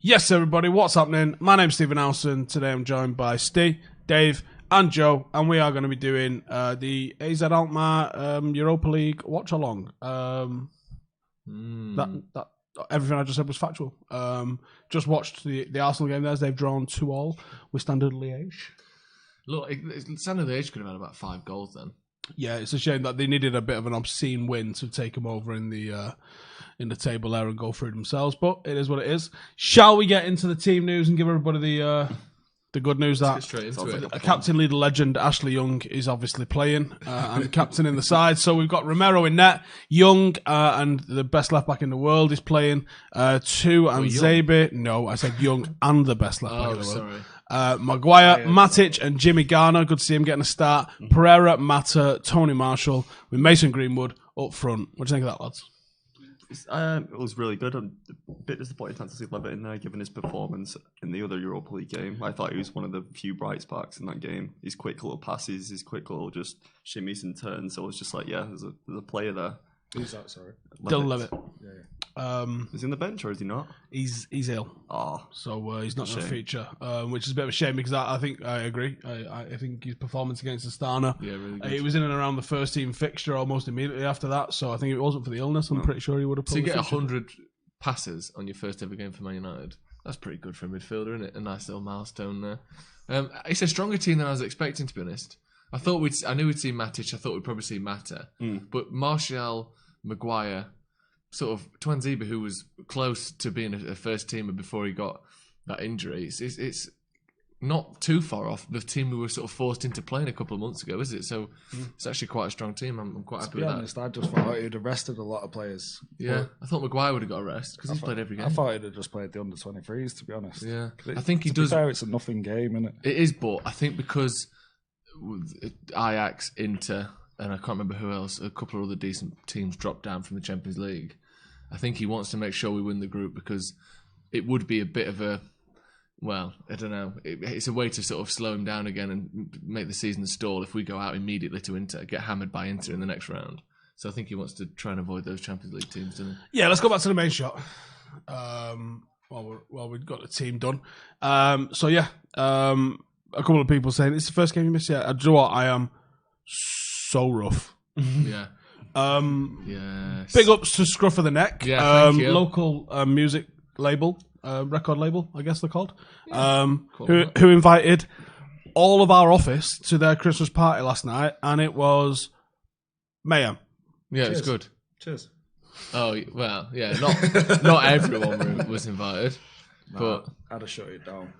Yes, everybody, what's happening? My name's Stephen Howson. Today I'm joined by Steve, Dave, and Joe, and we are going to be doing the AZ Alkmaar Europa League Watchalong. That everything I just said was factual. Just watched the Arsenal game there. They've drawn 2-2 with Standard Liège. Look, Standard Liège could have had about 5 goals then. Yeah, it's a shame that they needed a bit of an obscene win to take them over in the table there and go through themselves. But it is what it is. Shall we get into the team news and give everybody the good news that captain, leader, legend Ashley Young is obviously playing and captain in the side. So we've got Romero in net, Young and the best left back in the world is playing. And Zabi. No, I said Young and the best left back in the world. Sorry. Maguire, Matic and Jimmy Garner. Good to see him getting a start. Pereira, Mata, Tony Marshall with Mason Greenwood up front. What do you think of that, lads? It was really good. I'm a bit disappointed not to see Levitt in there, given his performance in the other Europa League game. I thought he was one of the few bright sparks in that game. His quick little passes, his quick little just shimmies and turns. So it's just like, yeah, there's a player there. Who's that, sorry? Dylan Levitt. Is he on the bench or is he not? He's ill. So he's not going to feature, which is a bit of a shame because I think I agree. I think his performance against Astana, really good. He was in and around the first team fixture almost immediately after that. So I think if it wasn't for the illness, I'm pretty sure he would have. So you get 100 passes on your first ever game for Man United. That's pretty good for a midfielder, isn't it? A nice little milestone there. It's a stronger team than I was expecting, to be honest. I knew we'd see Matic. I thought we'd probably see Mata, but Martial, Maguire, sort of Twanzebe, who was close to being a first teamer before he got that injury. It's not too far off the team we were sort of forced into playing a couple of months ago, is it? So it's actually quite a strong team. I'm quite happy with that. To be honest, I just thought he'd arrested a lot of players. Yeah, I thought Maguire would have got a rest because he's played every game. I thought he'd have just played the under-23s, to be honest. Yeah, I think he does. To be fair, it's a nothing game, isn't it? It is, but I think because Ajax, Inter, and I can't remember who else, a couple of other decent teams dropped down from the Champions League. I think he wants to make sure we win the group because it would be a bit of a, well, I don't know. It's a way to sort of slow him down again and make the season stall if we go out immediately to Inter, get hammered by Inter in the next round. So I think he wants to try and avoid those Champions League teams, doesn't he? Yeah, let's go back to the main shot. While we've got the team done. A couple of people saying it's the first game you missed yet. Do you know what? I am so rough. Yeah. Yes. Big ups to Scruff of the Neck. Yeah, thank you. Local music label, record label, I guess they're called. Who invited all of our office to their Christmas party last night, and it was mayhem. Yeah, it was good. Cheers. Oh well, yeah. Not everyone was invited, but I'd have shut it down.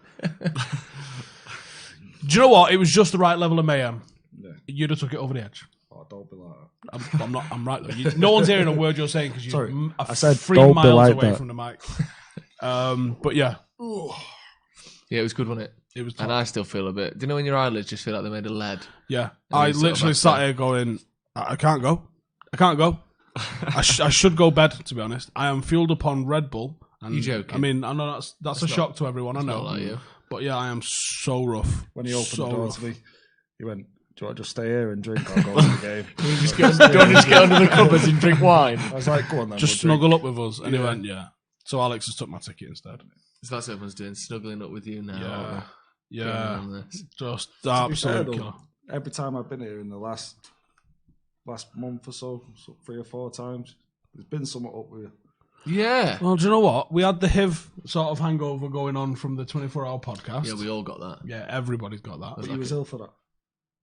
Do you know what? It was just the right level of mayhem. Yeah. You'd have took it over the edge. Oh, don't be like that. I'm right though. No one's hearing a word you're saying because you're I said 3 miles away from the mic. But yeah. Yeah, it was good, wasn't it? It was. And I still feel a bit. Do you know when your eyelids just feel like they're made of lead? Yeah. I literally sat here going, I can't go. I should go bed, to be honest. I am fueled upon Red Bull. And, you joking? I mean, I know that's a shock to everyone. I know. Not like you. But yeah, I am so rough. When he opened the door to me, he went, "Do you want to just stay here and drink or go to the game?" Do you just get under the covers and drink wine? I was like, "Go on then." Just snuggle up with us. And he went, "Yeah." So Alex has took my ticket instead. So that's what everyone's doing, snuggling up with you now. Yeah. Just absolutely killer. Every time I've been here in the last month or so 3 or 4 times, there's been something up with you. Yeah. Well, do you know what? We had the HIV sort of hangover going on from the 24-hour podcast. Yeah, we all got that. Yeah, everybody's got that. But you was ill for that.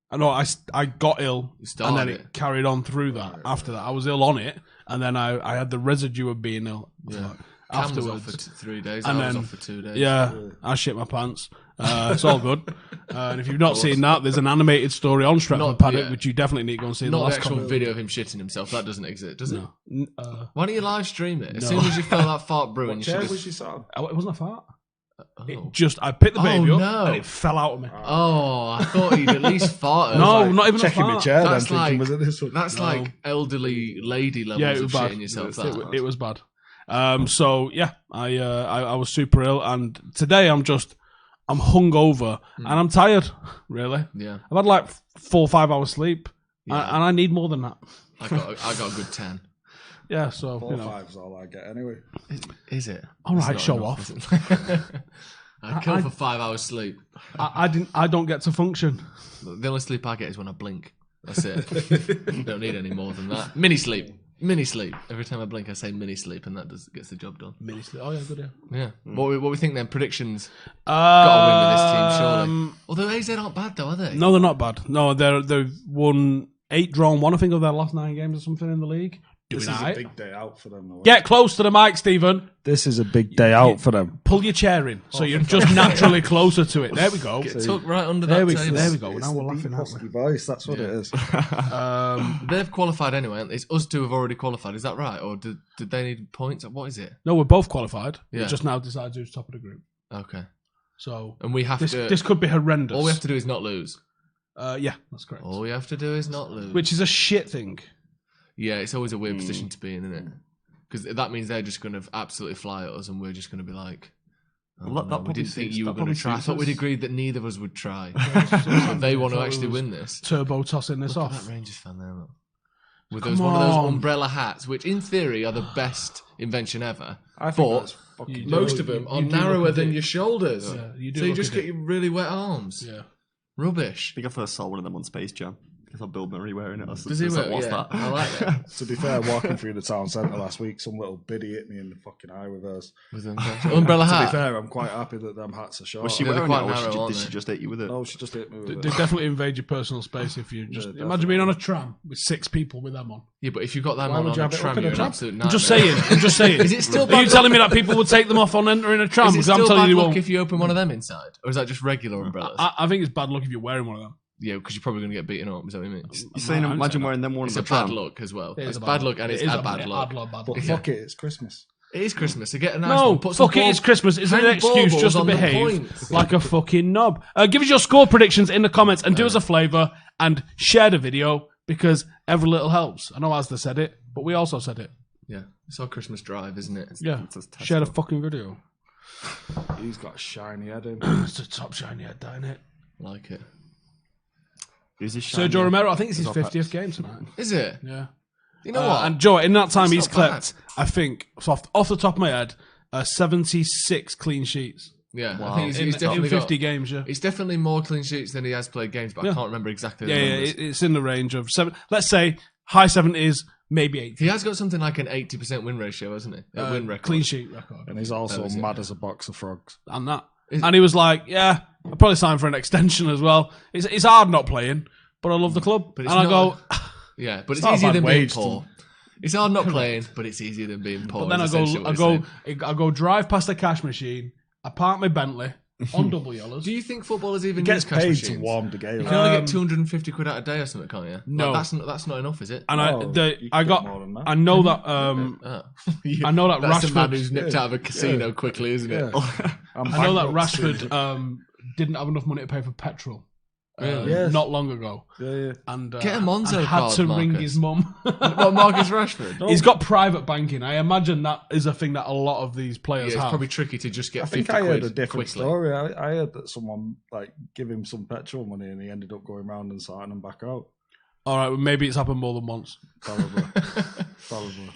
I know. I got ill, and then it carried on through that. After that, I was ill on it, and then I had the residue of being ill. Yeah. Afterwards, Cam was off for 3 days. And I was off for 2 days. Yeah, I shit my pants. It's all good. And if you've not seen that, there's an animated story on Stretford Paddock, which you definitely need to go and see. Not the actual video of him shitting himself. That doesn't exist, does it? Why don't you live stream it? As soon as you felt that fart brewing, you should. Was you sat on? It wasn't a fart. I picked the baby up and it fell out of me. Oh, I thought he'd at least farted. No, not even checking a fart. my chair. That's then, like thinking, was it this one? That's like elderly lady levels of shitting yourself. It was bad. So yeah, I was super ill, and today I'm hungover and I'm tired. Really, yeah. I've had like 4 or 5 hours sleep, and I need more than that. I got a good 10. Yeah, so 4 or 5 is all I get anyway. Is it? All It's right, not show enough, off. is it? I'd kill for 5 hours sleep. I don't get to function. The only sleep I get is when I blink. That's it. Don't need any more than that. Mini sleep. Every time I blink, I say mini sleep, and that gets the job done. Mini sleep. Oh yeah, good. Yeah. What we think then? Predictions. Got to win with this team, surely. Although AZ aren't bad though, are they? No, they're not bad. No, they've won 8, drawn 1. I think of their last 9 games or something in the league. This is a big day out for them. Though. Get close to the mic, Stephen. This is a big day out for them. Pull your chair in so you're just naturally closer to it. There we go. Get tucked right under There that we, table. there we go. It's Now we're the laughing deep, at husky voice. That's what it is. They've qualified anyway. Aren't they? It's us two have already qualified. Is that right? Or did they need points? What is it? No, we're both qualified. Yeah. We just now decided who's top of the group. Okay. So And we have to. this could be horrendous. All we have to do is not lose. Yeah, that's correct. All we have to do is not lose. Which is a shit thing. Yeah, it's always a weird position to be in, isn't it? Because that means they're just going to absolutely fly at us, and we're just going to be like, Well, that we probably didn't think suits- you were that going to probably try. I suits thought we'd us. agreed that neither of us would try. They want to actually win this. Turbo tossing this Look at off. that Rangers fan there, look. With Come one of those on. umbrella hats, which in theory are the best invention ever. I think But that's fucking You most do- of them you are do look narrower a than dick. your shoulders. Yeah, you do so you look just a get dick. your really wet arms. Yeah. Rubbish. I think I first saw one of them on Space Jam. I saw Bill Murray wearing it. Does he wear? What's Yeah, that? I like that. To be fair, walking through the town centre last week, some little biddy hit me in the fucking eye with hers. With an umbrella To be hat. fair, I'm quite happy that them hats are short. Was she Yeah, they're wearing it, quite or narrow, aren't did she they? just hit you with it? No, she just hit me with They it. definitely invade your personal space if you just Yeah, imagine being on a tram with 6 people with them on. Yeah, but if you've got them Why on would you a have it up tram, in a you're an tram? absolute I'm nightmare. just saying. Is it still Are bad you telling me that people would take them off on entering a tram? Is it Because I'm still telling bad you, luck won't. if you open one of them inside? Or is that just regular umbrellas? I think it's bad luck if you're wearing one of them. Yeah, because you're probably going to get beaten up. Is that what you mean? You're saying, I'm imagine saying wearing them one It's on a the bad tram. look as well. It is It's a bad luck and it's It is a bad luck. Bad But luck. fuck it, it's Christmas. It is Christmas, so get a nice No, one. Put some fuck it, it's Christmas. It's an hang excuse baubles just to on the behave points. like a fucking knob. Give us your score predictions in the comments and do us a flavour and share the video because every little helps. I know Asda said it, but we also said it. Yeah, it's our Christmas drive, isn't it? Yeah, It's a test share the though. fucking video. He's got a shiny head in. It's the top shiny head, ain't it? Like it. Who's this Sergio shiny? Romero, I think it's his Is our 50th game tonight. Is it? Yeah. You know what? And Joe, in that time, That's he's not clipped, I think, so off the top of my head, 76 clean sheets. Yeah, Wow. I think In he's definitely 50 got, games, yeah. It's definitely more clean sheets than he has played games, but I Yeah. can't remember exactly the Yeah, numbers. it's in the range of 7. Let's say high 70s, maybe 80. He has got something like an 80% win ratio, hasn't he? A win record. Clean sheet record. And he's also is it, mad yeah. as a box of frogs. And that. And he was like, yeah, I'll probably sign for an extension as well. It's hard not playing, but I love the club. But And it's I not go, Yeah, but it's not a easier bad than being wage poor. It's hard not playing, but it's easier than being poor. but then I is essentially what it's saying. I go drive past the cash machine, I park my Bentley on double yellows. Do you think footballers even Gets use cash paid machines? to warm the game. You can only get 250 quid out a day or something, can't you? No. Like, that's not enough, is it? And Oh, you I could got, get more than that. I know that, Oh. I know that That's the man Rashford- who's nipped out of a casino quickly, isn't it? I know that Rashford didn't have enough money to pay for petrol. Really? Yes. Not long ago. Yeah. And Get a Monzo and had card, to ring Marcus. his mum. What, Marcus Rashford? He's got private banking. I imagine that is a thing that a lot of these Yeah, players it's have. probably tricky to just get I 50 think I heard quid a different quickly. story. I heard that someone like give him some petrol money and he ended up going round and signing them back out. All right, well, maybe it's happened more than once. Probably. Probably.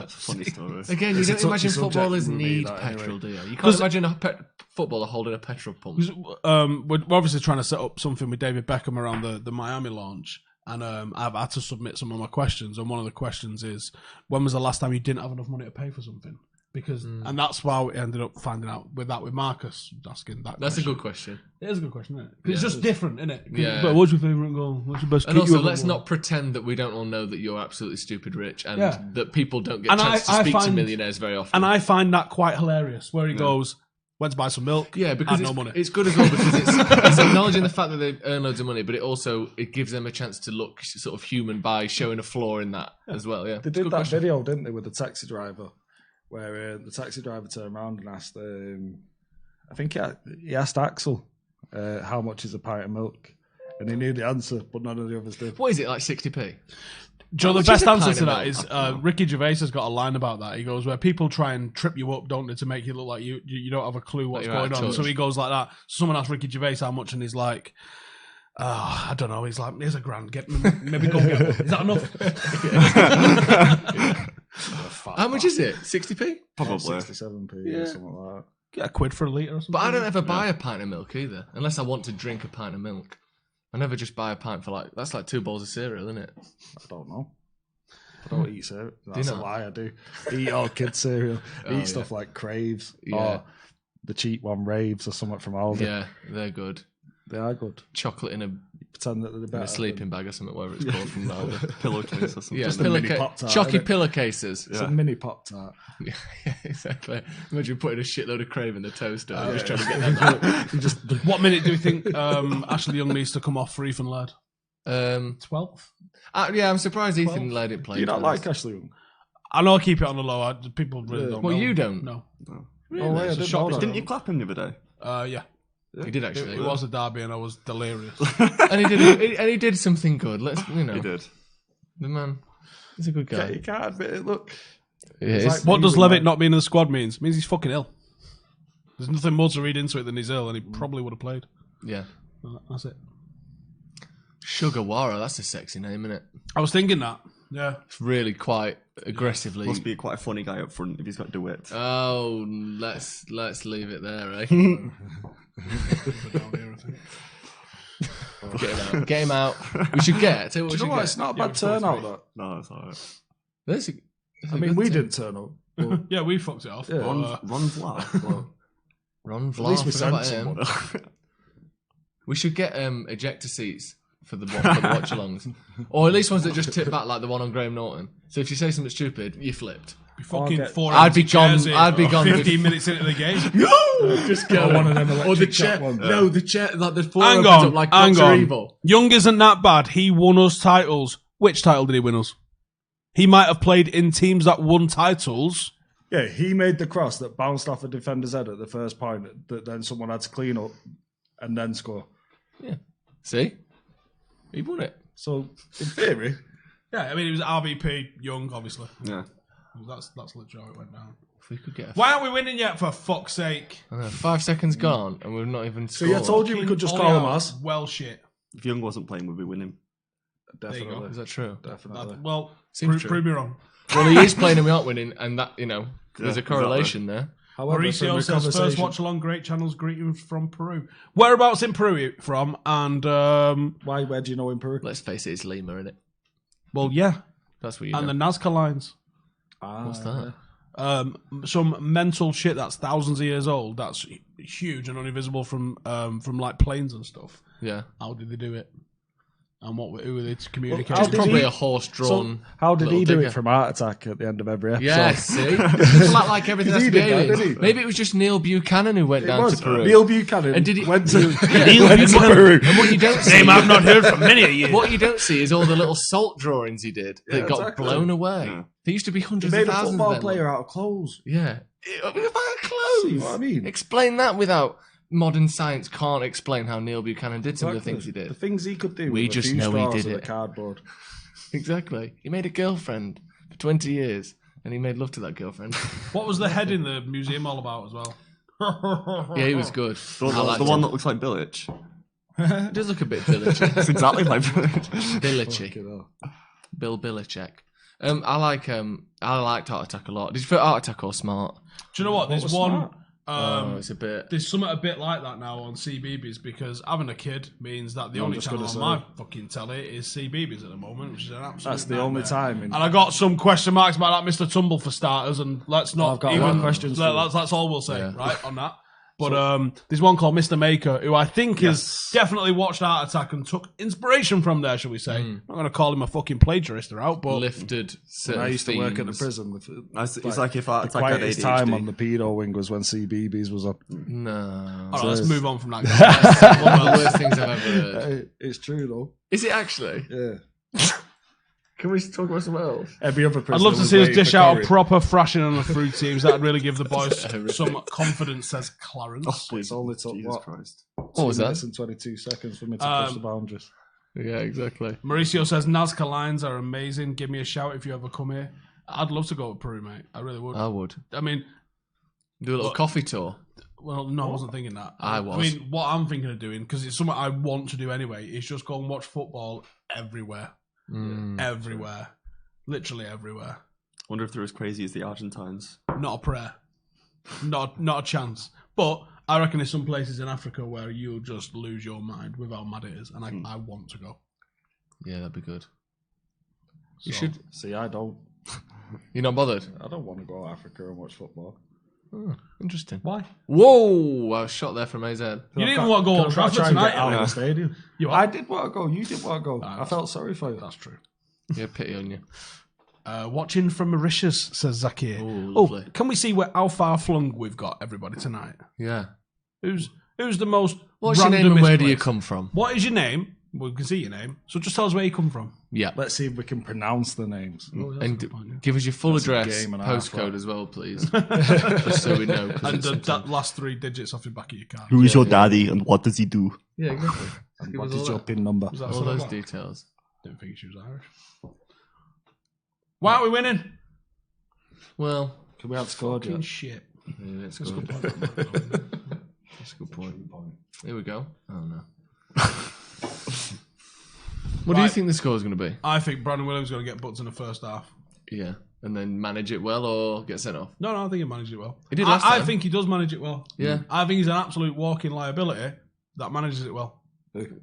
Funny story. Again, you It's a don't touchy imagine subject footballers with me, need that, petrol, anyway. do you? You can't 'Cause- imagine a footballer holding a petrol pump. We're obviously trying to set up something with David Beckham around the Miami launch, and I've had to submit some of my questions. And one of the questions is, when was the last time you didn't have enough money to pay for something? Because and that's why we ended up finding out with Marcus asking that. That's a question. good question. It is a good question, isn't it? 'Cause it's Yeah, just different, isn't it? Yeah. But what's your favourite goal? What's your best And kick you also, ever let's won? not pretend that we don't all know that you're absolutely stupid rich and Yeah. that people don't get And a chance I to speak to find- millionaires very often. And I find that quite hilarious, where he goes, went to buy some milk. Yeah, because had it's, no money. it's good as well because it's acknowledging the fact that they earn loads of money, but it gives them a chance to look sort of human by showing a flaw in that as well. Yeah, They It's a did good that question. video, didn't they, with the taxi driver, where the taxi driver turned around and asked, I think he asked Axel, how much is a pint of milk? And he knew the answer, but none of the others did. What is it, like 60p? Joe, the much best is a answer pint to of that milk? is Ricky Gervais has got a line about that. He goes, where people try and trip you up, don't they, to make you look like you don't have a clue what's you're out going of on. touch. So he goes like that. Someone asked Ricky Gervais how much, and he's like, I don't know. He's like, here's a grand. Maybe go get one. Is that enough? How much is it? 60p? Probably. 67p or something like that. Get a quid for a litre or something. But I don't ever buy a pint of milk either, unless I want to drink a pint of milk. I never just buy a pint for that's like 2 bowls of cereal, isn't it? I don't know. I don't eat cereal. That's a not? lie. I do eat all kids cereal. Eat stuff like Craves or the cheap one, Raves or something from Aldi. Yeah, they're good. They are good. Chocolate in a Pretend that they're in better. a sleeping bag or something, whatever it's called from Aldi. Pillowcase or something. Yeah, Just a mini Pop-Tart, chocky innit? pillowcases. It's a mini Pop-Tart. Yeah, exactly. Imagine putting a shitload of Crave in the toaster. Just trying to get that. You just What minute do we think Ashley Young needs to come off for Ethan Laird? 12th. Yeah, I'm surprised Ethan Laird didn't play. Do you not for like us. Ashley Young? I know I keep it on the low. People really don't Well, know. you don't? No. Really? Oh, wait, I It's a didn't shock. know that. Didn't you clap him the other day? Yeah. He did actually. It was a derby and I was delirious. and he did something good. He did. The man, he's a good guy. You can't admit it. Look. Yeah, It's like- What does Even Levitt like- not being in the squad means? It means he's fucking ill. There's nothing more to read into it than he's ill, and he probably would have played. yeah. That's it. Sugawara, that's a sexy name, isn't it? I was thinking that. Yeah. It's really quite aggressively. Must be quite a funny guy up front if he's got DeWitt. Oh, let's leave it there, eh? Get him out. Get him out. We should get. Tell you what Do you we know what? should It's get. not a bad turnout, though. No, it's alright. That's a I mean, good we team. didn't turn up. But Yeah, we fucked it off. Yeah. but, Ron Vlad. Ron at least we Vlaar, forgot sent about him. someone. We should get ejector seats for the watchalongs, or at least ones that just tip back like the one on Graham Norton. So if you say something stupid, you flipped. be fucking Okay. 4 I'd be empty gone- chairs here I'd be gone 15 minutes into the game. Just go Or one of them or the electric chair. shock ones. No, the chair. Like the floor Hang opens on. up like hang Dr. on. Evil. Young isn't that bad. He won us titles. Which title did he win us? He might have played in teams that won titles. Yeah, he made the cross that bounced off a defender's head at the first point that then someone had to clean up and then score. Yeah. See, he won it. So, in theory, Yeah, I mean, it was RVP, Young, obviously. Yeah. That's literally how it went down. If we could get. Why aren't we winning yet, for fuck's sake? 5 seconds gone, and we've not even so scored. yeah, I told you we could just Oh, call yeah, him us. Well, shit. If Young wasn't playing, we'd be winning. you go. Definitely. Is that true? Definitely. Well, Seems true. prove me wrong. Well, he is playing and we aren't winning, and that there's a exactly. correlation there. However, Mauricio from the says, first conversation- watch along, great channels, greetings from Peru. Whereabouts in Peru are you from? And, Where do you know in Peru? Let's face it, it's Lima, isn't it? well, yeah. That's what you And know. the Nazca lines. What's that? Some mental shit that's thousands of years old. That's huge and invisible from like planes and stuff. Yeah. How did they do it? And who were they to communicate? how It's did probably he- a horse-drawn. So, how did little he do digger. it from Heart Attack at the end of every episode? Yeah, see? It's like everything has He to be did that, aliens. didn't he? Maybe it was just Neil Buchanan who went It down was. to Peru. Neil Buchanan And did he- went to, Neil went to Buchanan. Peru. And what you don't see, Name I've not heard from many a year. what you don't see is all the little salt drawings he did that Yeah, got exactly. blown away. Yeah. There used to be He hundreds made of a thousands football of them. player out of clothes. Yeah. About See clothes. what I mean? Explain that without modern science can't explain how Neil Buchanan did some of the things he The did. things he could do. We with a just few know he straws did and it. A cardboard. Exactly. He made a girlfriend for 20 years and he made love to that girlfriend. What was the head in the museum all about as well? Yeah, he was good. The, I liked the one him. that looks like Billich. It does look a bit Billich. It's exactly like Billich. Billichy. Fucking hell. Bill Belichick. I liked Art Attack a lot. Did you prefer Art Attack or Smart? Do you know what? There's was one. smart? It's a bit. There's something a bit like that now on CBeebies because having a kid means that the I'm only just channel gonna on say. my fucking telly is CBeebies at the moment, which is an absolute That's the only nightmare. time. And I got some question marks about that Mr. Tumble for starters, and let's not I've got a even lot of questions for you. that's all we'll say, Yeah. right, on that. But there's one called Mr. Maker, who I think has definitely watched Art Attack and took inspiration from there, shall we say. I'm not going to call him a fucking plagiarist or out, but Lifted When certain I used to work at the themes. prison. It's like if Art The Attack had quietest time on ADHD. the pedo wing was when CBeebies was up. No. all right, let's move on from that. That's one of the worst things I've ever heard. It's true though. Is it actually? Yeah. Can we talk about something else? Every other I'd prisoner love to was see us waiting dish for out a Corey. proper thrashing on the fruit teams. That'd really give the boys Horrific. some confidence, says Clarence. It's only took Jesus what? Christ. What was 2 that? minutes and 22 seconds for me to push the boundaries. Yeah, exactly. Mauricio says Nazca lines are amazing. Give me a shout if you ever come here. I'd love to go to Peru, mate. I really would. I would I mean, do a little coffee tour. Well, no, I wasn't thinking that. I was. I mean, what I'm thinking of doing, because it's something I want to do anyway, is just go and watch football everywhere. Everywhere. Literally everywhere. Wonder if they're as crazy as the Argentines. Not a prayer. Not a chance. But I reckon there's some places in Africa where you'll just lose your mind with how mad it is, and I want to go. Yeah, that'd be good. You So, should. See, I don't. You're not bothered? I don't want to go to Africa and watch football. Oh, interesting. Why? Whoa! I was shot there from AZ. You didn't even want to go on Try Trafford and get tonight. out of the stadium. I did want to go. You didn't want to go. I felt sorry for you. That's true. Yeah, pity on you. Watching from Mauritius, says Zakir. Lovely. Can we see how far flung we've got everybody tonight? Yeah. Who's the most What's your name and randomest where do you place? come from? What is your name? We can see your name. So just tell us where you come from. Yeah. Let's see if we can pronounce the names. And give us your full That's a address, game and a half, postcode right? as well, please. Just so we know. 'cause And it's sometimes- that last 3 digits off your back of your card. Who is your daddy and what does he do? Yeah, exactly. And Give what us is all your that. PIN number? Was that All something those like- details. Didn't think she was Irish. Why aren't we winning? Well, Can we have scored Fucking yet? shit. yeah, that's That's a good. good point. That's a good point. Here we go. Oh no. What do you Right. think the score is going to be? I think Brandon Williams is going to get booked in the first half. Yeah, and then manage it well or get sent off. No, I think he managed it well. He did last I time. think he does manage it well. Yeah. I think he's an absolute walking liability that manages it well.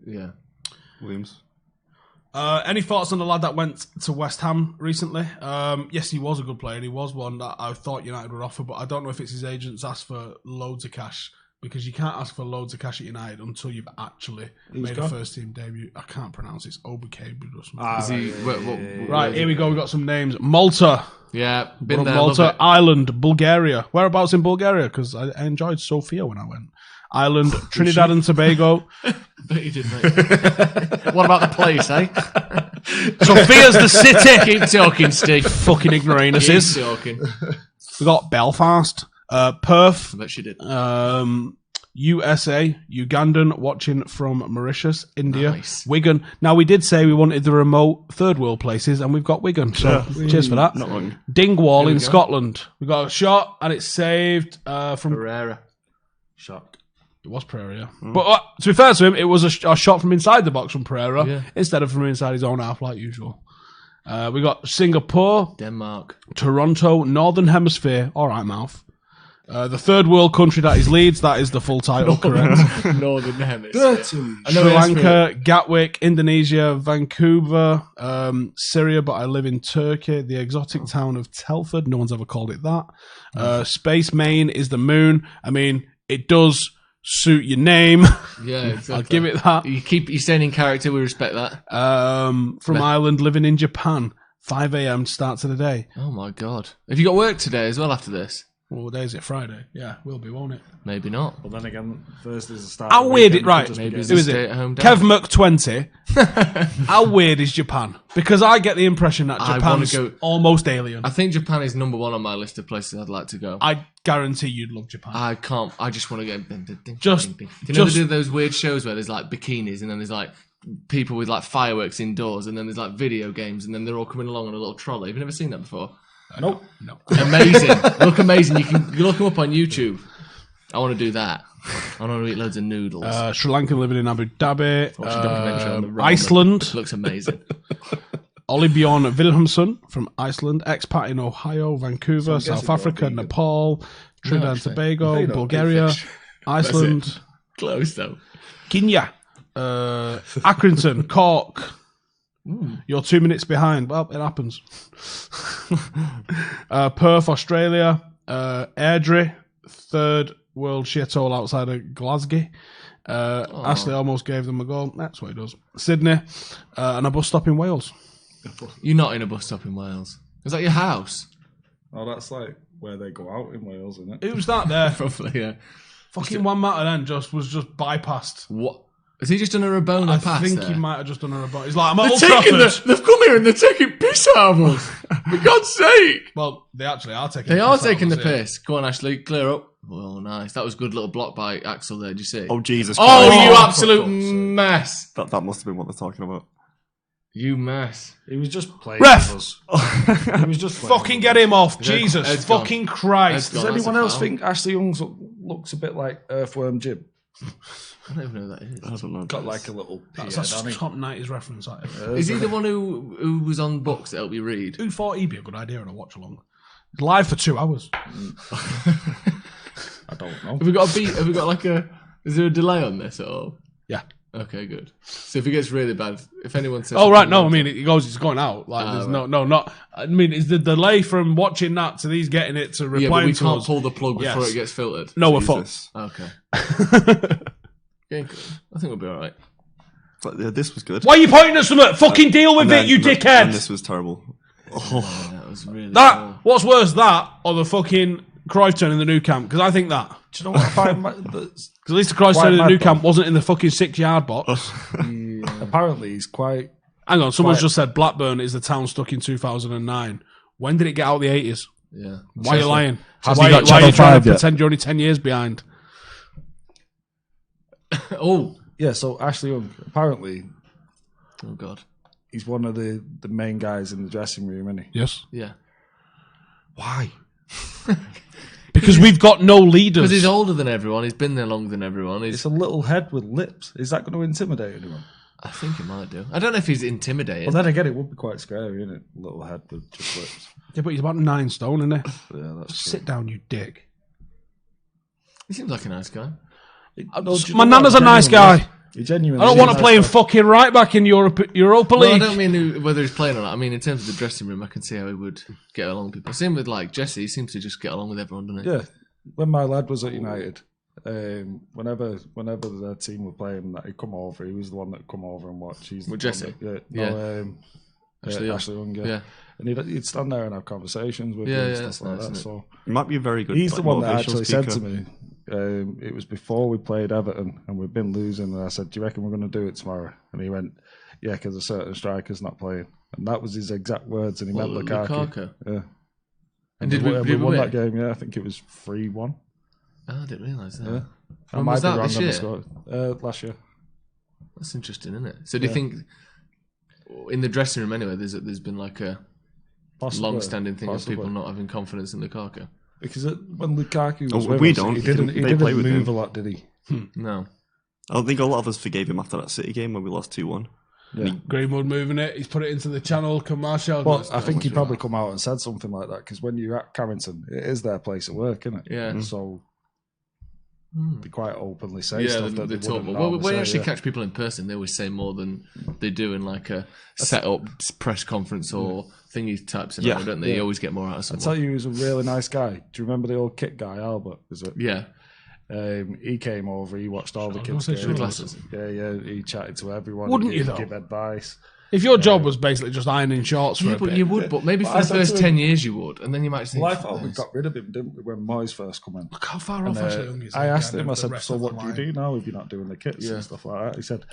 Yeah. Williams. Any thoughts on the lad that went to West Ham recently? Yes, he was a good player and he was one that I thought United would offer, but I don't know if it's his agents asked for loads of cash, because you can't ask for loads of cash at United until you've actually made a first team debut. I can't pronounce it. It's Obukebe or something. Is he? What, Right, here we go. We've got some names. Malta. Yeah, been there. Malta, Love it. Ireland, Bulgaria. Whereabouts in Bulgaria? Because I enjoyed Sofia when I went. Ireland, Trinidad and Tobago. Bet you did, mate. What about the place, eh? Sofia's the city. Keep talking, Steve. Fucking Keep ignoramuses. talking. We got Belfast, Perth, I bet she did. USA, Ugandan, watching from Mauritius, India, Nice. Wigan. Now, we did say we wanted the remote third world places, and we've got Wigan. So, cheers for that. Not wrong. Dingwall we in go. Scotland. We got a shot, and it's saved from. Pereira. Shock. It was Pereira, yeah. But to be fair to him, it was a shot from inside the box from Pereira Yeah. instead of from inside his own half, like usual. We got Singapore, Denmark. Toronto, Northern Hemisphere. All right, mouth. The third world country that is Leeds. That is the full title, correct. Northern Hemisphere. Sri Lanka, Gatwick, Indonesia, Vancouver, Syria, but I live in Turkey. The exotic town of Telford. No one's ever called it that. Space Main is the moon. I mean, it does suit your name. Yeah, exactly. I'll give it that. You're staying in character. We respect that. From Ireland, living in Japan. 5 a.m. start to the day. Oh my god. Have you got work today as well after this? Well, what day is it? Friday. Yeah, will be, won't it? Maybe not. But then again, Thursday's the start. How of the weird weekend, it, right. could just be Maybe getting- it's Who a is it? stay-at-home dad. Kev Muck 20. How weird is Japan? Because I get the impression that I Japan's wanna go- almost alien. I think Japan is number one on my list of places I'd like to go. I guarantee you'd love Japan. I can't. I just want to go. Just- Do you know just- they do those weird shows where there's like bikinis and then there's like people with like fireworks indoors and then there's like video games and then they're all coming along on a little trolley. Have you never seen that before? Nope. No. Amazing. Look amazing. You look them up on YouTube. I want to do that. I want to eat loads of noodles. Sri Lankan living in Abu Dhabi. Watch a documentary on the ramen. Iceland. Looks amazing. Ollie Bjorn Wilhelmsson from Iceland. Expat in Ohio, Vancouver, guessing South you're Africa, vegan. Nepal, Trinidad and actually. Tobago, They don't Bulgaria, eat fish. Iceland, Close though. Kenya, Accrington, Cork. You're 2 minutes behind. Well, it happens. Perth, Australia. Airdrie, third world shithole outside of Glasgow. Ashley almost gave them a go. That's what he does. Sydney, and a bus stop in Wales. You're not in a bus stop in Wales. Is that your house? Oh, that's like where they go out in Wales, isn't it? Who's that there? Probably, yeah. Fucking one matter then was just bypassed. What? Has he just done a Rabona I pass think there? he might have just done a rebuttal. He's like, I'm at Old They've Trafford. come here and they're taking piss out of us. For God's sake. Well, they actually are taking. They the are piss out of taking the us here. piss. Go on, Ashley, clear up. Oh, nice. That was a good little block by Axel there. Did you see? Oh, Jesus Oh, Christ. you for absolute fuck's sake. mess. That must have been what they're talking about. You mess. He was just playing Ref! with us. He was just playing Fucking with get us. him off, Yeah, Jesus Ed's gone. fucking Christ! Ed's Does gone. anyone That's a else foul. think Ashley Young's looks a bit like Earthworm Jim. I don't even know who that is. I don't know. Got like a little. That's a top 90s reference. That is. Is he the one who was on books that help you read? Who thought he'd be a good idea on a watch along? Live for 2 hours. I don't know. Have we got a beat? Have we got like a? Is there a delay on this at all? Yeah. Okay, good. So if it gets really bad, if anyone says, Oh right, no, I mean it's going out. Like there's right. not. I mean, it's the delay from watching that to these getting it to yeah, replying but we to can't us. pull the plug before Yes. it gets filtered. No, we're fucked. Jesus. Okay. Yeah, good. I think we'll be all right. But, this was good. Why are you pointing at something? Fucking deal with And it, then- you and dickhead. this was terrible. Yeah, that was really That what's worse, that or the fucking Cruyff turn in the new camp? Because I think that. Do you know what I find? Because at least the Cruyff Quite turn in the mad, new though. camp wasn't in the fucking 6-yard box. Apparently, he's quite. Hang on, someone's just said Blackburn is the town stuck in 2009. When did it get out the 80s? Yeah. Why are you lying? Has why he got why are you Channel trying 5 to yet? pretend you're only 10 years behind? Oh. Yeah, so Ashley Young, apparently, Oh God. he's one of the main guys in the dressing room, isn't he? Yes. Yeah. Why? Because we've got no leaders. Because he's older than everyone. He's been there longer than everyone. It's a little head with lips. Is that going to intimidate anyone? I think he might do. I don't know if he's intimidating. Well, then again, it would be quite scary, isn't it? Little head with just lips. Yeah, but he's about 9 stone, isn't he? Yeah, that's true. Sit down, you dick. He seems like a nice guy. No, do you My know what? nana's a nice guy. He genuinely. I don't want to play him fucking right back in Europa Well, I League. don't mean whether he's playing or not. I mean, in terms of the dressing room, I can see how he would get along with people. Same with like Jesse. He seems to just get along with everyone, doesn't he? Yeah, when my lad was at United, whenever their team were playing, that he'd come over. He was the one that come over and watch. He's With the one Jesse? that- Yeah. No, Ashley Young. Ashley Young, Yeah. And he'd stand there and have conversations with Yeah, him yeah, and that's stuff like nice, that. isn't So He might be a very good. he's the one that motivational actually speaker. said to me. It was before we played Everton and we've been losing. And I said, "Do you reckon we're going to do it tomorrow?" And he went, "Yeah, because a certain striker's not playing." And that was his exact words. And he meant Lukaku. Lukaku. Yeah. And did we won win? that game? Yeah, I think it was 3-1. Oh, I didn't realise that. Yeah. I When might was be that, wrong this on the year? score. Last year. That's interesting, isn't it? So do you think in the dressing room anyway, there's been like a Possibly. long-standing thing Possibly. of people not having confidence in Lukaku? Because when Lukaku was Oh, with we us, don't. he They didn't play with move him. a lot, did he? No. I don't think a lot of us forgave him after that City game when we lost 2-1. Greenwood moving it. He's put it into the channel. Commercial. Well, I think he probably come out and said something like that because when you're at Carrington, it is their place of work, isn't it? Yeah. So they quite openly say Yeah, stuff they that they talk wouldn't more. Well, normally when you say, actually yeah. catch people in person, they always say more than they do in like a set-up press conference or thingy type scenario, Yeah. don't they? You always get more out of I someone. tell you, he was a really nice guy. Do you remember the old kit guy, Albert? Is it? Yeah. He came over. He watched all the I kids' was gonna say games. glasses. Yeah. He chatted to everyone. Wouldn't he you, though? give advice? If your job was basically just ironing shorts for Yeah, a but bit, you would, but maybe But for I the said first to 10 him- years you would, and then you might think, Well, I thought we got rid of him, didn't we, when Moyes first come in? look how far off And, Ashley Young is. I asked him, I The said, rest "So of the what do you line. do now if you're not doing the kits Yeah. and stuff like that?" He said,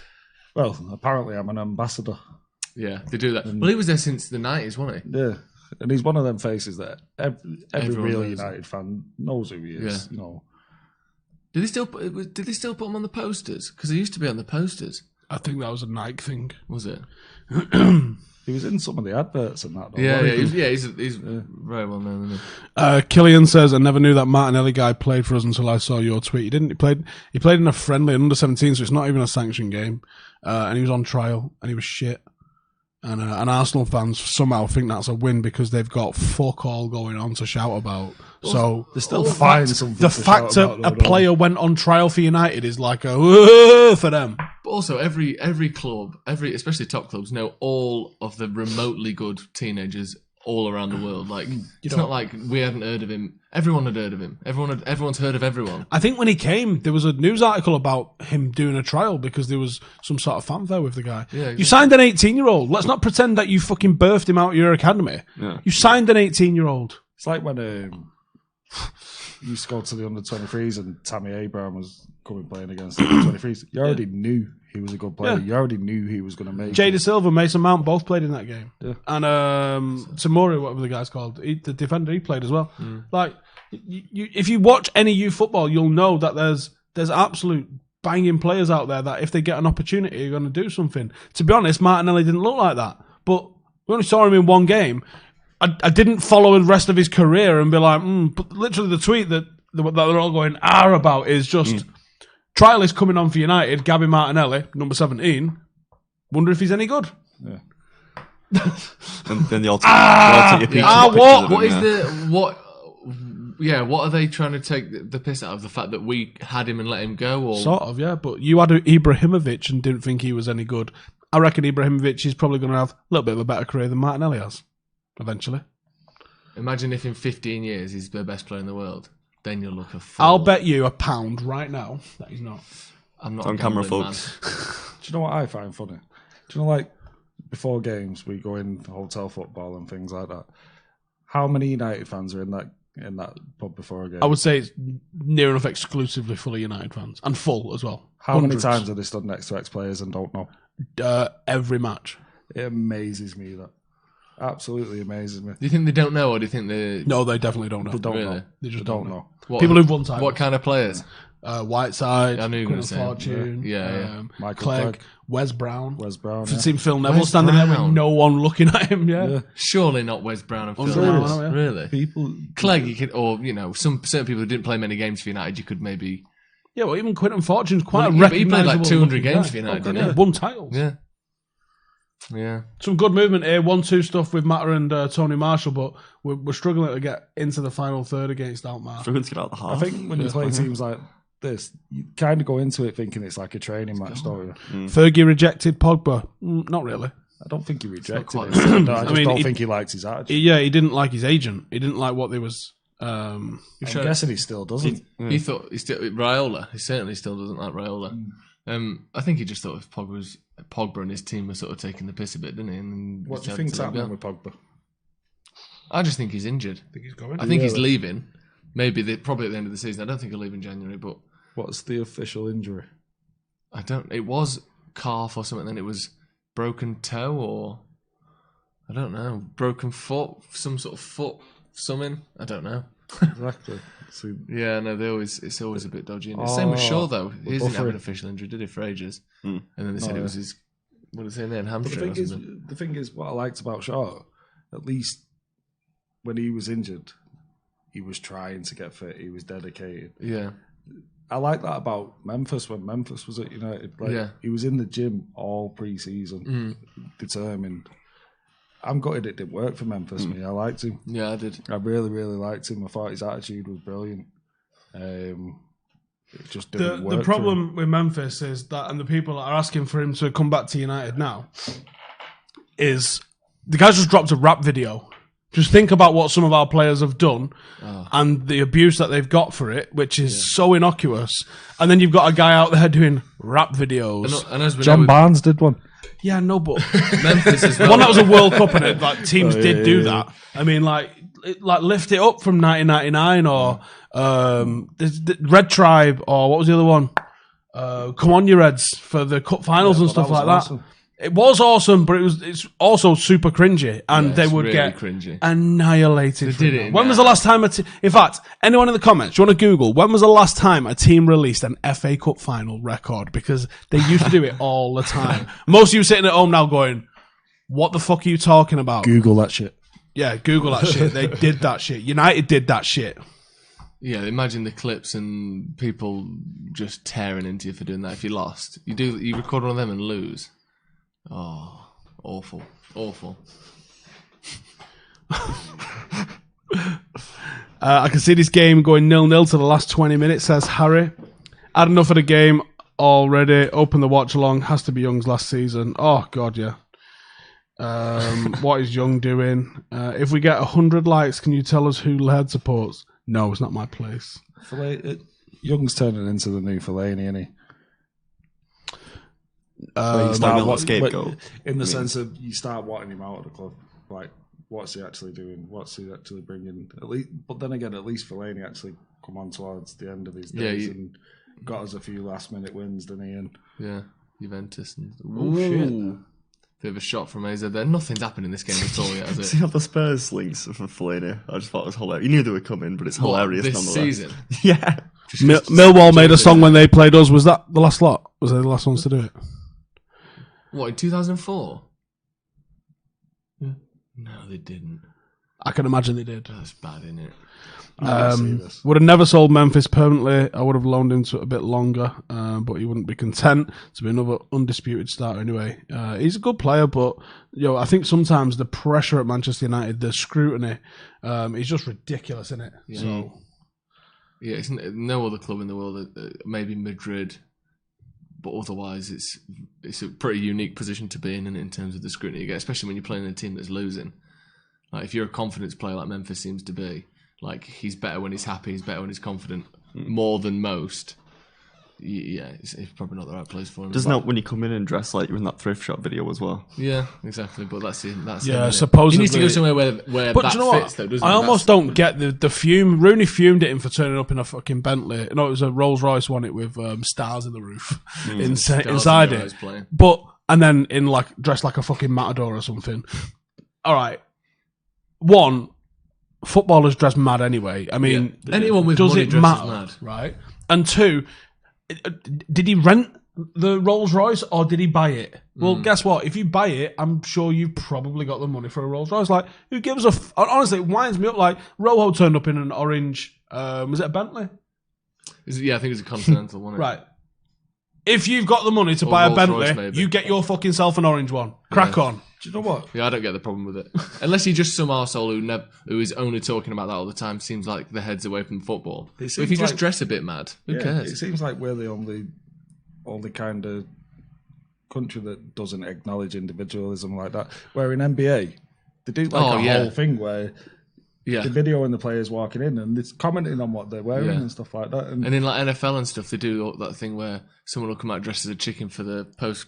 "Well, apparently I'm an ambassador." yeah, they do that. Well, he was there since the 90s, wasn't he? Yeah, and he's one of them faces that every Everyone real knows United fan knows who he is. Yeah. You know, Did they still put him on the posters? Because he used to be on the posters. I think that was a Nike thing. Was it? he was in some of the adverts and that. Though, Yeah, wasn't he? he's very well known. Isn't he? Killian says, "I never knew that Martinelli guy played for us until I saw your tweet. He didn't. He played in a friendly and under 17, so it's not even a sanctioned game. And he was on trial, and he was shit. And Arsenal fans somehow think that's a win because they've got fuck all going on to shout about. So They still find something. the to shout fact that about, a though, player went on trial for United is like a "Whoa" for them. But also, every club, especially top clubs, know all of the remotely good teenagers all around the world. Like it's not like we hadn't heard of him. Everyone had heard of him. Everyone's heard of everyone. I think when he came, there was a news article about him doing a trial because there was some sort of fanfare with the guy. Yeah, exactly. You signed an 18-year-old. Let's not pretend that you fucking birthed him out of your academy. Yeah. You signed an 18-year-old. It's like when you used to go to the under-23s and Tammy Abraham was coming playing against the under-23s. You already knew he was a good player. Yeah. You already knew he was going to make Jay it. De Silva, Mason Mount both played in that game. Yeah. And Tamori, whatever the guy's called, the defender, he played as well. Like, if you watch any youth football, you'll know that there's absolute banging players out there that if they get an opportunity are going to do something. To be honest, Martinelli didn't look like that. But we only saw him in one game. I didn't follow the rest of his career and be like, but literally the tweet that that they're all going about is just trialist coming on for United, Gabby Martinelli, number 17. Wonder if he's any good. And then they'll take your pictures of What him, is the what? Yeah, what are they trying to take the piss out of the fact that we had him and let him go? Or Sort of, yeah. But you had Ibrahimovic and didn't think he was any good. I reckon Ibrahimovic is probably going to have a little bit of a better career than Martinelli has, eventually. Imagine if in 15 years he's the best player in the world. Then you'll look a fool. I'll bet you £1 right now that he's not. I'm not on a camera, gambling folks. Do you know what I find funny? Do you know, like, before games, we go in for hotel football and things like that. How many United fans are in that pub before a game? I would say it's near enough exclusively full of United fans. And full as well. How Hundreds. many times have they stood next to ex-players and don't know? Every match. It amazes me, that. Absolutely amazes me. Do you think they don't know, or do you think they? No, they definitely don't know. They don't Really? know. They just They don't know. What, People who've won titles. What kind of players? Whiteside, I knew you were Quinn gonna say. Fortune, Yeah. Michael Clegg, Clegg. Wes Brown. Wes Brown. I've Yeah. seen Phil Neville Wes standing there Brown? with no one looking at him. Yeah. Surely not Wes Brown and Phil Serious? Neville. Yeah. Really? People. Clegg, you could, or some certain people who didn't play many games for United, you could maybe. Yeah, well, even Quinton Fortune's quite Well, a yeah, but he played recognisable like 200 looking games guy. for United, Okay, didn't he? won titles. Yeah. Some good movement here. 1-2 stuff with Matter and Tony Marshall, but we're struggling to get into the final third against Alkmaar. Struggling to get out the half. I think when you play teams like this, you kind of go into it thinking it's like a training match, don't you? Fergie rejected Pogba. Not really. I don't think he rejected quite it. the same. No, I just mean, don't he- think he liked his attitude. He didn't like his agent. He didn't like what they was. I'm guessing he still doesn't. He thought he still Raiola. He certainly still doesn't like Raiola. I think he just thought if Pogba and his team were sort of taking the piss a bit, didn't he? And What do you decided think's to let him happening go. with Pogba? I just think he's injured. I think he's going. I think he's leaving. Maybe probably at the end of the season. I don't think he'll leave in January, but What's the official injury? I don't. It was calf or something. Then it was broken toe or I don't know, broken foot, some sort of foot, something. I don't know. Exactly. So, Yeah, no, it's always a bit dodgy. And same with Shaw though. He didn't have an official injury, did he, for ages? And then they said it was his. What did they say then? Hamstring or something. the thing is, what I liked about Shaw, at least when he was injured, he was trying to get fit. He was dedicated. Yeah. I like that about Memphis when Memphis was at United. Like, Yeah. he was in the gym all pre-season, determined. I'm gutted it didn't work for Memphis. Me, I liked him. Yeah, I did. I really, really liked him. I thought his attitude was brilliant. It just didn't work. The problem with Memphis is that, and the people that are asking for him to come back to United now, is the guy's just dropped a rap video. Just think about what some of our players have done and the abuse that they've got for it, which is so innocuous. And then you've got a guy out there doing rap videos. And as we John know, Barnes did one. Yeah, no, but Memphis as well. one that was a World Cup and it, like teams did do that. I mean, like lift it up from 1999 or the Red Tribe or what was the other one? Come on, you Reds for the cup finals and stuff like that. Awesome. It was awesome, but it's also super cringy, and they it's would really get cringy. annihilated. They for did that. it When was now. the last time in fact, anyone in the comments, do you want to Google when was the last time a team released an FA Cup final record? Because they used to do it all the time. Most of you sitting at home now going, "What the fuck are you talking about?" Google that shit. Yeah, Google that shit. They did that shit. United did that shit. Yeah, imagine the clips and people just tearing into you for doing that. If you lost, you record one of them and lose. Oh, awful. I can see this game going 0-0 to the last 20 minutes, says Harry. Had enough of the game already. Open the watch along. Has to be Young's last season. Oh, God, yeah. What is Young doing? If we get 100 likes, can you tell us who Laird supports? No, it's not my place. Young's turning into the new Fellaini, isn't he? you start with a scapegoat. In the sense of you start wanting him out of the club. Like, what's he actually doing? What's he actually bringing? At least, but then again, at least Fellaini actually come on towards the end of his days and got us a few last-minute wins, didn't he? And Yeah, Juventus. Shit. Bit of a shot from AZ there. Nothing's happened in this game at all yet, has See it? how the Spurs links for Fellaini? I just thought it was hilarious. You knew they were coming, but it's hilarious This nonetheless. season? Yeah. Millwall made a song when they played us. Was that the last lot? Was they the last ones to do it? What, in 2004? Yeah. No, they didn't. I can imagine they did. That's bad, isn't it? Would have never sold Memphis permanently. I would have loaned him to a bit longer, but he wouldn't be content to be another undisputed starter anyway. He's a good player, but I think sometimes the pressure at Manchester United, the scrutiny, is just ridiculous, isn't it? Yeah. So, yeah, it's no other club in the world, maybe Madrid, but otherwise it's a pretty unique position to be in terms of the scrutiny you get, especially when you're playing in a team that's losing. Like if you're a confidence player like Memphis seems to be, like he's better when he's happy, he's better when he's confident, more than most. Yeah, it's probably not the right place for him. Doesn't help when you come in and dress like you're in that thrift shop video as well. Yeah, exactly. But that's it. Supposedly. He needs to go somewhere where but that do you know fits, what? though, doesn't I it? almost don't get the fume. Rooney fumed at him for turning up in a fucking Bentley. No, it was a Rolls Royce one, it with stars in the roof inside it. But and then in dressed like a fucking matador or something. All right, one, footballers dress mad anyway. I mean, anyone with does money it dresses matter, mad, right? And two, did he rent the Rolls Royce or did he buy it? Well, guess what? If you buy it, I'm sure you've probably got the money for a Rolls Royce. Like, who gives a honestly, it winds me up. Like, Rojo turned up in an orange, was it a Bentley? Yeah, I think it's a Continental, wasn't it? Right. If you've got the money to buy a Rolls Royce, Bentley, maybe. you get your fucking self an orange one. Crack on. Do you know what? Yeah, I don't get the problem with it. Unless you're just some arsehole who is only talking about that all the time, seems like the head's away from football. But if you just dress a bit mad, who cares? It seems like we're the only kind of country that doesn't acknowledge individualism like that. Where in NBA, they do whole thing where the video and the players walking in and it's commenting on what they're wearing and stuff like that. And in like NFL and stuff, they do that thing where someone will come out dressed as a chicken for the press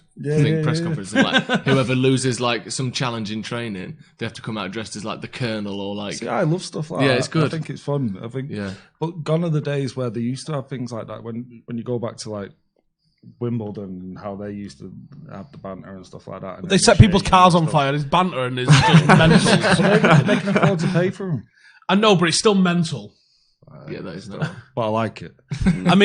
conference. And like whoever loses like some challenge in training, they have to come out dressed as like the colonel or like. See, I love stuff like that. Yeah, it's good. I think it's fun. I think. Yeah. But gone are the days where they used to have things like that. When you go back to like Wimbledon and how they used to have the banter and stuff like that. And they set people's cars on fire. There's banter and there's just mental. They can afford to pay for them. I know, but it's still mental. Yeah, that is not. But I like it. I'm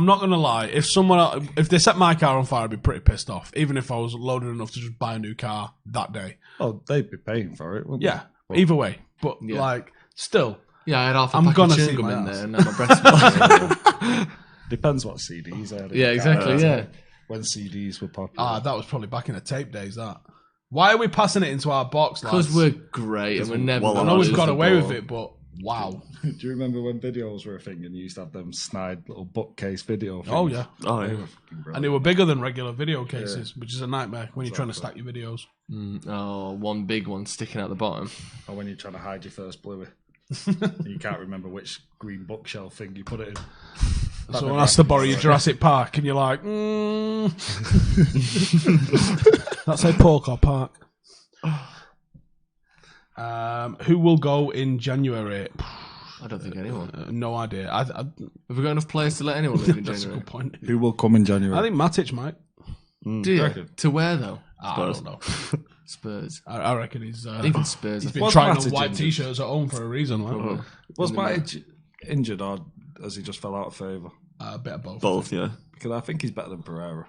not going to lie. If they set my car on fire, I'd be pretty pissed off. Even if I was loaded enough to just buy a new car that day. Oh, they'd be paying for it, wouldn't Yeah, they? either way. But still. Yeah, I had half a I'm pack gonna of see chewing gum my in ass. there and now my breath's Depends what CDs are. Yeah, exactly, yeah. When CDs were popular. That was probably back in the tape days, that. Why are we passing it into our box, lads? Because we're great and we're never. I know we've got away with it, but wow. Do you remember when videos were a thing and you used to have them snide little bookcase video things? Oh, yeah. Oh, yeah. And they were bigger than regular video cases, which is a nightmare when you're trying to stack your videos. One big one sticking out the bottom. Or when you're trying to hide your first bluey. You can't remember which green bookshelf thing you put it in. Someone has to borrow your Jurassic Park, and you're like, That's a pork or park. Who will go in January? I don't think anyone. No idea. Have we got enough players to let anyone leave in That's a January? good point. Who will come in January? I think Matic might. Do you? To where though? I don't know. Spurs. I reckon he's Even Spurs. he's I been think. trying Matic on white injured? t-shirts at home for a reason. Like. Was Matic injured or has he just fell out of favour? A bit of both. Both, yeah. Because I think he's better than Pereira.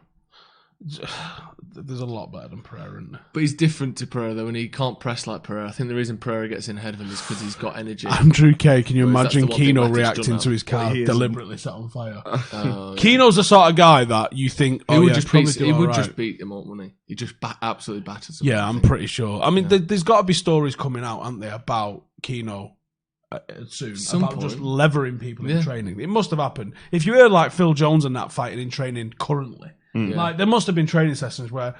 There's a lot better than Pereira, isn't there? But he's different to Pereira though, and he can't press like Pereira. I think the reason Pereira gets in ahead of him is because he's got energy. Andrew K, can you Whereas that's imagine the one thing Keno Matic's reacting done to now. his car Well, he deliberately set on fire? Yeah. Keno's the sort of guy that you think, He would yeah, just probably beat. do He would all just right. beat him up, wouldn't he? He just absolutely batters him. Yeah, I'm pretty sure. I mean, there's got to be stories coming out, aren't there, about Keno soon Some about just point. levering people in Yeah. training. It must have happened. If you hear like Phil Jones and that fighting in training currently, like there must have been training sessions where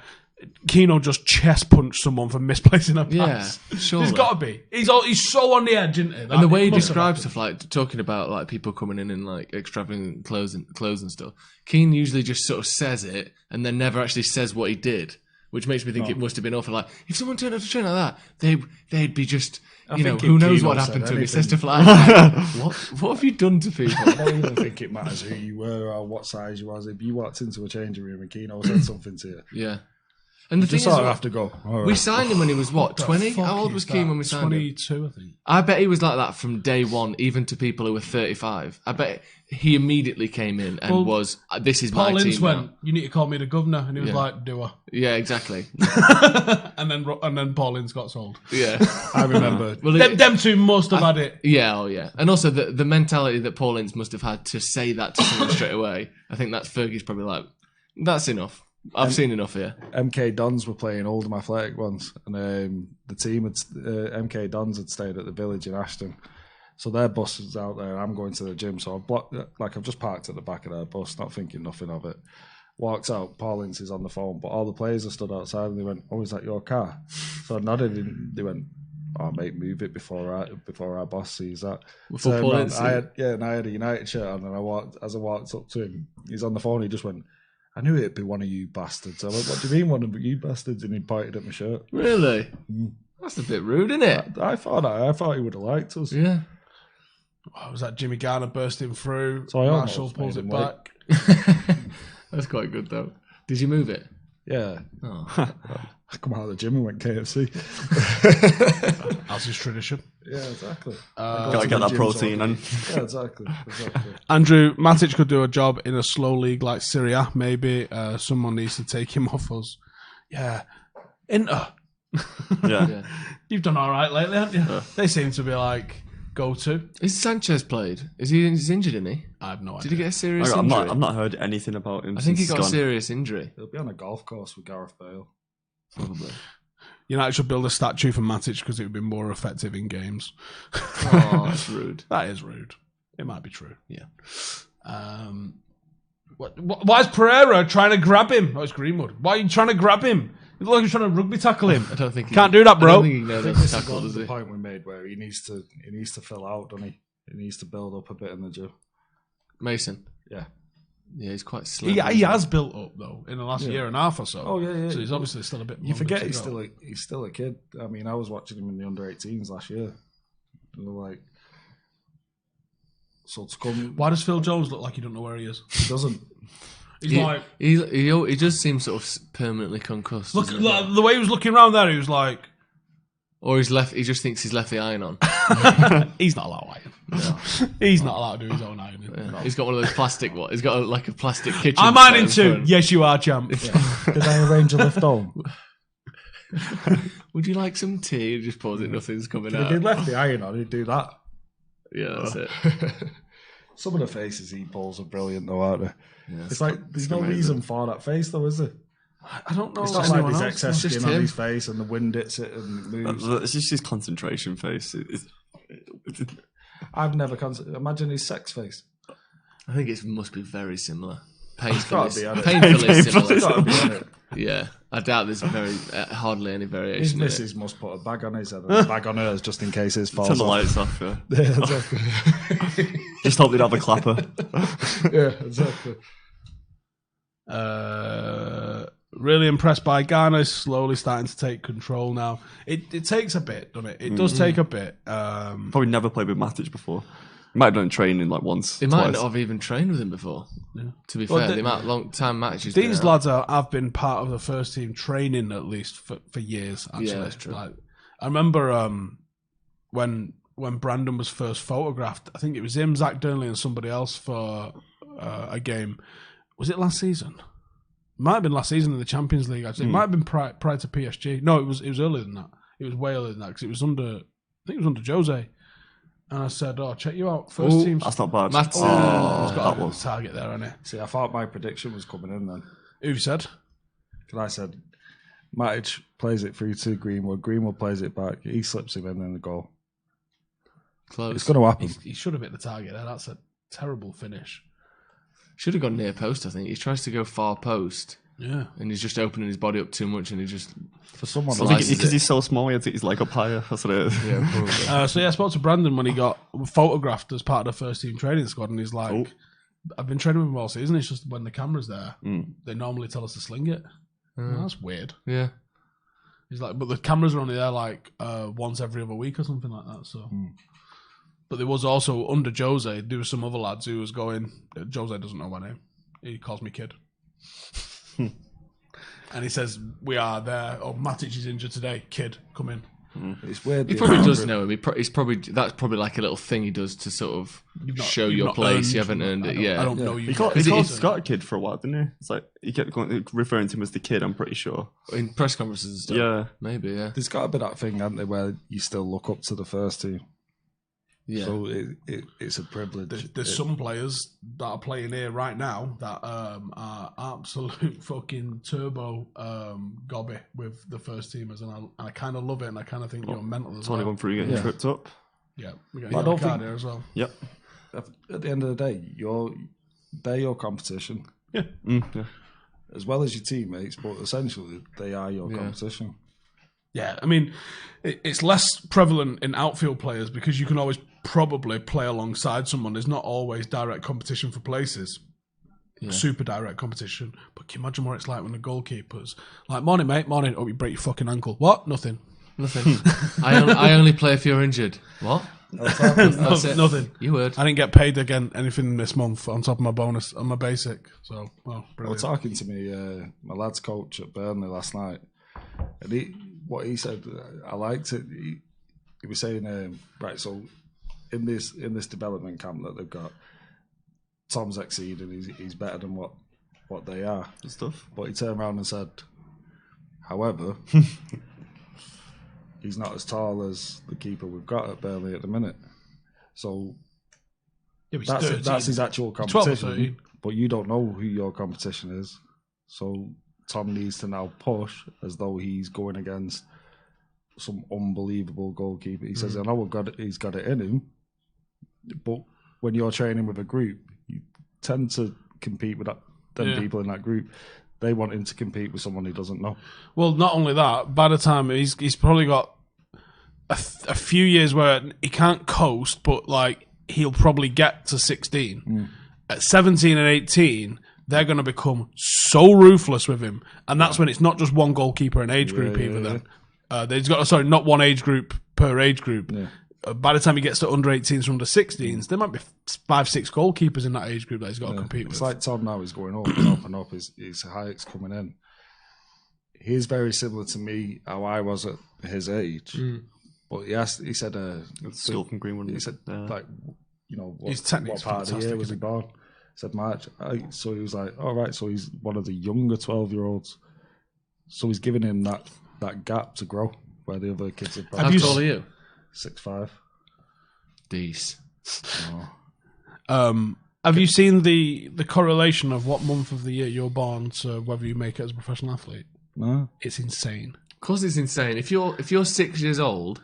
Keno just chest punched someone for misplacing a pass. Yeah, sure. There's got to be. He's so on the edge, isn't he? And the way he It must have describes happened. stuff, like talking about like people coming in like extravagant clothes and stuff, Keane usually just sort of says it and then never actually says what he did, which makes me think it must have been awful. Like if someone turned up to train like that, they'd be just, you know, think who if knows Keane what said happened to him. He anything- says stuff like, what have you done to people? I don't even think it matters who you were or what size you was. If you walked into a changing room and Keno said something to you, Yeah. And the You thing just is, sort of have to go. All right. we signed him when he was what, 20? Fuck How old is was that? Keane when we signed him? 22, I think. I bet he was like that from day one, even to people who were 35. I bet he immediately came in and was, this is Paul my Ince team went, now. you need to call me the governor. And he was Yeah. like, do I? Yeah, exactly. and then Paul Ince got sold. Yeah. I remember. Well, Them two must have had it. yeah, oh yeah. And also the mentality that Paul Ince must have had to say that to someone straight away. I think that's Fergie's probably like, that's enough. I've seen enough here. MK Dons were playing Oldham Athletic once, and the team had MK Dons had stayed at the village in Ashton, so their bus was out there. I'm going to the gym, so I've just parked at the back of their bus, not thinking nothing of it. Walks out, Paul Ince is on the phone, but all the players are stood outside, and they went, "Oh, is that your car?" So I nodded, and they went, "Oh, mate, move it before our boss sees that." Before Paul Ince. I had a United shirt on, and I walked up to him. He's on the phone. He just went, "I knew it'd be one of you bastards." I went, "What do you mean one of you bastards?" And he pointed at my shirt. Really? That's a bit rude, isn't it? I thought he would have liked us. Yeah. Was that Jimmy Garner bursting through? So I Marshall almost pulls made it him back. That's quite good though. Did you move it? Yeah. Oh. I come out of the gym and went KFC. As is tradition. Yeah, exactly. Gotta get that protein in. Yeah, exactly. Andrew, Matic could do a job in a slow league like Syria. Maybe someone needs to take him off us. Yeah. Inter. Yeah. You've done all right lately, haven't you? They seem to be like go-to. Is Sanchez played? He's injured, isn't he? I have no idea. Did he get a serious I've injury? not heard anything about him. I think he since got a he's gone. serious injury. He'll be on a golf course with Gareth Bale. Probably. United should build a statue for Matic because it would be more effective in games. Oh, that's rude. That is rude. It might be true. Yeah. Why is Pereira trying to grab him? Oh, it's Greenwood. Why are you trying to grab him? It looks like he's trying to rugby tackle him. I don't think Can't do that, I bro. don't think he knows I think how this to is tackle, does the he? point we made where he needs to fill out, doesn't he? He needs to build up a bit in the gym. Mason. Yeah. Yeah, he's quite slim. He has built up though in the last year and a half or so. Oh, yeah. So he's obviously still a bit. You longer forget to he's go. still a kid. I mean, I was watching him in the under-18s last year. And they're like, so to come, Why does Phil Jones look like he don't know where he is? he doesn't. He's like, He just seems sort of permanently concussed. look, doesn't he? the way he was looking around there. He was like, Or he's left. He just thinks he's left the iron on. he's not allowed to iron. He's not allowed to do his own ironing. Yeah. He's got one of those plastic. What? He's got like a plastic kitchen. I'm set ironing in too. front. Yes, you are, champ. Did I arrange a lift home? Would you like some tea? Just pause it. Nothing's coming If out. he left the iron on, he'd do that. Yeah, that's it. Some of the faces he pulls are brilliant, though, aren't they? Yeah, It's like there's no amazing. reason for that face, though, is there? I don't know. It's not like anyone there's else. excess It's just skin on him. his face and the wind hits it and it moves. It's just his concentration face. I've never imagine his sex face. I think it must be very similar. gotta be, hasn't it? Painfully similar. It's gotta be, hasn't it? Yeah, I doubt there's very hardly any His variation. in it. missus must put a bag on his head and a bag on hers just in case his falls Turn the off. lights off. Yeah. Yeah, exactly. Just hope they'd have a clapper. Yeah, exactly. Really impressed by Ghana. Is slowly starting to take control now. It takes a bit, doesn't it? It does take a bit. Probably never played with Matic before. He might have done training like once. They might twice. not have even trained with him before. To be Well, fair, the- the amount long time matches. These been out. lads have been part of the first team training at least for years. Actually, Yeah, that's true. Like, I remember when Brandon was first photographed. I think it was him, Zach Durnley, and somebody else for a game. Was it last season? Might have been last season in the Champions League. Actually, it might have been prior to PSG. No, it was earlier than that. It was way earlier than that because it was under. I think it was under Jose. And I said, "Oh, check you out, first Ooh, team." that's not bad. Matt's- He's Oh, got that a was. target there, hasn't See, I thought my prediction was coming in then. he? Who said? Because I said, Matic plays it through to Greenwood. Greenwood plays it back. He slips him in the goal. Close. It's going to happen. He should have hit the target there. That's a terrible finish. Should have gone near post. I think he tries to go far post, Yeah. and he's just opening his body up too much, and he just For someone I think Slices because it. he's so small, he had to get his leg up higher. That's what it is. yeah. Probably. So yeah, I spoke to Brandon when he got photographed as part of the first team training squad, and he's like, "I've been training with him all season. It's just when the camera's there, they normally tell us to sling it. Well, that's weird." Yeah. He's like, "But the cameras are only there like once every other week or something like that." So, but there was also under Jose, there were some other lads who was going. Jose doesn't know my name. He calls me kid. and he says, "We are there." Oh, Matic is injured today. Kid, come in. It's weird. He probably does know him. He's probably that's probably like a little thing he does to sort of show you've your not place. earned- You haven't earned it. Yeah, I don't know you. He called Scott a kid for a while, didn't he? It's like he kept referring to him as the kid. I'm pretty sure. in press conferences and stuff. Yeah. Maybe. Yeah. There's got to be that thing, hasn't there, where you still look up to the first team. Yeah. So it's a privilege. There's some players that are playing here right now that are absolute fucking turbo gobby with the first teamers, and I kind of love it, and I kind of think you're mental as Tony well. gone through getting tripped up. Yeah, we got But I a don't card think- here as well. Yep. At the end of the day, they're your competition, Yeah. as well as your teammates, but essentially they are your competition. Yeah, I mean, it's less prevalent in outfield players because you can always probably play alongside someone. There's not always direct competition for places. Super direct competition. But can you imagine what it's like when the goalkeepers like, morning, mate, morning. Oh, you break your fucking ankle. What? Nothing. I only play if you're injured. What? That's it. Nothing. You would. I didn't get paid again anything this month on top of my bonus on my basic. So, well, They were brilliant. talking to me, my lad's coach at Burnley last night, and what he said, I liked it. He was saying, right, so in this development camp that they've got, Tom's exceeding. He's better than what they are. Good stuff. But he turned around and said, however, he's not as tall as the keeper we've got at Burnley at the minute. So Yeah, but he's 13. that's his actual 12 or competition. 13. But you don't know who your competition is. So Tom needs to now push as though he's going against some unbelievable goalkeeper. He says, I know he's got it in him, but when you're training with a group, you tend to compete with people in that group. They want him to compete with someone he doesn't know. Well, not only that, by the time he's probably got a few years where he can't coast, but like he'll probably get to 16. At 17 and 18, they're going to become so ruthless with him, and that's when it's not just one goalkeeper and age group either. Then they've got not one age group per age group. Yeah. By the time he gets to under 18s, from under 16s, there might be 5-6 goalkeepers in that age group that he's got to compete with. It's like Tom now is going up and up and up. His height's coming in. He's very similar to me, how I was at his age. But he said, Skill from Greenwood. he said, like, you know, His what technique's part of the year fantastic, was he isn't born? Said March. So he was like, all right, so he's one of the younger 12-year-olds. So he's giving him that gap to grow where the other kids are How probably tall are you? 6'5". Dece. Have you seen the correlation of what month of the year you're born to whether you make it as a professional athlete? No. It's insane. Of course, it's insane. If you're 6 years old,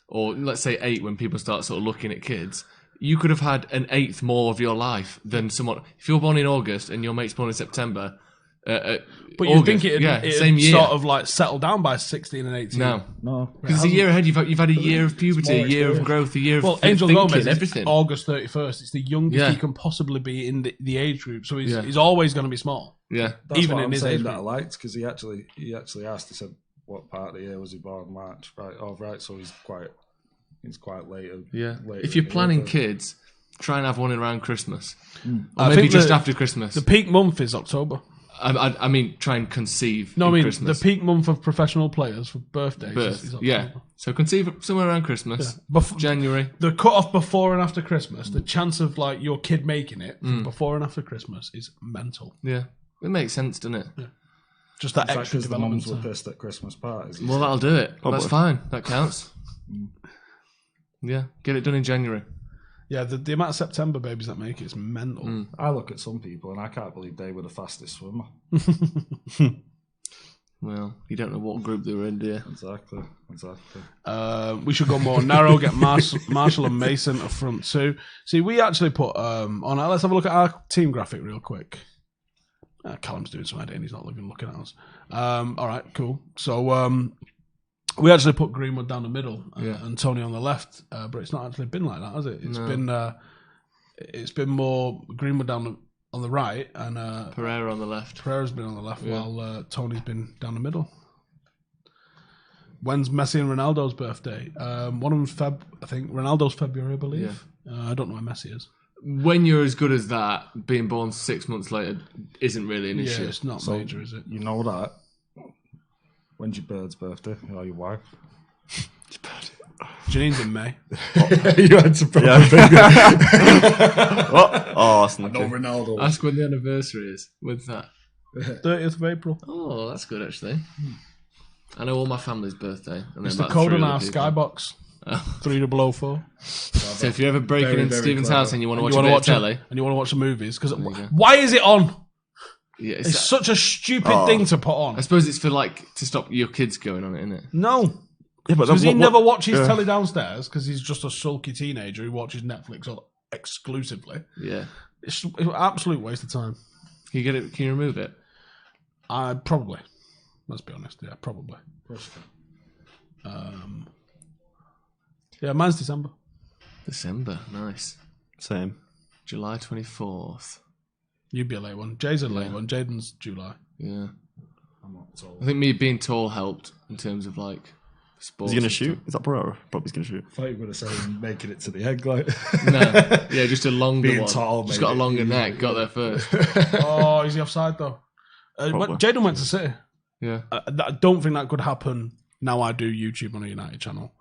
or let's say 8, when people start sort of looking at kids, you could have had an eighth more of your life than someone. If you're born in August and your mate's born in September, But August, you think it'd same year. sort of like settle down by 16 and 18? No, because it's a year ahead. You've had a year of puberty, a year of growth, a year Well, of Angel thinking, Gomez is everything. August 31st. It's the youngest Yeah. he can possibly be in the age group. So he's, Yeah. he's always going to be small. Yeah, That's Even what in I'm his saying age that I group. liked, because he actually asked. He said, "What part of the year was he born?" March. Right. Oh, right. So he's quite later. yeah. later If you're in the planning year. kids, try and have one around Christmas, or I maybe think just the- after Christmas. The peak month is October. I mean, try and conceive. No, in I mean Christmas. the peak month of professional players for birthdays birth. is October. Yeah, so conceive somewhere around Christmas, January. The cut off before and after Christmas, the chance of like your kid making it from before and after Christmas is mental. Yeah, it makes sense, doesn't it? Just that Is that extra because the mums development. were pissed at Christmas parties? Well, that'll do it. Probably. That's fine. That counts. Yeah, get it done in January. Yeah, the amount of September babies that make it is mental. I look at some people and I can't believe they were the fastest swimmer. Well, you don't know what group they were in, do you? Exactly. We should go more narrow, get Marshall and Mason up front too. See, we actually put on. Let's have a look at our team graphic real quick. Callum's doing some editing. He's not even looking at us. All right, cool. So we actually put Greenwood down the middle and Tony on the left, but it's not actually been like that, has it? It's been more Greenwood down on the right and Pereira on the left. Pereira's been on the left while Tony's been down the middle. When's Messi and Ronaldo's birthday? One of them's Feb, I think. Ronaldo's February, I believe. I don't know when Messi is. When you're as good as that, being born 6 months later isn't really an issue. Yeah, it's not major, is it? You know that. When's your bird's birthday? Or your wife? Janine's in May. You had to probably Oh, that's not No good. Ronaldo. Ask when the anniversary is. When's that? 30th of April. Oh, that's good actually. I know all my family's birthday. And then It's the about code 3 on other our people. Skybox. 3004. So if you're ever breaking Very, into very Stephen's clever. house and you want to And watch you a want bit to of watch telly, and you want to watch the movies because you go. why is it on? yeah, It's such a stupid thing to put on. I suppose it's for like to stop your kids going on it, isn't it? No, Yeah, but because he what- never watches yeah. telly downstairs because he's just a sulky teenager who watches Netflix exclusively. Yeah. It's an absolute waste of time. Can you get it? Can you remove it? Probably. Let's be honest. Yeah, probably. Yeah, mine's December. December, nice. Same. July 24th. You'd be a late one. Jay's a late one. Jaden's July. Yeah. I'm not told. I think me being tall helped in terms of like sports. Is he going to and shoot? Is that Pereira? Probably going to shoot. I thought you were going to say making it to the egg, like. stuff. No, yeah, just a longer Being one. tall, just maybe. got a longer neck. Got there first. Oh, is he offside though? Probably. Jaden went to City. Yeah. I don't think that could happen now. I do YouTube on a United channel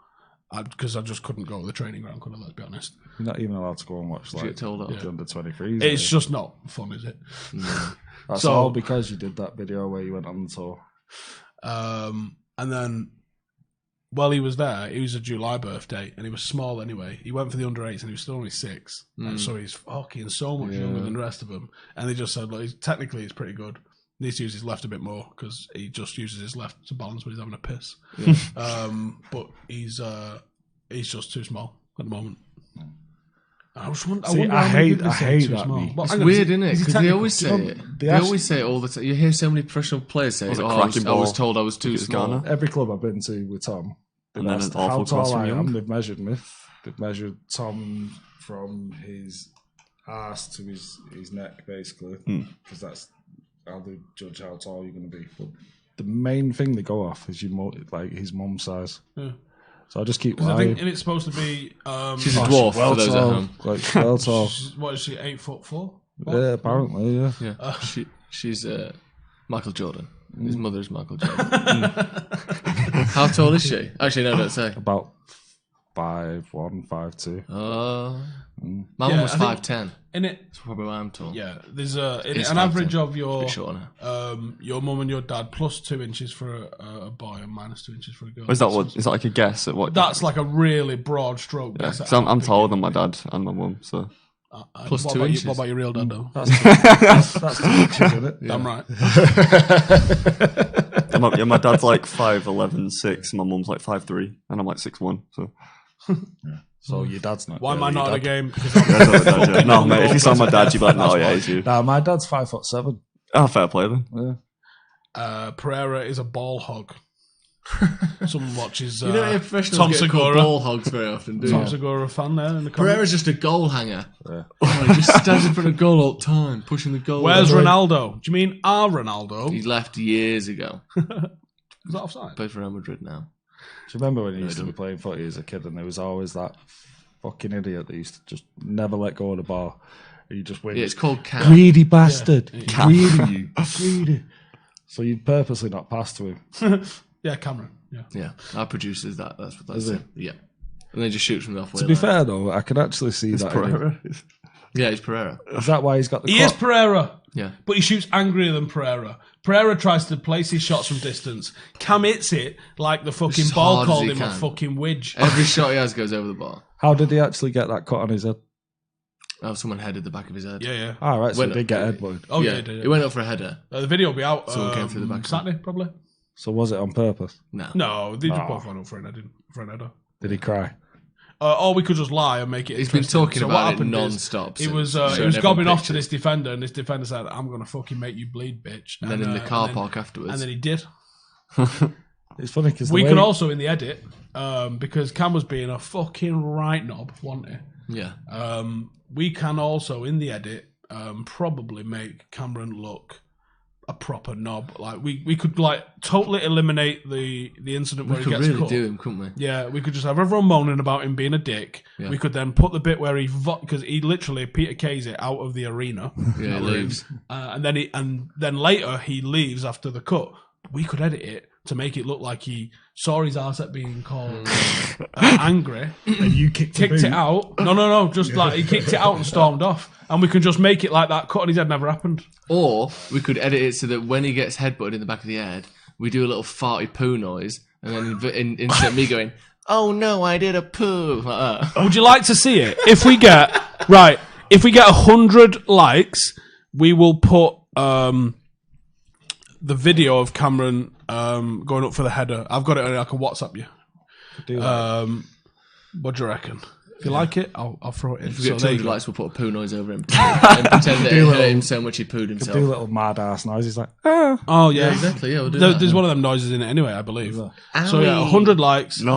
because I just couldn't go to the training ground. Could I? Let's be honest. You're not even allowed to go and watch Did you like get told off? the under 23s. It's just not fun, is it? That's so- all because you did that video where you went on the tour. And then, while he was there, he was a July birthday, and he was small anyway. He went for the under 8s, and he was still only 6. And so he's fucking so much younger than the rest of them. And they just said, look, technically he's pretty good. He needs to use his left a bit more because he just uses his left to balance when he's having a piss. But he's just too small at the moment. I hate that. It's weird, isn't it? Because they always say it. They ask- always say it all the time. You hear so many professional players say, Was it "Oh, cracking I was ball? told I was too It was small." Ghana. Every club I've been to with Tom, they've And then asked an awful how cross tall from I Young. am. They've measured me. They've measured Tom from his arse to his neck, basically, because that's how they judge how tall you're going to be. But the main thing they go off is like his mum's size. Yeah. So I just keep I lying. think and it's supposed to be. She's a dwarf well for those tall, at home. like well tall. What is she? 8'4"? Yeah, apparently, yeah. Yeah, she's Michael Jordan. His mother is Michael Jordan. How tall is she? Actually, no, don't say. About 5'1", 5'2". My mum was I think 5'10". In it, That's probably why I'm tall. yeah. There's an 5'10". average of your Bit short on her. your mum and your dad plus 2 inches for a boy and minus 2 inches for a girl. Is that what? Is that like a guess at what? That's like a really broad stroke. Yeah, guess at 'cause I'm how big taller you than my are. dad and my mum, so Plus what 2 about inches. what about your real dad though? That's 2 inches, isn't it? Damn right. yeah, my dad's like 5'11", 6, and my mum's like 5'3", and I'm like 6'1". So So your dad's not. Why am I really not your in a dad. game? Because I'm That's what my dad, yeah. No, mate, if you saw my dad, you'd be like, no, yeah, he's you. Nah, my dad's 5'7". Oh, fair play then. Yeah. Pereira is a ball hog. Someone watches You don't hear professionals Tom get called Segura. ball hogs very often, do Tom you? Segura fan there in the comments. Pereira's just a goal hanger. Yeah. Oh, he just stands in front of goal all the time, pushing the goal. Where's away. Ronaldo? Do you mean our Ronaldo? He left years ago. Was that offside? Plays for Real Madrid now. Do you remember when he used to be playing footy as a kid and there was always that fucking idiot that used to just never let go of the ball? And you just win. Yeah, it's called Cam. Greedy bastard. Greedy. Greedy. So you'd purposely not pass to him. Yeah, Cameron. Yeah. Yeah, our producers that. That's what that's Is it. it? Yeah, and then just shoots from the halfway. To be line. fair though, I can actually see that. Pereira. Yeah, he's Pereira. Is that why he's got the He is Pereira. Yeah, But he shoots angrier than Pereira. Pereira tries to place his shots from distance. Cam hits it like the fucking as ball hard as called he him a can. fucking widge. every shot he has goes over the bar. How did he actually get that cut on his head? Oh, someone headed the back of his head. Yeah, yeah. All right, so Went he did up. get headbutted. Oh, yeah, yeah, yeah. he went up for a header. The video will be out Someone came through the back of him. Saturday, probably. So was it on purpose? No, No, they just Oh. both went up for an header. Did he cry? Or we could just lie and make it he's been interesting. talking So what about it happened is, non-stop. He was since, he was showing gobbing everyone off to this pictures. defender, and this defender said, "I'm gonna fucking make you bleed, bitch." And then in the car park afterwards. and then he did. It's funny because We could also in the edit, because Cam was being a fucking right knob, wasn't he? yeah, We can also in the edit probably make Cameron look a proper knob. Like we could like totally eliminate the incident we where he could gets really cut. do him, couldn't we? Yeah, we could just have everyone moaning about him being a dick. Yeah. We could then put the bit where he because he literally Peter K's it out of the arena. Yeah, he leaves. And then later he leaves after the cut. we could edit it to make it look like he saw his arse at being called angry. And you kicked It out. No. Just like he kicked it out and stormed off. And we can just make it like that cut on his head never happened. Or we could edit it so that when he gets headbutted in the back of the head, we do a little farty poo noise, and then insert me going, "Oh no, I did a poo." Like that. Would you like to see it? If we get 100 likes, we will put the video of Cameron going up for the header. I've got it. I can WhatsApp you. What do you reckon? If you like it, I'll throw it in. If we get So 200 likes, we'll put a poo noise over him and pretend that it hurt him so much he pooed Do himself. little mad ass noises like, ah. Oh yeah, Exactly. Yeah, we'll do that. There's one of them noises in it anyway, I believe. Yeah. So yeah, 100 likes. No.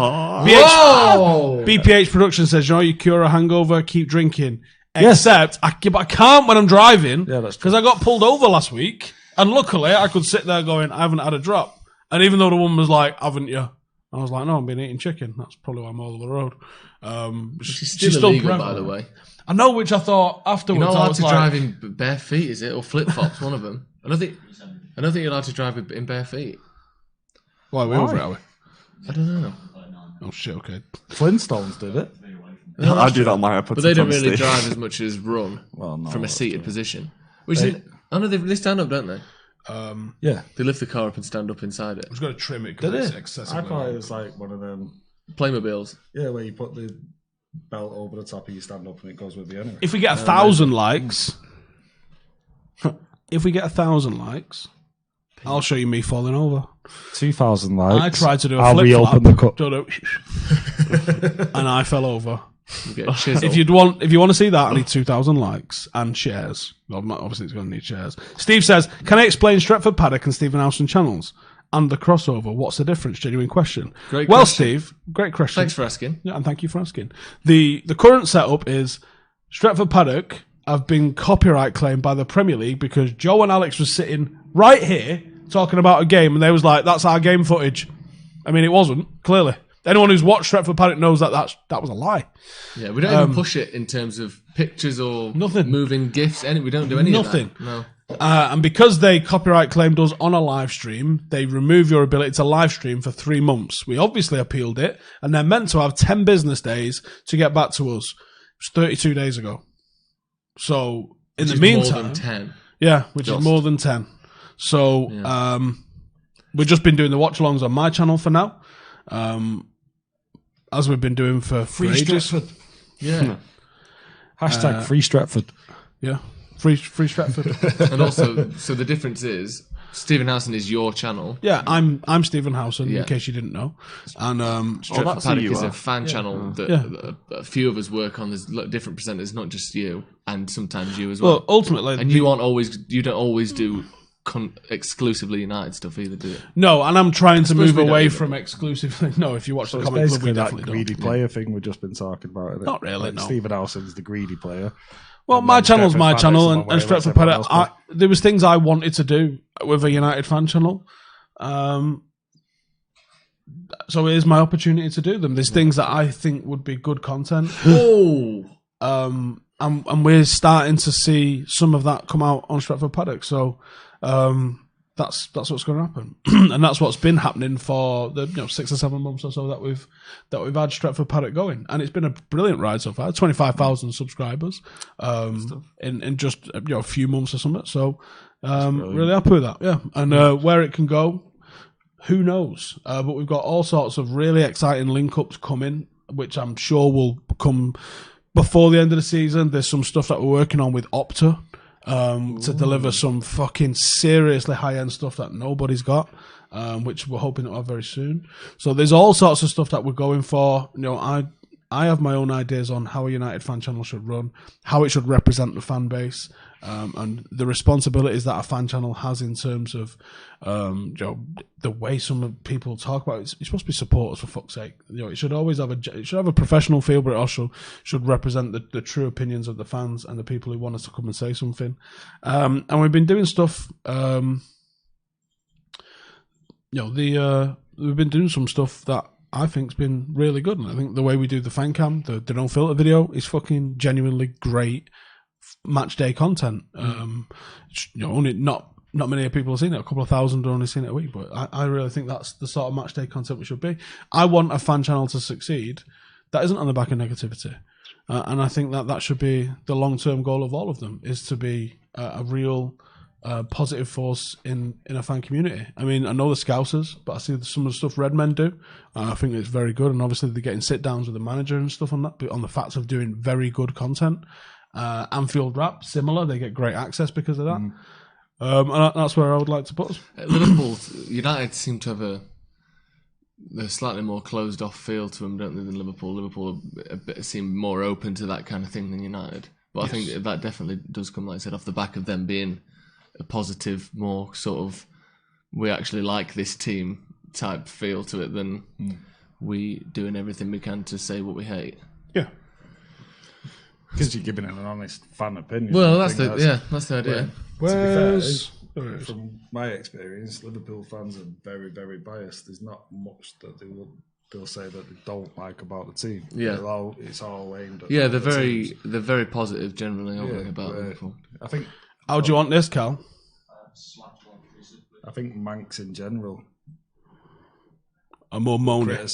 BPH Production says, you cure a hangover, keep drinking. Except, I can't when I'm driving, Yeah, that's because I got pulled over last week, and luckily I could sit there going, I haven't had a drop. And even though the woman was like, haven't you? I was like, no, I've been eating chicken. That's probably why I'm all over the road. She's still illegal, by the way. I know, which I thought afterwards. You're not I allowed was to like, drive in bare feet, is it? Or flip-flops, one of them. I don't think you're allowed to drive in bare feet. Why are we over it, are we? I don't know. Oh shit, okay. Flintstones did it. I do that on my iPod. But they don't sometimes, really Steve. drive as much as run from a seated position. Which is, I know they stand up, don't they? Yeah. They lift the car up and stand up inside it. I was going to trim it Did because it's it? excessively I thought long. it was like one of them. Playmobiles. Yeah, where you put the belt over the top and you stand up and it goes with you anyway. If we get 1,000 likes, I'll show you me falling over. 2,000 likes. I tried to do a I'll flip reopen flap, the cup. and I fell over. You get a chisel. If you want to see that, I need 2,000 likes and shares. Well, obviously, it's going to need shares. Steve says, "Can I explain Stretford Paddock and Stephen Howson channels and the crossover? What's the difference?" Genuine question. Great Well, question. Steve, great question. Thanks for asking. Yeah, and thank you for asking. The current setup is Stretford Paddock have been copyright claimed by the Premier League because Joe and Alex was sitting right here talking about a game, and they was like, "That's our game footage." I mean, it wasn't, clearly. Anyone who's watched Stretford Paddock knows that that was a lie. Yeah, we don't even push it in terms of pictures or Nothing. moving GIFs. We don't do any Nothing. of that. No. And because they copyright claimed us on a live stream, they remove your ability to live stream for 3 months. We obviously appealed it, and they're meant to have 10 business days to get back to us. It was 32 days ago. So, in Which the is meantime... more than 10. Yeah, which Just. is more than 10. So, we've just been doing the watch-alongs on my channel for now, as we've been doing for ages. Stretford. Yeah. Hashtag free Stretford. Yeah, free Stretford. And also, so the difference is, Stephen Howson is your channel. Yeah, I'm Stephen Howson, Yeah. in case you didn't know. And Stretford that's who Paddock you is are. a fan channel that a few of us work on. There's different presenters, not just you, and sometimes you as well. well, ultimately, And you don't always do exclusively United stuff either, do you? no, and I'm trying to suppose move we don't away either. from exclusively. No, if you watch the It's comic club, we basically that definitely greedy don't. player thing we've just been talking about. Isn't it? Not really, Like no. Stephen Howson's the greedy player. Well, And my then channel's Stretford my Paddock's channel, the and one where he lets Stretford everyone Paddock. else There was things I wanted to do with a United fan channel. So it is my opportunity to do them. There's things that I think would be good content. Oh! And we're starting to see some of that come out on Stretford Paddock. So that's what's going to happen, and that's what's been happening for the 6 or 7 months or so that we've had Stretford Paddock going, and it's been a brilliant ride so far. 25,000 subscribers in just a few months or something. So really happy with that. Yeah, and where it can go, who knows? But we've got all sorts of really exciting link-ups coming, which I'm sure will come before the end of the season. There's some stuff that we're working on with Opta to deliver some fucking seriously high-end stuff that nobody's got, which we're hoping to have very soon. So there's all sorts of stuff that we're going for. I have my own ideas on how a United fan channel should run, how it should represent the fan base, and the responsibilities that a fan channel has in terms of the way some people talk about it. It's supposed to be supporters, for fuck's sake. It should always have a professional feel, but it also should represent the true opinions of the fans and the people who want us to come and say something. And we've been doing stuff. We've been doing some stuff that I think's been really good, and I think the way we do the fan cam, the no filter video, is fucking genuinely great match day content. Only not not many people have seen it. A couple of thousand have only seen it a week, but I really think that's the sort of match day content we should be. I want a fan channel to succeed that isn't on the back of negativity. And I think that should be the long-term goal of all of them, is to be a real positive force in a fan community. I mean, I know the Scousers, but I see some of the stuff Red Men do. I think it's very good, and obviously they're getting sit-downs with the manager and stuff on that, but on the facts of doing very good content. Anfield Rap, similar, they get great access because of that. And that's where I would like to put us. Liverpool, United seem to have a slightly more closed off feel to them, don't they, than Liverpool? Liverpool seem more open to that kind of thing than United. But I think that definitely does come, like I said, off the back of them being a positive, more sort of, we actually like this team type feel to it than we doing everything we can to say what we hate. Yeah. Because you're giving it an honest fan opinion. Well, that's the idea. Whereas, from my experience, Liverpool fans are very, very biased. There's not much that they'll say that they don't like about the team. Yeah, it's all aimed at. Yeah, they're very positive generally about Liverpool. I think. How do you want this, Cal? I think Manx in general. A more moaning.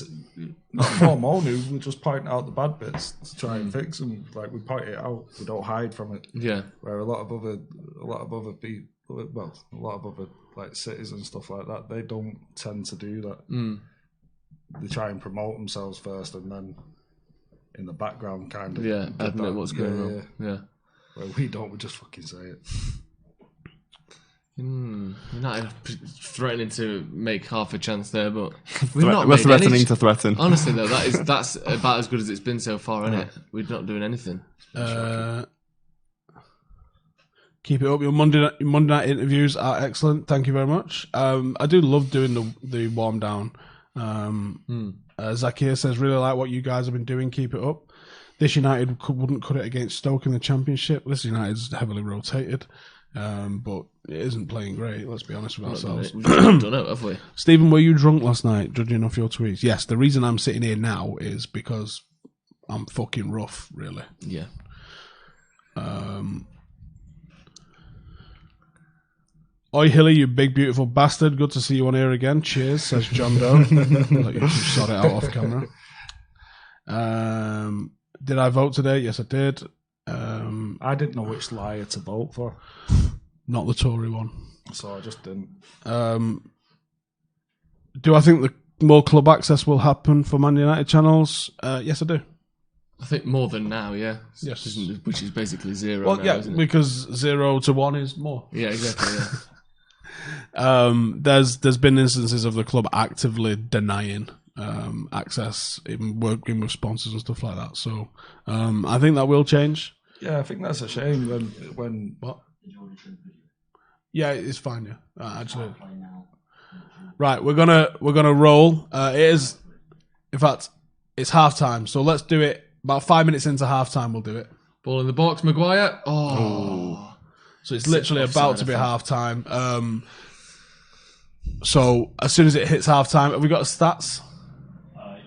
Not more moaning. We just point out the bad bits to try and fix them. Like, we point it out. We don't hide from it. Yeah. Where a lot of other people, well, a lot of other like cities and stuff like that, they don't tend to do that. They try and promote themselves first, and then in the background, kind of admit what's going on. Yeah. Where we don't, we just fucking say it. United threatening to make half a chance there, but we're threatening to threaten. Honestly, though, that's about as good as it's been so far, isn't it? We're not doing anything. Keep it up. Your Monday night interviews are excellent. Thank you very much. I do love doing the warm down. Zakia says, really like what you guys have been doing. Keep it up. This United wouldn't cut it against Stoke in the Championship. This United's heavily rotated. But it isn't playing great, let's be honest with ourselves. We've not done it, have we? Stephen, were you drunk last night, judging off your tweets? Yes, the reason I'm sitting here now is because I'm fucking rough, really. Yeah. Oi, Hilly, you big, beautiful bastard. Good to see you on here again. Cheers, says John Doe. Let you sort it out off camera. Did I vote today? Yes, I did. I didn't know which liar to vote for. Not the Tory one. So I just didn't. Do I think the more club access will happen for Man United channels? Yes, I do. I think more than now, yeah. Yes. Which is basically zero well, now, yeah, isn't it? because 0 to 1 is more. Yeah, exactly, yeah. There's been instances of the club actively denying access, even working with sponsors and stuff like that. So I think that will change. Yeah, I think that's a shame when what? Yeah, it's fine. Yeah, actually. Right, we're gonna roll. It is, in fact, it's half time. So let's do it. About 5 minutes into half time, we'll do it. Ball in the box, Maguire. Oh. So it's literally about to be half time. So as soon as it hits half time, have we got stats?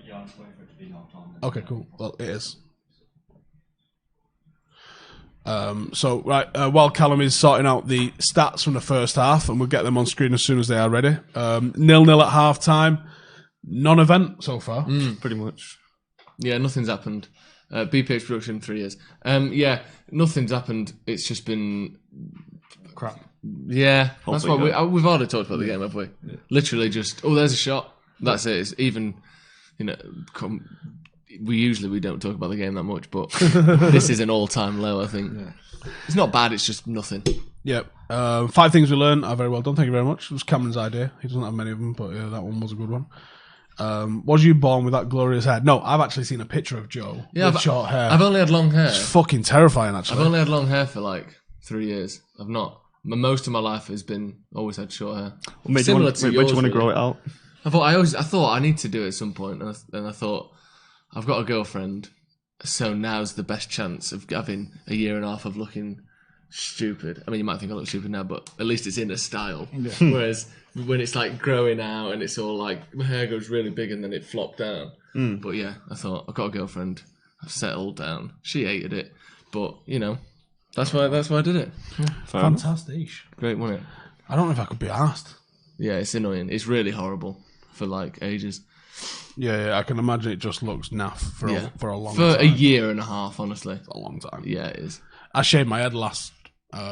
Yeah, I'm just waiting for it to be half time. Okay, cool. Well, it is. While Callum is sorting out the stats from the first half, and we'll get them on screen as soon as they are ready. 0-0 at half time. Non-event so far. Pretty much. Yeah, nothing's happened. BPH production 3 years. Yeah, nothing's happened. It's just been crap. Yeah, that's why we've already talked about the game, have we? Yeah. Literally just, there's a shot. That's it. It's even, we don't talk about the game that much, but this is an all-time low, I think. Yeah. It's not bad, it's just nothing. Yep. 5 things we learned are very well done. Thank you very much. It was Cameron's idea. He doesn't have many of them, but yeah, that one was a good one. Was you born with that glorious hair? No, I've actually seen a picture of Joe with short hair. I've only had long hair. It's fucking terrifying, actually. I've only had long hair for like 3 years. I've not. Most of my life has been always had short hair. Well, Similar to yours. Would you want to grow it out? I thought I need to do it at some point, and I thought I've got a girlfriend, so now's the best chance of having a year and a half of looking stupid. I mean, you might think I look stupid now, but at least it's in a style. Yeah. Whereas when it's like growing out and it's all like my hair goes really big and then it flopped down. But yeah, I thought I've got a girlfriend. I've settled down. She hated it, but that's why I did it. Yeah. Fantastic. Great, wasn't it? I don't know if I could be asked. Yeah, it's annoying. It's really horrible for like ages. Yeah, I can imagine it just looks naff for a long For time. a year and a half, honestly. It's a long time. Yeah, it is. I shaved my head last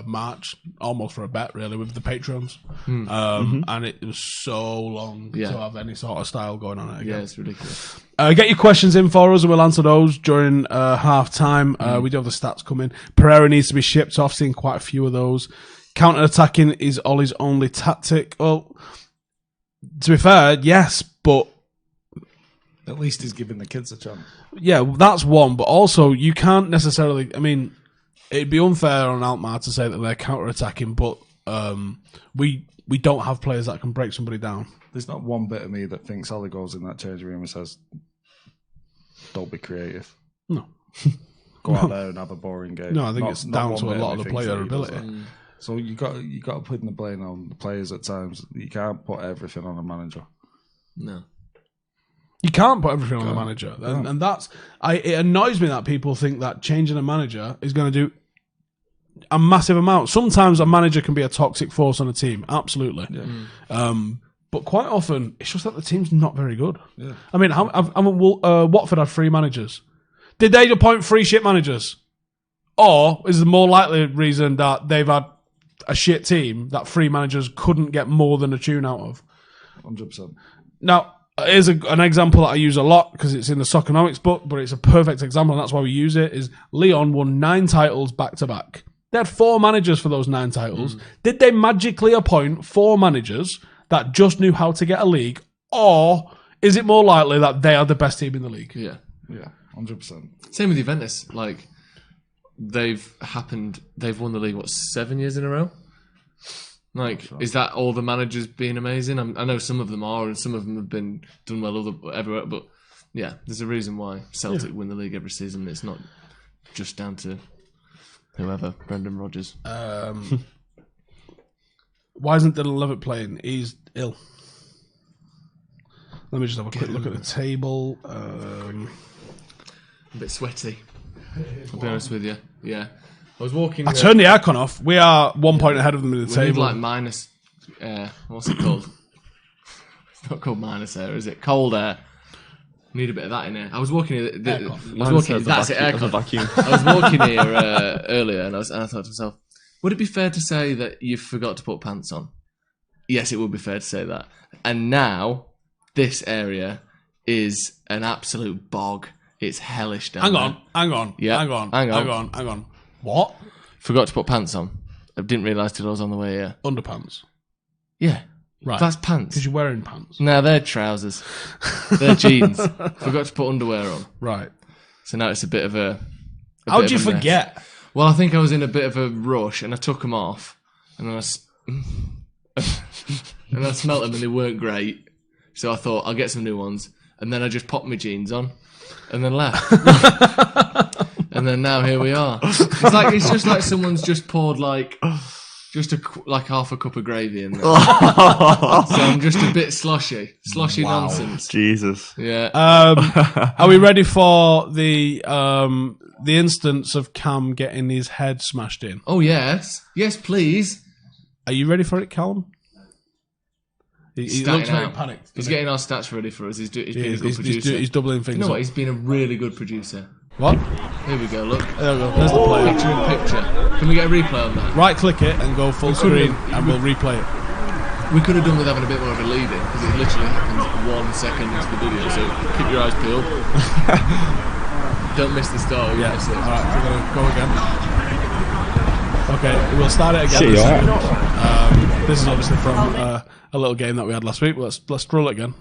March, almost for a bet, really, with the Patreons. And it was so long to have any sort of style going on it again. Yeah, it's ridiculous. Get your questions in for us and we'll answer those during half time. We do have the stats coming. Pereira needs to be shipped off, seen quite a few of those. Counter-attacking is Ollie's only tactic. Well, to be fair, yes, but At least he's giving the kids a chance. yeah, that's one. But also, you can't necessarily. I mean, it'd be unfair on Alkmaar to say that they're counter-attacking, but we don't have players that can break somebody down. There's not one bit of me that thinks Ollie goes in that changing room and says, "Don't be creative. No, Go out there and have a boring game." no, I think it's down one to a bit lot me of the thinks player that he does ability. that. So you got to put in the blame on the players at times. You can't put everything on a manager. No. You can't put everything on the manager, and that's. It annoys me that people think that changing a manager is going to do a massive amount. Sometimes a manager can be a toxic force on a team, absolutely. Yeah. But quite often, it's just that the team's not very good. Yeah. I mean, Watford had 3 managers. Did they appoint 3 shit managers? Or is the more likely reason that they've had a shit team that 3 managers couldn't get more than a tune out of? 100%. Now, here's an example that I use a lot because it's in the Soccernomics book, but it's a perfect example, and that's why we use it, is Leon won 9 titles back-to-back. They had 4 managers for those 9 titles. Did they magically appoint 4 managers that just knew how to get a league, or is it more likely that they are the best team in the league? Yeah. Yeah, 100%. Same with Juventus. Like, they've won the league, 7 years in a row? Like, is that all the managers being amazing? I know some of them are, and some of them have been done well everywhere, but yeah, there's a reason why Celtic win the league every season. It's not just down to whoever, Brendan Rodgers. Why isn't Dylan Levitt playing? He's ill. Let me just have a quick look at the table. A bit sweaty, I'll be honest with you. Yeah. I was walking... I turned the aircon off. We are 1 point ahead of them in the we table. need like minus... what's it called? It's not called minus air, is it? Cold air. Need a bit of that in here. I was walking here... That's it, aircon. Vacuum. I was walking here earlier and I thought to myself, would it be fair to say that you forgot to put pants on? Yes, it would be fair to say that. And now, this area is an absolute bog. It's hellish down there. Hang on. Yeah. Hang on. What? Forgot to put pants on. I didn't realise till I was on the way here. Underpants. Yeah. Right. That's pants. Because you're wearing pants. No, they're trousers. They're jeans. Forgot to put underwear on. Right. So now it's a bit of a... How'd you forget? Well, I think I was in a bit of a rush and I took them off. And then I smelt them and they weren't great. So I thought, I'll get some new ones. And then I just popped my jeans on and then left. And then now here we are. It's just like someone's just poured like half a cup of gravy in there. So I'm just a bit sloshy nonsense. Jesus. Yeah. Are we ready for the instance of Cam getting his head smashed in? Oh yes, please. Are you ready for it, Callum? He looks very out. panicked. He's getting our stats ready for us. He's being a good producer. He's doubling things. You know up. what? He's been a really good producer. What? Here we go. Look. There we go. There's the play. Picture in picture. Can we get a replay on that? Right click it and go full screen, and we'll replay it. We could have done with having a bit more of a lead in because it literally happens 1 second into the video. So keep your eyes peeled. Don't miss the start. Yeah. Miss it. All right. We're gonna go again. Okay, we'll start it again. Shit, you alright? This is obviously from a little game that we had last week. Let's scroll it again.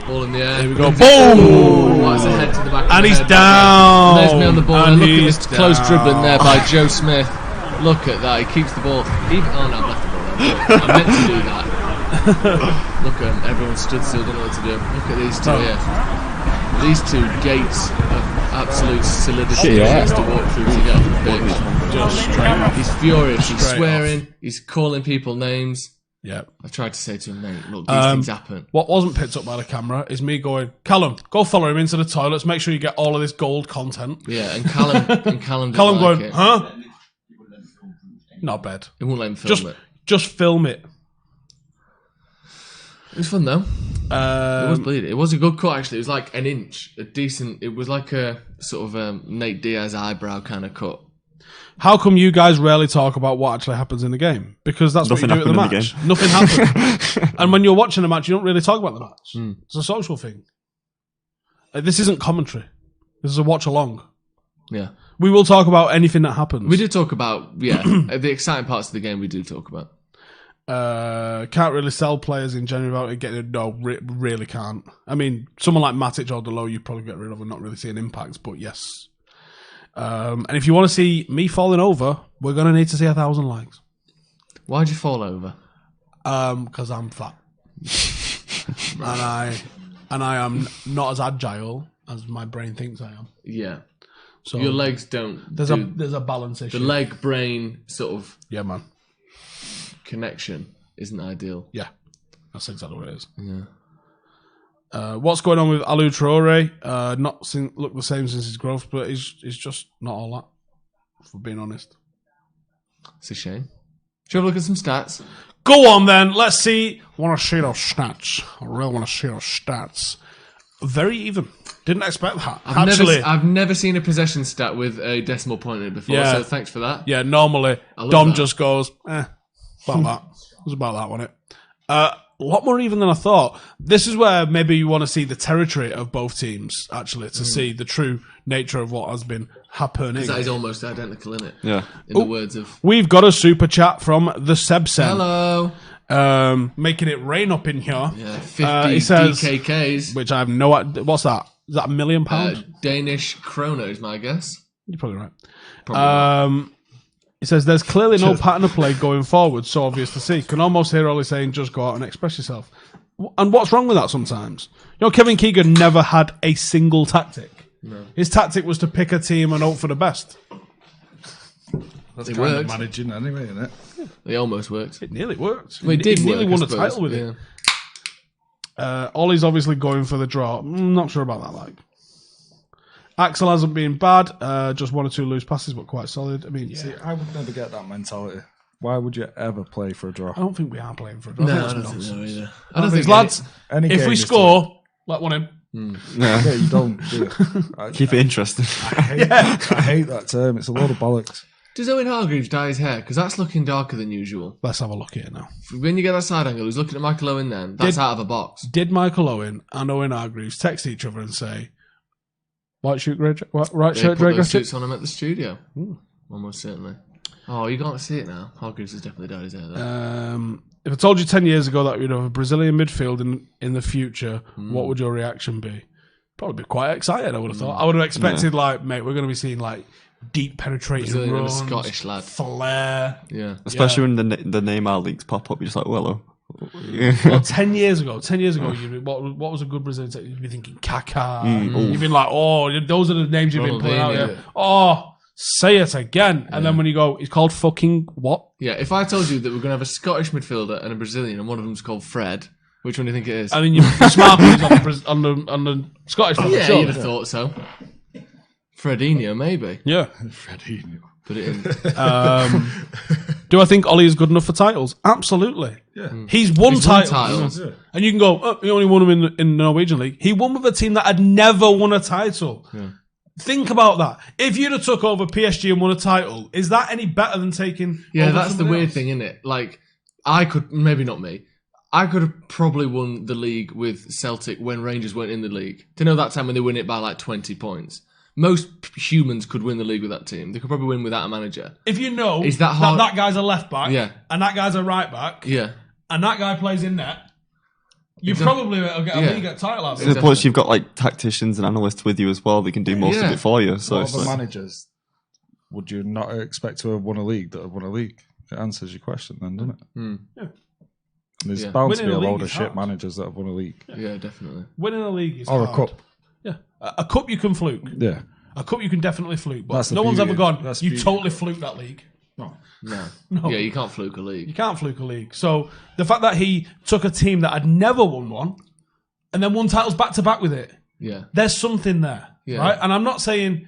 Ball in the air. Here we go. Boom! Boom! That's a head to the back. And of the he's head. down. And there's me on the ball. And And look at he's this close down. dribbling there by Joe Smith. Look at that. He keeps the ball. Oh no, I've left the ball there. I meant to do that. Look at him. Everyone stood still, don't know what to do. Look at these two here. These two gates of absolute solidity he has to walk through to get off the pitch. Just straight. He's furious. He's Straight swearing. He's calling people names. Yeah. I tried to say to him, mate, look, these things happen. What wasn't picked up by the camera is me going, Callum, go follow him into the toilets. Make sure you get all of this gold content. Yeah, and Callum didn't Callum like going, it. huh? Not bad. He won't let him film Just it. Just film it. It was fun though. It was bleeding. It was a good cut actually. It was like an inch, a decent. It was like a sort of Nate Diaz eyebrow kind of cut. How come you guys rarely talk about what actually happens in the game? Because that's Nothing what you do at the happened in match. Nothing happened. And when you're watching a match, you don't really talk about the match. It's a social thing. This isn't commentary. This is a watch along. Yeah. We will talk about anything that happens. We do talk about, the exciting parts of the game we do talk about. Can't really sell players in January without getting really can't. I mean, someone like Matic or Delo, you probably get rid of and not really see an impact, but yes. And if you want to see me falling over, we're going to need to see 1,000 likes. Why'd you fall over? Because I'm fat. and I am not as agile as my brain thinks I am. Yeah. So your legs don't. There's a balance issue. The leg brain sort of man. connection isn't ideal. Yeah, that's exactly what it is. Yeah. What's going on with Alou Traore? Looked the same since his growth, but he's just not all that. For being honest, It's a shame. Should we have a look at some stats? go on then. Let's see. Want to see those stats? I really want to see those stats. Very even. Didn't expect that. I've never seen a possession stat with a decimal point in it before, Yeah. so thanks for that. Yeah, normally love Dom that. just goes, about that. It was about that, wasn't it? A lot more even than I thought. This is where maybe you want to see the territory of both teams, actually, to see the true nature of what has been happening. That is almost identical, isn't it? Yeah. In the words of... We've got a super chat from the Sebsen. Hello. Making it rain up in here. Yeah, 50 he says, DKKs. which I have no idea. What's that? Is that £1 million? Danish kroner is my guess. You're probably right. Probably He says, there's clearly no pattern of play going forward, so obvious to see. Can almost hear Ollie saying, just go out and express yourself. And what's wrong with that sometimes? You know, Kevin Keegan never had a single tactic. No. His tactic was to pick a team and hope for the best. That's It kind worked. of managing anyway, isn't it? They almost worked. It nearly worked. Well, it did He nearly work, won I a suppose. title with Yeah. it. Ollie's obviously going for the draw. Not sure about that, like. Axel hasn't been bad. Just 1 or 2 loose passes, but quite solid. I mean, See, I would never get that mentality. Why would you ever play for a draw? I don't think we are playing for a draw. No, I That's don't think nonsense. so either. I don't think lads, Any if game we is score, let one in. Yeah. Yeah, you don't do it. Keep it interesting. I hate that term. It's a load of bollocks. Does Owen Hargreaves dye his hair? Because that's looking darker than usual. Let's have a look here now. When you get that side angle, he's looking at Michael Owen then. That's out of a box. Did Michael Owen and Owen Hargreaves text each other and say, right shirt, grey They jacket? put those suits on him at the studio. Almost certainly. Oh, you can't see it now. Hargreaves has definitely dyed his hair though. If I told you 10 years ago that we'd have a Brazilian midfield in the future, what would your reaction be? Probably be quite excited, I would have thought. I would have expected, like, mate, we're going to be seeing, like, deep penetrating Brazilian and a runs, Scottish lad. flair. Yeah. Especially when the Neymar links pop up, you're just like, well, Well, 10 years ago, what was a good Brazilian team? You'd be thinking Kaká. You'd be like, oh, those are the names you've been putting out Ronaldinho. here. Oh, say it again. And then when you go, he's called fucking what? Yeah, if I told you that we're going to have a Scottish midfielder and a Brazilian and one of them's called Fred, which one do you think it is? I mean, you're smart on the Scottish one, yeah, sure. you'd have thought so. Fredinho, maybe. Yeah. Freddie. Put it in. Do I think Ollie is good enough for titles? Absolutely. Yeah. He's won He's won titles. titles. Yeah. And you can go, oh, he only won them in the Norwegian League. He won with a team that had never won a title. Yeah. Think about that. If you'd have took over PSG and won a title, is that any better than taking Yeah, over that's the somebody weird else? thing, isn't it? Like, I could, maybe not me, I could have probably won the league with Celtic when Rangers weren't in the league. Do you know that time when they win it by like 20 points? Most humans could win the league with that team. They could probably win without a manager. If you know Is that hard? that guy's a left back Yeah. and that guy's a right back Yeah. and that guy plays in net, you Exactly. probably will get a Yeah. league at title out of it. Exactly. plus you've got like tacticians and analysts with you as well. They can do most Yeah. of it for you. So What it's other like, managers would you not expect to have won a league that have won a league? It answers your question then, doesn't it? Yeah. And there's Yeah. bound to Winning be a a league load of is shit hard. managers that have won a league. Yeah, definitely. Winning a league is Or a hard. cup. Yeah. A cup you can fluke. Yeah. A cup you can definitely fluke, but That's the no one's beauty. ever gone, That's the you beauty. totally fluked that league. No. No. No. Yeah, you can't fluke a You league. can't fluke a league. So the fact that he took a team that had never won one and then won titles back to back with it, Yeah. there's something there, Yeah. right? And I'm not saying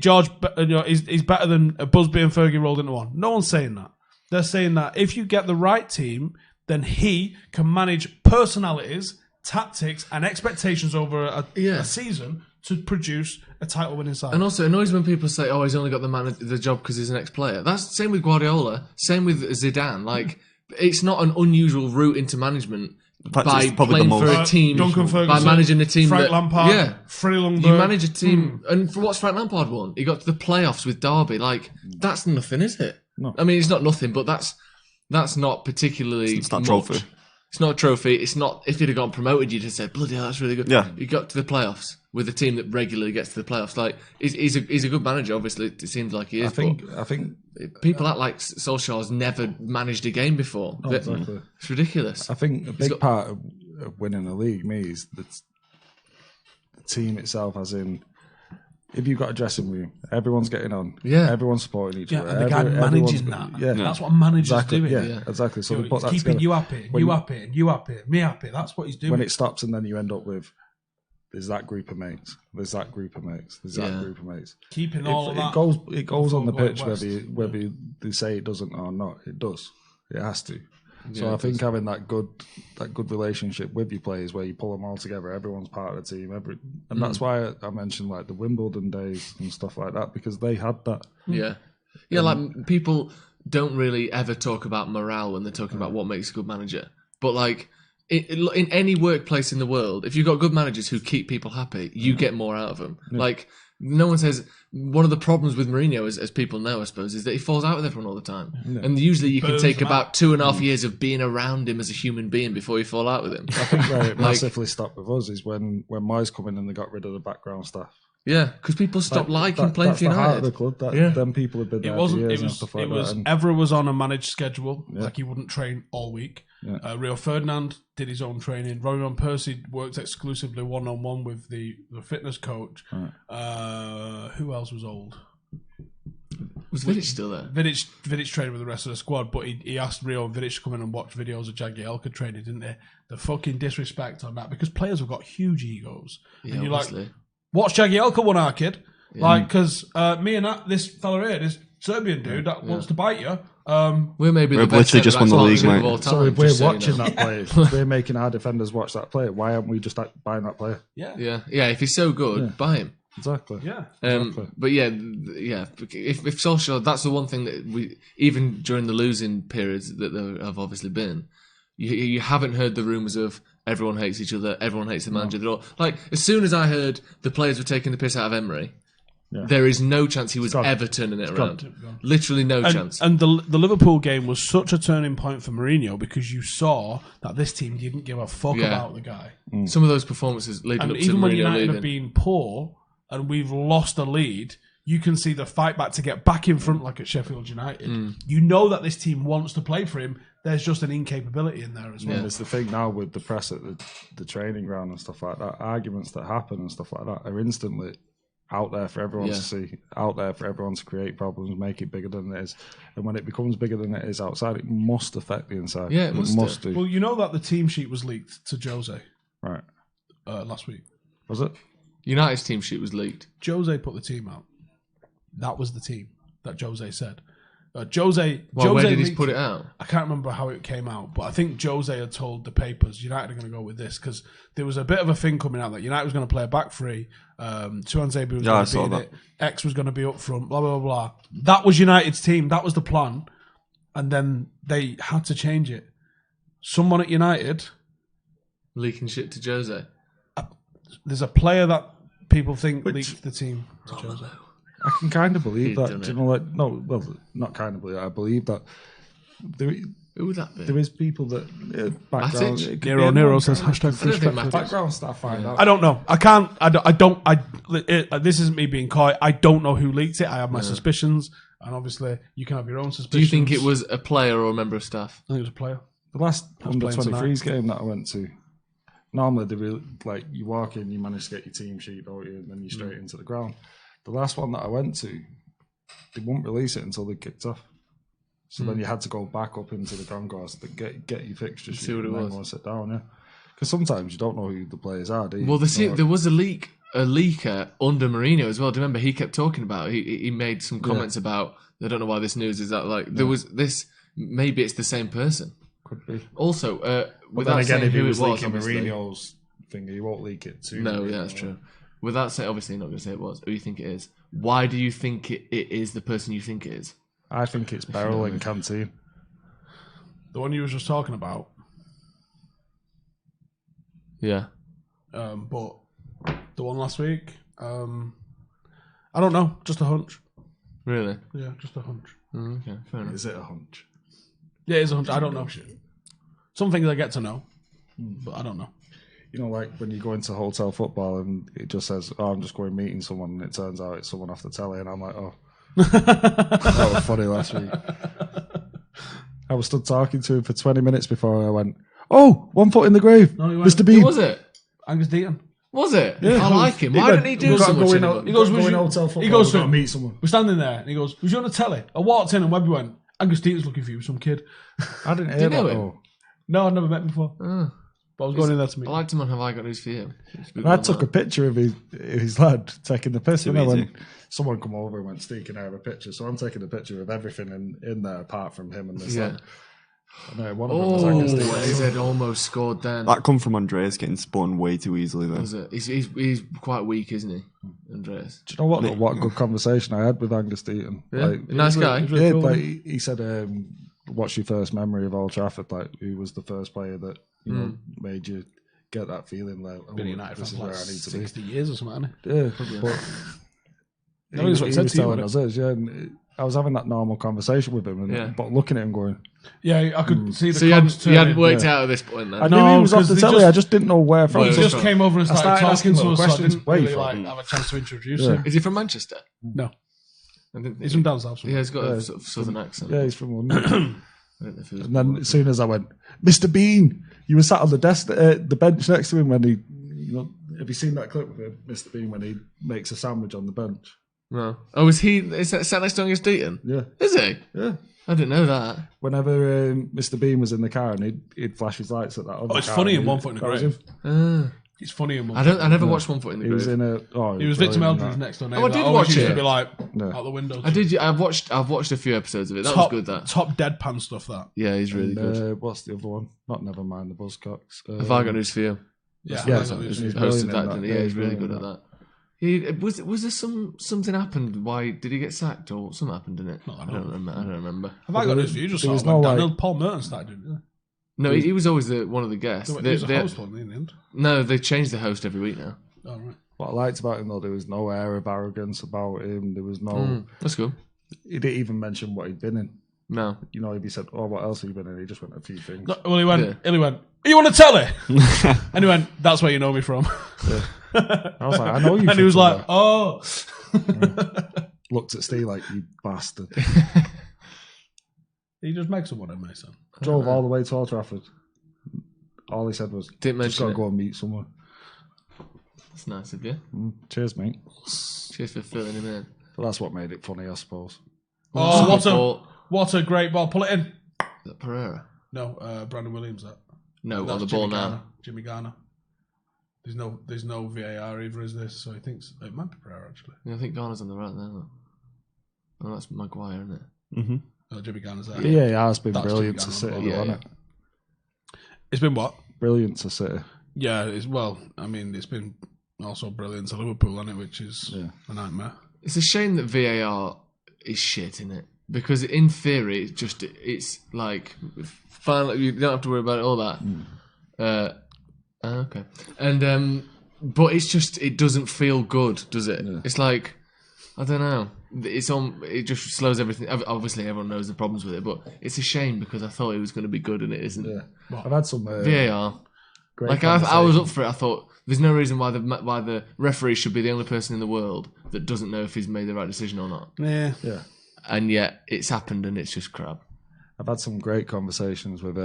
George, he's better than Busby and Fergie rolled into one. No one's saying that. They're saying that if you get the right team, then he can manage personalities, tactics, and expectations over a season to produce a title-winning side. And also, it annoys when people say, "Oh, he's only got the job because he's an ex-player." That's the same with Guardiola. Same with Zidane. Like, it's not an unusual route into management by playing for a team, Duncan Ferguson, by managing a team. Frank Lampard, Freddie Ljungberg. You manage a team, and for what's Frank Lampard won? He got to the playoffs with Derby. Like, that's nothing, is it? No. I mean, it's not nothing, but that's not particularly. It's not a much. trophy. It's not a trophy. It's not. If he'd have gotten promoted, you'd have said, "Bloody hell, that's really good." Yeah. He got to the playoffs with a team that regularly gets to the playoffs. Like, he's a good manager. Obviously, it seems like he is. I think People act like Solskjaer's never managed a game before. exactly. It's ridiculous. I think a big part of winning the league, me, is the team itself. As in, if you've got a dressing room, everyone's getting on. Yeah. Everyone's supporting each other. And the guy managing that. Yeah. That's what managers Exactly. doing. Yeah, exactly. So they put that He's keeping together. you happy, When- you happy, you happy, me happy. That's what he's doing. When it stops, and then you end up with, there's that group of mates. There's that group of mates. There's that group of mates. Keeping all of that. It goes on the going pitch west. whether they say it doesn't or not. It does. It has to. So Yeah, I think having that good relationship with your players, where you pull them all together, everyone's part of the team. And that's why I mentioned like the Wimbledon days and stuff like that, because they had that. Yeah. Yeah, like, people don't really ever talk about morale when they're talking about what makes a good manager. But, like, in any workplace in the world, if you've got good managers who keep people happy, you get more out of them. Like, no one says... One of the problems with Mourinho, as people know, I suppose, is that he falls out with everyone all the time. Yeah. And usually you can take about 2.5 years of being around him as a human being before you fall out with him. I think where it massively stopped with us is when Moyes come in and they got rid of the background staff. Yeah, because people stopped liking playing for That's the heart United. of the club. Them people have been there for years and stuff like that. Evra was on a managed schedule, like he wouldn't train all week. Yeah. Rio Ferdinand did his own training. Rory Van Persie worked exclusively one-on-one with the fitness coach. Right. Who else was old? Was Vidic still there? Vidic trained with the rest of the squad, but he asked Rio and Vidic to come in and watch videos of Jagielka training, didn't they? The fucking disrespect on that, because players have got huge egos. Yeah, and you're obviously. like, watch Jagielka one our kid. Yeah. Like, because me and this fella here, this Serbian dude that wants to bite you. We're maybe We've the best literally just won the league, mate. of all time, So if we're just watching that player, we're making our defenders watch that player, why aren't we just buying that player? Yeah. Yeah, if he's so good, buy him. Exactly. Yeah. Exactly. But yeah. If Solskjaer, that's the one thing that we, even during the losing periods that there have obviously been, you haven't heard the rumours of everyone hates each other, everyone hates the manager. They're all, like, as soon as I heard the players were taking the piss out of Emery, there is no chance he was ever turning it around. Literally no chance. And the Liverpool game was such a turning point for Mourinho, because you saw that this team didn't give a fuck about the guy. Some of those performances leading up to even when Mourinho United leaving. have been poor and we've lost a lead, you can see the fight back to get back in front, like at Sheffield United. You know that this team wants to play for him. There's just an incapability in there as well. And it's the thing now with the press at the training ground and stuff like that. Arguments that happen and stuff like that are instantly out there for everyone to see, out there for everyone to create problems, make it bigger than it is. And when it becomes bigger than it is outside, it must affect the inside. Yeah, it must do. Well, you know that the team sheet was leaked to Jose Right. last week. Was it? United's team sheet was leaked. Jose put the team out. That was the team that Jose said. Well, Jose where did he leaked put it out? I can't remember how it came out, but I think Jose had told the papers United are going to go with this, because there was a bit of a thing coming out that United was going to play a back three. Tuan Zebu was going to be in it. X was going to be up front. Blah blah blah. That was United's team. That was the plan, and then they had to change it. Someone at United Leaking shit to Jose. There's a player that people think leaked the team to Jose. I can kind of believe that. done Do you it. know, like, no, well, not kind of believe that. I believe that Who would that be? there is people that background. Matic? It could be Nero anyone, says can't it? hashtag I don't free think Stretford. Matic- Background staff find out. I don't know. I can't. This isn't me being coy. I don't know who leaked it. I have my suspicions, and obviously you can have your own suspicions. Do you think it was a player or a member of staff? I think it was a player. The last was under playing 23s game that I went to, normally they really, like, you walk in, you manage to get your team sheet, don't you, and then you're straight into the ground. The last one that I went to, they wouldn't release it until they kicked off. So then you had to go back up into the concourse to get your fixture sheet see what it and then was. go and sit down, yeah. Because sometimes you don't know who the players are, do you? Well, there was a leaker under Mourinho as well. Do you remember he kept talking about? He made some comments about. I don't know why this news is that, like, there was this maybe it's the same person. Could be. Also, But without then again, saying if he who was it was, leaking obviously. Mourinho's thing, he won't leak it too. No, yeah, that's true. Without saying, obviously, not going to say it was. Who you think it is? Why do you think it is the person you think it is? I think it's Beryl and Canteen. The one you were just talking about. Yeah. But the one last week, I don't know. Just a hunch. Really? Yeah, just a hunch. Okay, fair enough. Is it a hunch? Yeah, it's a hunch. I don't know. Some things I get to know, but I don't know. You know, like when you go into hotel football and it just says, "Oh, I'm just going meeting someone," and it turns out it's someone off the telly, and I'm like, "Oh, that was funny last week." I was stood talking to him for 20 minutes before I went, "Oh, 1 foot in the grave, No, he went, Mr. Bean." Who was it? Angus Deaton. Was it? Yeah. I like him. He Why went, didn't he do "We've so got to much go in, anymore? He goes, "Going you- hotel football, he goes we've to got to him. meet someone." We're standing there, and he goes, "Was you on the telly?" I walked in, and Webby went, "Angus Deaton's looking for you, some kid." I didn't you hear know that. him? though. No, I've never met him before. Oh. But I was going in there to meet I him. liked him on Have I Got News For You. And I took a picture of his lad taking the piss. Too And then easy. when someone come over and went, "Steve, can I have a picture?" So I'm taking a picture of everything in there apart from him and this Yeah. lad. And one of them was Angus Oh, Deaton. his head almost scored then. That come from Andreas getting spun way too easily then. Was it? He's quite weak, isn't he, Andreas? Do you know what? though? What a good conversation I had with Angus Deaton. Yeah, Like, nice guy. He's really yeah, cool, like isn't he said, "What's your first memory of Old Trafford? Like, who was the first player that made you get that feeling like, he? Been a United this fan is for where like I need to be?" 60 years or something, hasn't Yeah, but No, he's what he said was to you, telling wasn't us this, yeah. And I was having that normal conversation with him, and, Yeah. but looking at him going, he? Yeah, I could see the So you hadn't, cogs you hadn't turning. worked out at this point then? I No, knew he was off 'cause the he telly. just- I just didn't know where from. He Well, just from- came over and started, started talking asking to little us, so I questions. didn't Where you really from? have a chance to introduce Yeah. him. Is he from Manchester? No, I didn't think he's from down south. Yeah, he's got Yeah. a sort of southern accent. Yeah, he's from London. I don't know if he was And then as soon as I went, "Mr. Bean," you were sat on the desk, the bench next to him when he, have you seen that clip of him, Mr. Bean, when he makes a sandwich on the bench? No. Oh, is that sat next to Angus Deaton? Yeah, Is he? yeah. I didn't know that. Whenever Mr. Bean was in the car and he'd flash his lights at that other Oh, it's car, funny in and 1 Foot in the that was Grave. him. He's funny in one. I never watched 1 Foot in the He was Grave. in a. Oh, He was Victor brilliant, Meldred's that. next door. Oh, I did watch used it. to be like No. out the window. I did. I've watched a few episodes of it. That top, was good. That. top deadpan stuff. That Yeah, he's really And, good. what's the other one? Not Nevermind the Buzzcocks. Have I Got News For You? yeah, Yeah, I think that was- he's Hosted brilliant that, in didn't he? that. Yeah, Yeah, he's really brilliant good in at that. He was there something happened? Why did he get sacked or something happened in it? No, I I don't don't remember. I don't remember. Have I got this? You just There saw was it when no, Daniel like- Paul Merton started doing it. No, he was always one of the guests. He was a host one in the end. No, they changed the host every week now. Oh, right. What I liked about him though, there was no air of arrogance about him. There was no. That's cool. He didn't even mention what he'd been in. No. You know, if he said, "Oh, what else have you been in?" He just went a few things. No, well, he went. Yeah. He went. "Are you on the telly?" And he went, "That's where you know me from." I was like, "I know you." And he was from like, "Oh." somewhere." Looked at Steve like, "You bastard." He just makes someone in, Mason. Drove all the way to Old Trafford. All he said was, Didn't "Just mention got to it. go and meet someone." That's nice of you. Cheers, mate. Cheers for filling him in. But that's what made it funny, I suppose. Oh, Ball. what a great ball! Pull it in. Is that Pereira? No, Brandon Williams. That. No, on That's the ball Jimmy now. Garner. Jimmy Garner. There's no VAR either, is there? So he thinks it might be Pereira actually. Yeah, I think Garner's on the right now. Oh, that's Maguire, isn't it? Mm-hmm. Oh, Jimmy Garner's there. Yeah, it has been That's brilliant Jimmy to Garner on City, the ball. hasn't it? It's been what? Brilliant to City. Yeah, it's well. I mean, it's been also brilliant to Liverpool, hasn't it? Which is a nightmare. It's a shame that VAR is shit, isn't it? Because in theory, it's like finally you don't have to worry about all that. Okay, and but it's just it doesn't feel good, does it? Yeah. It's like I don't know. It's on. It just slows everything. Obviously, everyone knows the problems with it, but it's a shame because I thought it was going to be good and it isn't. Yeah, I've had some VAR. great Like I was up for it. I thought there's no reason why the referee should be the only person in the world that doesn't know if he's made the right decision or not. Yeah. And yet it's happened and it's just crap. I've had some great conversations with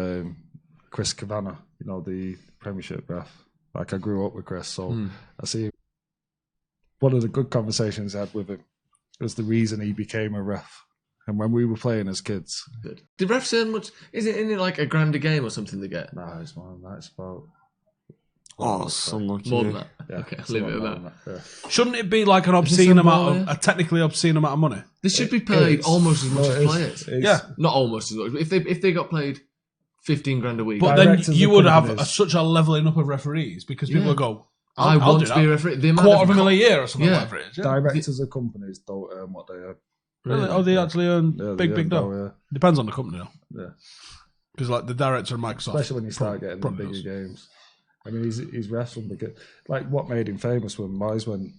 Chris Kavanagh, you know, the Premiership ref. Like I grew up with Chris, so I see one of the good conversations I had with him was the reason he became a ref. And when we were playing as kids, Good. Did refs earn much? Isn't it like a grand a game or something they get? nah, it's more than that. It's about Oh, so lucky. More than that. Yeah, Okay, it's leave a it lot at more that. than that. Yeah. Shouldn't it be like an there obscene some amount more of there? a technically obscene amount of money? This should be paid It's- almost as much no, as it is. players. It's- Yeah. Not almost as much. If they got played 15 grand a week, But Directors then of you would have companies. such a leveling up of referees because people Yeah. would go, I I'll want do to be a that. referee. The amount Quarter of a co- million a year or something, Yeah. whatever it is. Yeah. Directors of companies don't earn what they earn. Really? Oh, they actually earn Yeah, big they dough. earn, Depends on the company, though. yeah. Because like the director of Microsoft, Especially when you start getting the probably bigger does. games. I mean, he's wrestling because, like, what made him famous when Moyes went,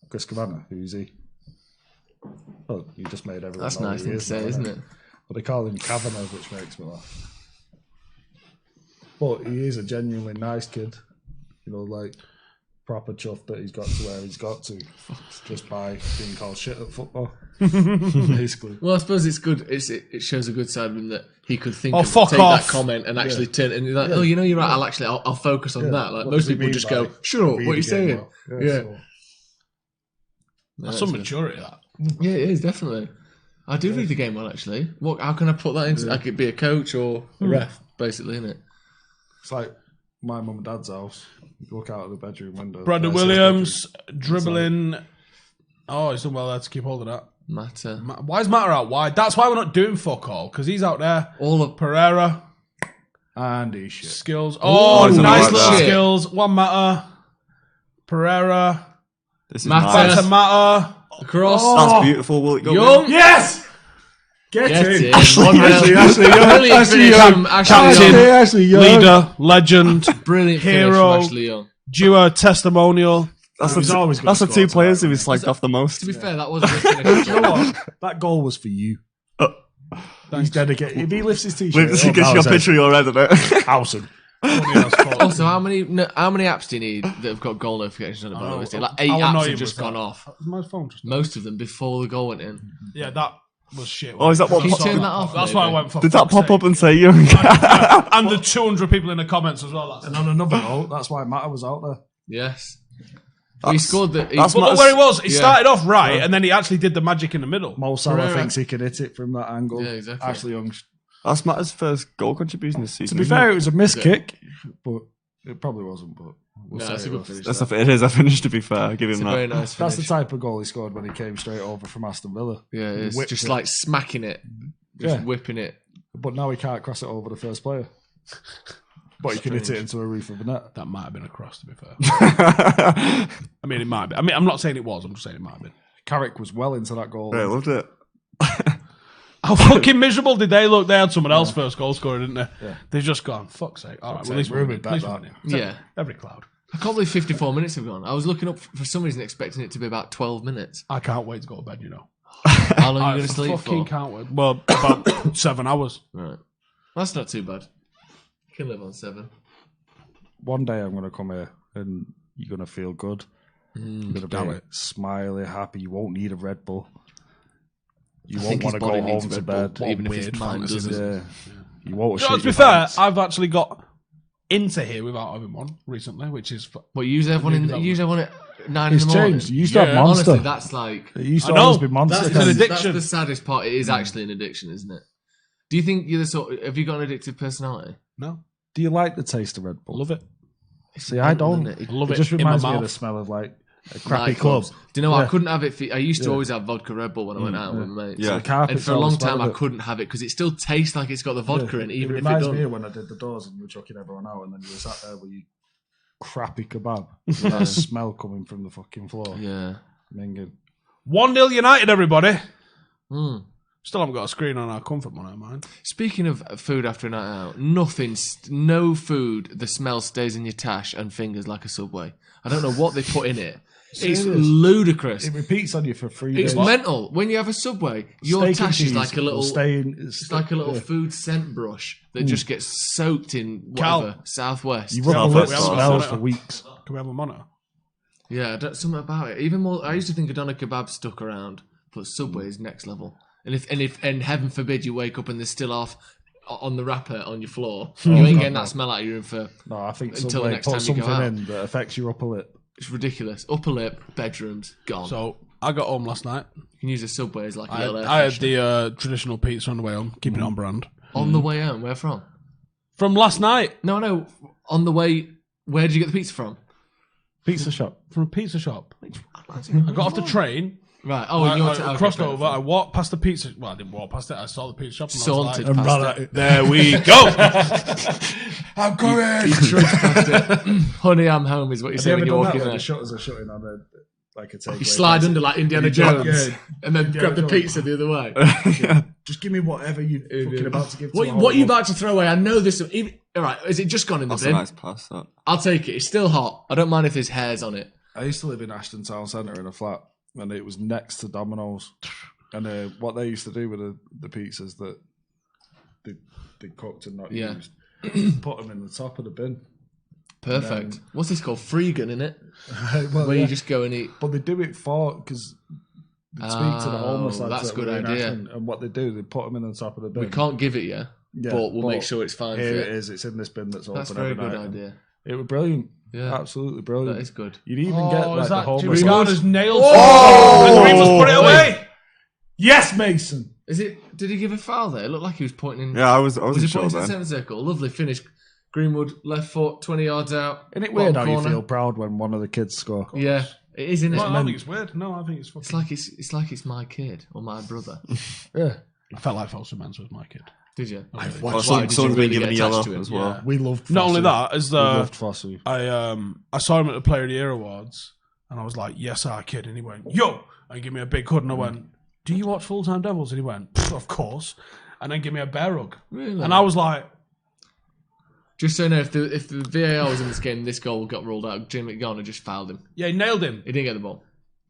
Chris Kavanagh, who's he? Well, he just made everyone. That's know nice who thing he to is say, now, isn't innit? it? But they call him Kavanagh, which makes me laugh. But he is a genuinely nice kid. You know, like, proper chuffed that he's got to where he's got to just by being called shit at football. Basically. Well, I suppose it's good. It shows a good side of him that he could think Oh, of fuck take off. that comment and actually turn it and you're like, oh, you know, you're right. I'll focus on Yeah. that. Like What most does he people mean just by go, shut up, read what are you the game saying? well? Yeah. So- That's some maturity, that. Yeah, it is definitely. I do read the game well, actually. What? How can I put that into? I could be a coach or a ref, basically, isn't it? It's like my mum and dad's house. You look out of the bedroom window. Brandon there's his Williams dribbling. Oh, he's done well there to keep hold of that. Matter. Why is Matter out wide? That's why we're not doing fuck all, because he's out there. All of Pereira, bedroom. And he's shit. skills. Oh, he's nice like little that. skills. One Matter. Pereira. This is Matter. Back nice. to Matter. across. That's beautiful. Will it go Young. in? Yes! Get Get in! in. Ashley Young. Brilliant Ashley finish Young. from Ashley Captain. Young. Ashley Young. Leader, legend, Brilliant finish Hero. from Ashley Young. duo, testimonial. That's He's always gonna that's the score two tonight, players who man. he slagged off the most. To be fair, that was a good finish. You know what? That goal was for you. He's dedicated. If he lifts his t-shirt, He gets your picture your head, doesn't it? Howson. Also, how many apps do you need that have got goal notifications on the bottom? Is it like 8 how apps annoying have just was gone that? off? My phone just. Most of them before the goal went in. Yeah, that was shit. Oh, is that what- Can you Pop- turn that off? That's maybe? why I went for. Did that fuck's pop sake. up and say Young? And the 200 people in the comments as well. That's And on another note, that's why Matter was out there. Yes. He scored the. that's But Matters- look where he was. He Yeah. started off right, and then he actually did the magic in the middle. Mo Salah Pereira. thinks he can hit it from that angle. Yeah, exactly. Ashley Young's. That's Matt's first goal contribution this To season. be isn't fair, it? it was a missed kick, but it probably wasn't. But we'll No, say it's a it good was. finish. That's it is a finish. To be fair, give It's him a very that. nice That's the finish. type of goal he scored when he came straight over from Aston Villa. Yeah, it's Whipped just it. like smacking it, just Yeah. whipping it. But now he can't cross it over the first player. But he can hit it into a roof of the net. That might have been a cross, to be fair. I mean, it might be. I mean, I'm not saying it was. I'm just saying it might have been. Carrick was well into that goal. Yeah, I loved it. How fucking miserable did they look? They had someone else first goal scorer, didn't they? Yeah. They've just gone, fuck's sake. All right, well, at least sake, we're rumored winning. At least that, we're winning. Yeah. Every cloud. I can't believe 54 minutes have gone. I was looking up for some reason expecting it to be about 12 minutes. I can't wait to go to bed, you know. How long are I you going to sleep fucking for? can't wait. Well, about 7 hours. Right. That's not too bad. You can live on 7. One day I'm going to come here and you're going to feel good. You're going to doubt be it. smiley, happy. You won't need a Red Bull. You I won't think want his to go body home needs to Red Bull, bed. even if weird his mind fantasy, doesn't. Yeah. You won't You know, shit to be your fair, pants. I've actually got into here without having one recently, which is. What, you usually have one at 9 It's in the morning? changed. You used to have Yeah, Monster. Honestly, that's like... It used to I know. always be Monster. That's That's, an cans. addiction. that's the saddest part. It is actually an addiction, isn't it? Do you think you're the sort... Have you got an addictive personality? No, Do you like the taste of Red Bull? love it. See, I don't. Isn't it? I love It it. just in my reminds me of mouth. the smell of like a crappy Nightclubs. club. Do you know what? Yeah. I couldn't have it. I used to Yeah. always have vodka Red Bull when I went out with my mates. Yeah. The carpet's And for a all long the smell time, of I it. couldn't have it because it still tastes like it's got the vodka in, even it if it reminds me doesn't. of when I did the doors and you were chucking everyone out, and then you were sat there with your crappy kebab, with that smell coming from the fucking floor. Yeah. Minging. 1-0 United, everybody. Mm. Still haven't got a screen on our comfort one, I mind. Speaking of food after a night out, no food, the smell stays in your tash and fingers like a Subway. I don't know what they put in it. It's Serious? ludicrous. It repeats on you for 3 It's days. mental. When you have a Subway, your Steak and tash is cheese like a will little... stay in, It's like a little yeah. food scent brush that just gets soaked in Cal. whatever, Southwest. You rub Yeah, the lips, we haven't smells got for weeks. Can we have a monitor? Yeah, something about it. Even more, I used to think a doner kebab stuck around, but Subway is next level. And heaven forbid you wake up and there's still off on the wrapper on your floor. You ain't getting that smell out of your room for... No, I think Until the Subway next put time you go something out. in that affects your upper lip. It's ridiculous. Upper lip, bedrooms, gone. So I got home last night. You can use a Subway as like a little air I had freshener. the traditional pizza on the way home, keeping it on brand. On the way home, where from? From last night. No, on the way Where did you get the pizza from? Pizza shop. From a pizza shop. I got off the train. Right. Oh, and you went to I crossed over. I walked past the pizza. Well, I didn't walk past it. I saw the pizza shop. And Sauntered I was like, past it. there we go. I'm coming. He trudged past it. Honey, I'm home is what you Have say you when ever you're done that walking where there. the shutters are shutting on a takeaway? You slide under like Indiana You drop- Jones yeah. and then grab the go. pizza the other way. Just give me whatever you're fucking about to give to What are you about to throw away? I know this. All right, is it just gone in the That's a bin? nice pass, that. I'll take it. It's still hot. I don't mind if there's hairs on it. I used to live in Ashton Town Centre in a flat, and it was next to Domino's. And what they used to do with the pizzas that they cooked and not Yeah. used, put them in the top of the bin. Perfect. What's this called? Freegan, innit? Well, Where yeah. you just go and eat. But they do it because they speak to the homeless lads. That's a that good were in idea. Ashton, and what they do, they put them in the top of the bin. We can't give it you, Yeah, but we'll make sure it's fine for Here you. it is. It's in this bin that's open That's a very every good night. idea. It was brilliant. Yeah. Absolutely brilliant. That is good. You'd even get like is the that homeless Jimmy lads. Garner's nailed? Oh! And Greenwood's put it away. Yes, Mason. Is it? Did he give a foul there? It looked like he was pointing. Yeah, I was Was he sure pointing to the then. centre circle? Lovely finish. Greenwood left foot, 20 yards out. Isn't it bottom weird how you corner. feel proud when one of the kids score? Yeah, it is, isn't it? No, I don't think it's weird. No, I think it's fucking... It's like it's my kid or my brother. Yeah. I felt like Foster Mans was my kid. Did you? Well, Why someone's did you been really given a get yellow attached to him? as well. We loved Not only Fossey. that, as We loved Fossey. I saw him at the Player of the Year Awards, and I was like, "Yes, our kid," and he went, "Yo," and give me a big hug, and I went, "Do you watch Full Time Devils?" And he went, "Of course," and then give me a bear hug, Really? and I was like, Just so you know, if the VAR was in this game, this goal got ruled out. Jim Garner just fouled him. "Yeah, he nailed him." He didn't get the ball.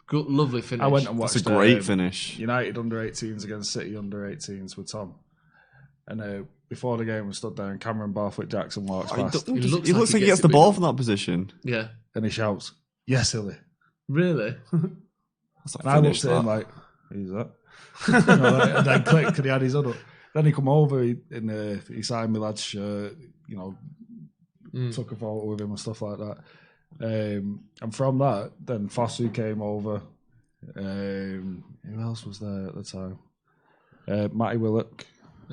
Good, lovely finish. I went and watched That's a great finish. United under 18s against City under 18s with Tom. And before the game, we stood there and Cameron Barfoot Jackson walks past He looks looks like he gets it the big. ball from that position. Yeah. and he shouts, "Yes, Illy." Really? That's And I looked at him like, "Who's that?" And then clicked and he had his hood up. Then he come over and he signed my lad's shirt, took a photo with him and stuff like that. And from that, then Fosu came over. Who else was there at the time? Matty Willock.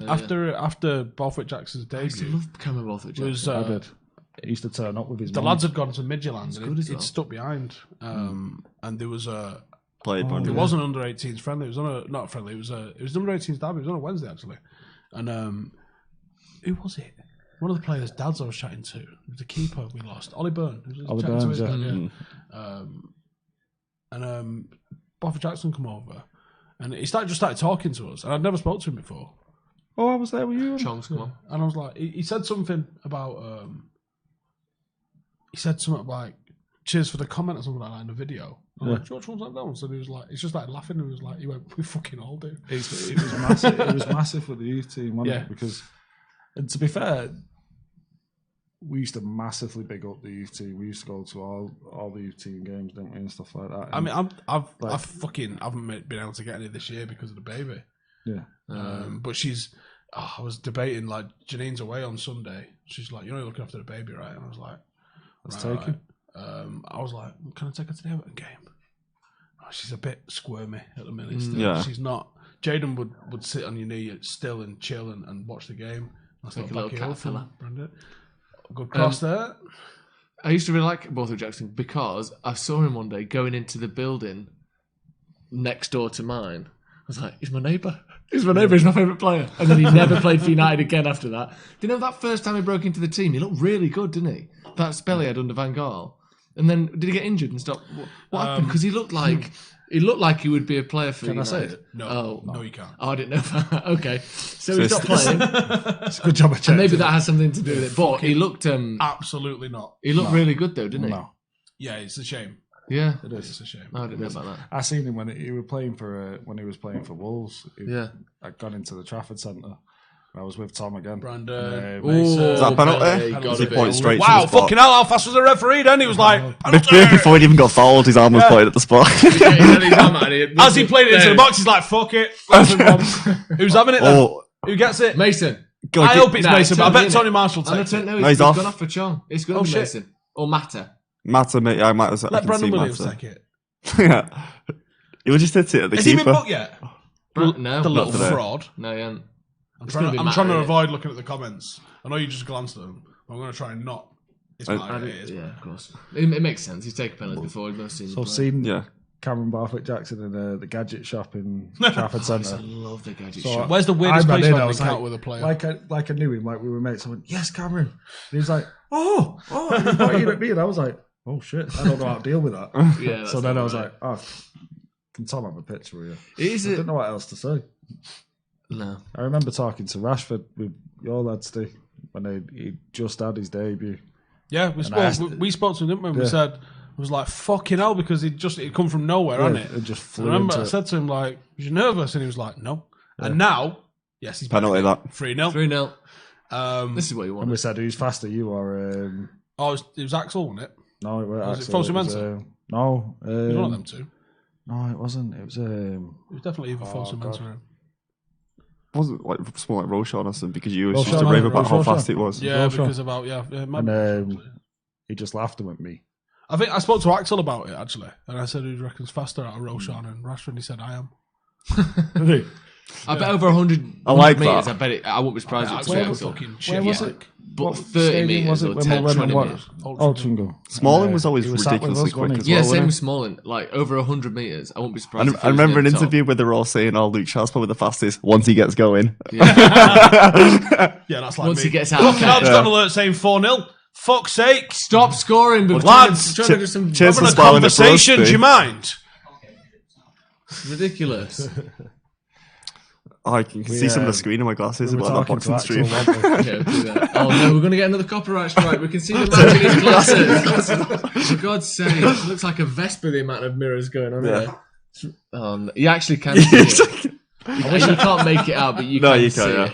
After Barfoot Jackson's I used to debut, love Cameron Barfoot was Jackson. I did. He used to turn up with his the mum. lads had gone to Midtjylland, good and as it well. stuck behind, and there was a. Played It wasn't under 18s friendly. It was on a not friendly. It was under 18s derby. It was on a Wednesday actually, and who was it? One of the players' dads I was chatting to. It was the keeper we lost, Ollie Byrne. Ollie Chatting to Burns, his yeah. dad, and Barfoot Jackson come over, and he started talking to us, and I'd never spoke to him before. Oh, I was there with you. Chongs, come on. And I was like, he said something about, he said something like, "Cheers for the comment" or something like that in the video. I'm like, "George, what's that down?" So he was like, he just started laughing and he was like, he went, "We fucking all do." It was massive. It was massive for the youth team, wasn't Yeah. it? Because, and to be fair, we used to massively big up the youth team. We used to go to all the youth team games, didn't we, and stuff like that. I mean, I Like- haven't been able to get any this year because of the baby. yeah, But she's, I was debating, like, Janine's away on Sunday. She's like, "You're only looking after the baby, right?" And I was like, let's "Right, take it. I was like, "Can I take her to the Everton game?" Oh, she's a bit squirmy at the minute. Still. Yeah. She's not. Jaden would sit on your knee still and chill and watch the game. That's Like not a little back it cat up, fella. Brenda. Good cross there. I used to really like Barfoot Jackson because I saw him one day going into the building next door to mine. I was like, "He's my neighbour. He's my neighbour. He's my favourite player." And then he never played for United again after that. Do you know that first time he broke into the team, he looked really good, didn't he? That spell he had under Van Gaal. And then did he get injured and stop? What happened? Because he looked like he would be a player for Can I United. say it? No, you can't. Oh, I didn't know that. Okay. So he stopped playing. It's a good job I checked. And maybe it. that has something to do with it. But he looked Absolutely not. really good though, didn't he? No, Yeah, it's a shame. Yeah. it It's is. a shame. I didn't know about that. I seen him when he was playing for Wolves. Yeah. I'd gone into the Trafford Centre. I was with Tom again. Brandon. Mason. Is that a penalty? Gotta Does he be. point straight to Wow, the spot? fucking hell, how fast was the referee then? He was like, "Penalty!" Before he even got fouled, his arm was pointed at the spot. As he played it into the box, he's like, "Fuck it." Who's having it then? Oh, Who gets it? Mason. go I get- hope it's Nah, Mason, but I it's bet Tony, Tony Marshall I takes don't it. know. No, He's he's off. gone off for Chong. It's going Oh, to be shit. Mason. Or Matter. Mata, mate. I might. I Let can Brandon see Williams Mata. take it. Yeah, he was just hit it at the Has he been keeper. booked yet? No, The not little today. fraud. No, he hasn't. I'm It's gonna trying be to Matter, innit? avoid looking at the comments. I know you just glanced at them. But I'm going to try and not. It's not, it is. Yeah, of course. It makes sense. He's taken penalties before. He's most seen. So I've seen Yeah. Cameron Barfoot Jackson in the gadget shop in Trafford I Centre. love the gadget So shop. Where's the weirdest I ran place in, you I had was an encounter with a player? Like I knew him, like we were mates. I went, yes, Cameron. And he was like, oh, and he pointed at me, and I was like, oh shit, I don't know how to deal with that. Yeah, So then I was right. like, oh, can Tom have a picture of you? Is I it? didn't know what else to say. No. I remember talking to Rashford with your lads, Steve, when he just had his debut. Yeah, we spoke to him, didn't we? We Yeah. said, it was like, fucking hell, because he'd come from nowhere, hadn't it? It just I flew remember into I it. said to him, like, was you nervous? And he was like, no. And now, yes, he's Penalty that. 3-0. 3-0. This is what you And we want. said, who's faster, you or... It was Axel, wasn't it? no, it wasn't Was it Axel. Fosu It was, Mensah? no. It was one of them two. No, it wasn't. It was... It was definitely either Fosu God. Mensah or him. Wasn't like something like Roshan or something because you used to Roshan, rave about how Roshan. fast it was. Yeah, Roshan. because about, it might and be. he just laughed at me. I think I spoke to Axel about it, actually. And I said, who do you reckon's faster out of Roshan and Rashford? And he said, I am. I bet over 100 I like meters. that. I bet it. I won't be surprised if it's Axel was Axel. fucking Where shit. was Yeah. it? But What 30 stadium meters was it or when 10, we went 20 and what? meters. Altrincham. Smalling was always He was sat with ridiculously us, quick wasn't as he? Yeah, well. same wasn't with he? Smalling. Like over 100 meters. I won't be surprised. if he I was remember near an the top. interview where they were all saying, "Oh, Luke Shaw's probably the fastest once he gets going." Yeah, that's like Once me. he gets out of Fucking hell, just Yeah. got an alert saying 4-0. Fuck's sake. Stop scoring, but Lads, trying to do some cheers Having for a smiling at conversation, Rusty. do you mind? ridiculous. Oh, I can see some of the screen in my glasses We were about that talking to boxing Axel, stream. weren't we? Yeah, do that. Oh no, we're going to get another copyright strike. We can see the man in his glasses. For God's sake, it looks like a Vespa, the amount of mirrors going on Yeah. here. You actually can see it. You can't make it out, but you No, can you see can, yeah. it.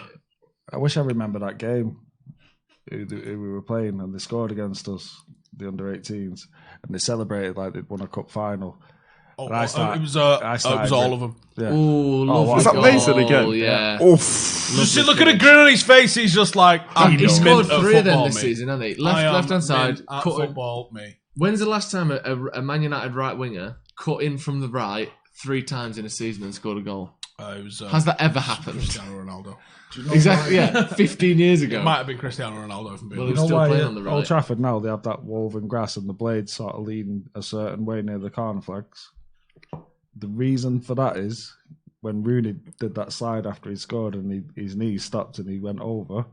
I wish I remember that game who we were playing and they scored against us, the under-18s, and they celebrated like they'd won a cup final. Oh, And I started- it was I it started was all of them. Yeah. Ooh, lovely was that goal, Mason again? Yeah. Oof. Just look at the grin on his face. He's just like, I'm He scored mint at 3 of them football, this mate. season, hasn't he? I am Left hand side. mint at Cut in. football, me. When's the last time a Man United right winger cut in from the right 3 times in a season and scored a goal? It was Has that ever happened? Cristiano Ronaldo. Exactly, yeah. 15 years ago. It might have been Cristiano Ronaldo from being Well, honest. he was You know still why playing on the right. Old Trafford now they have that woven grass and the blades sort of lean a certain way near the corner flags? The reason for that is when Rooney did that slide after he scored and his knees stopped and he went over,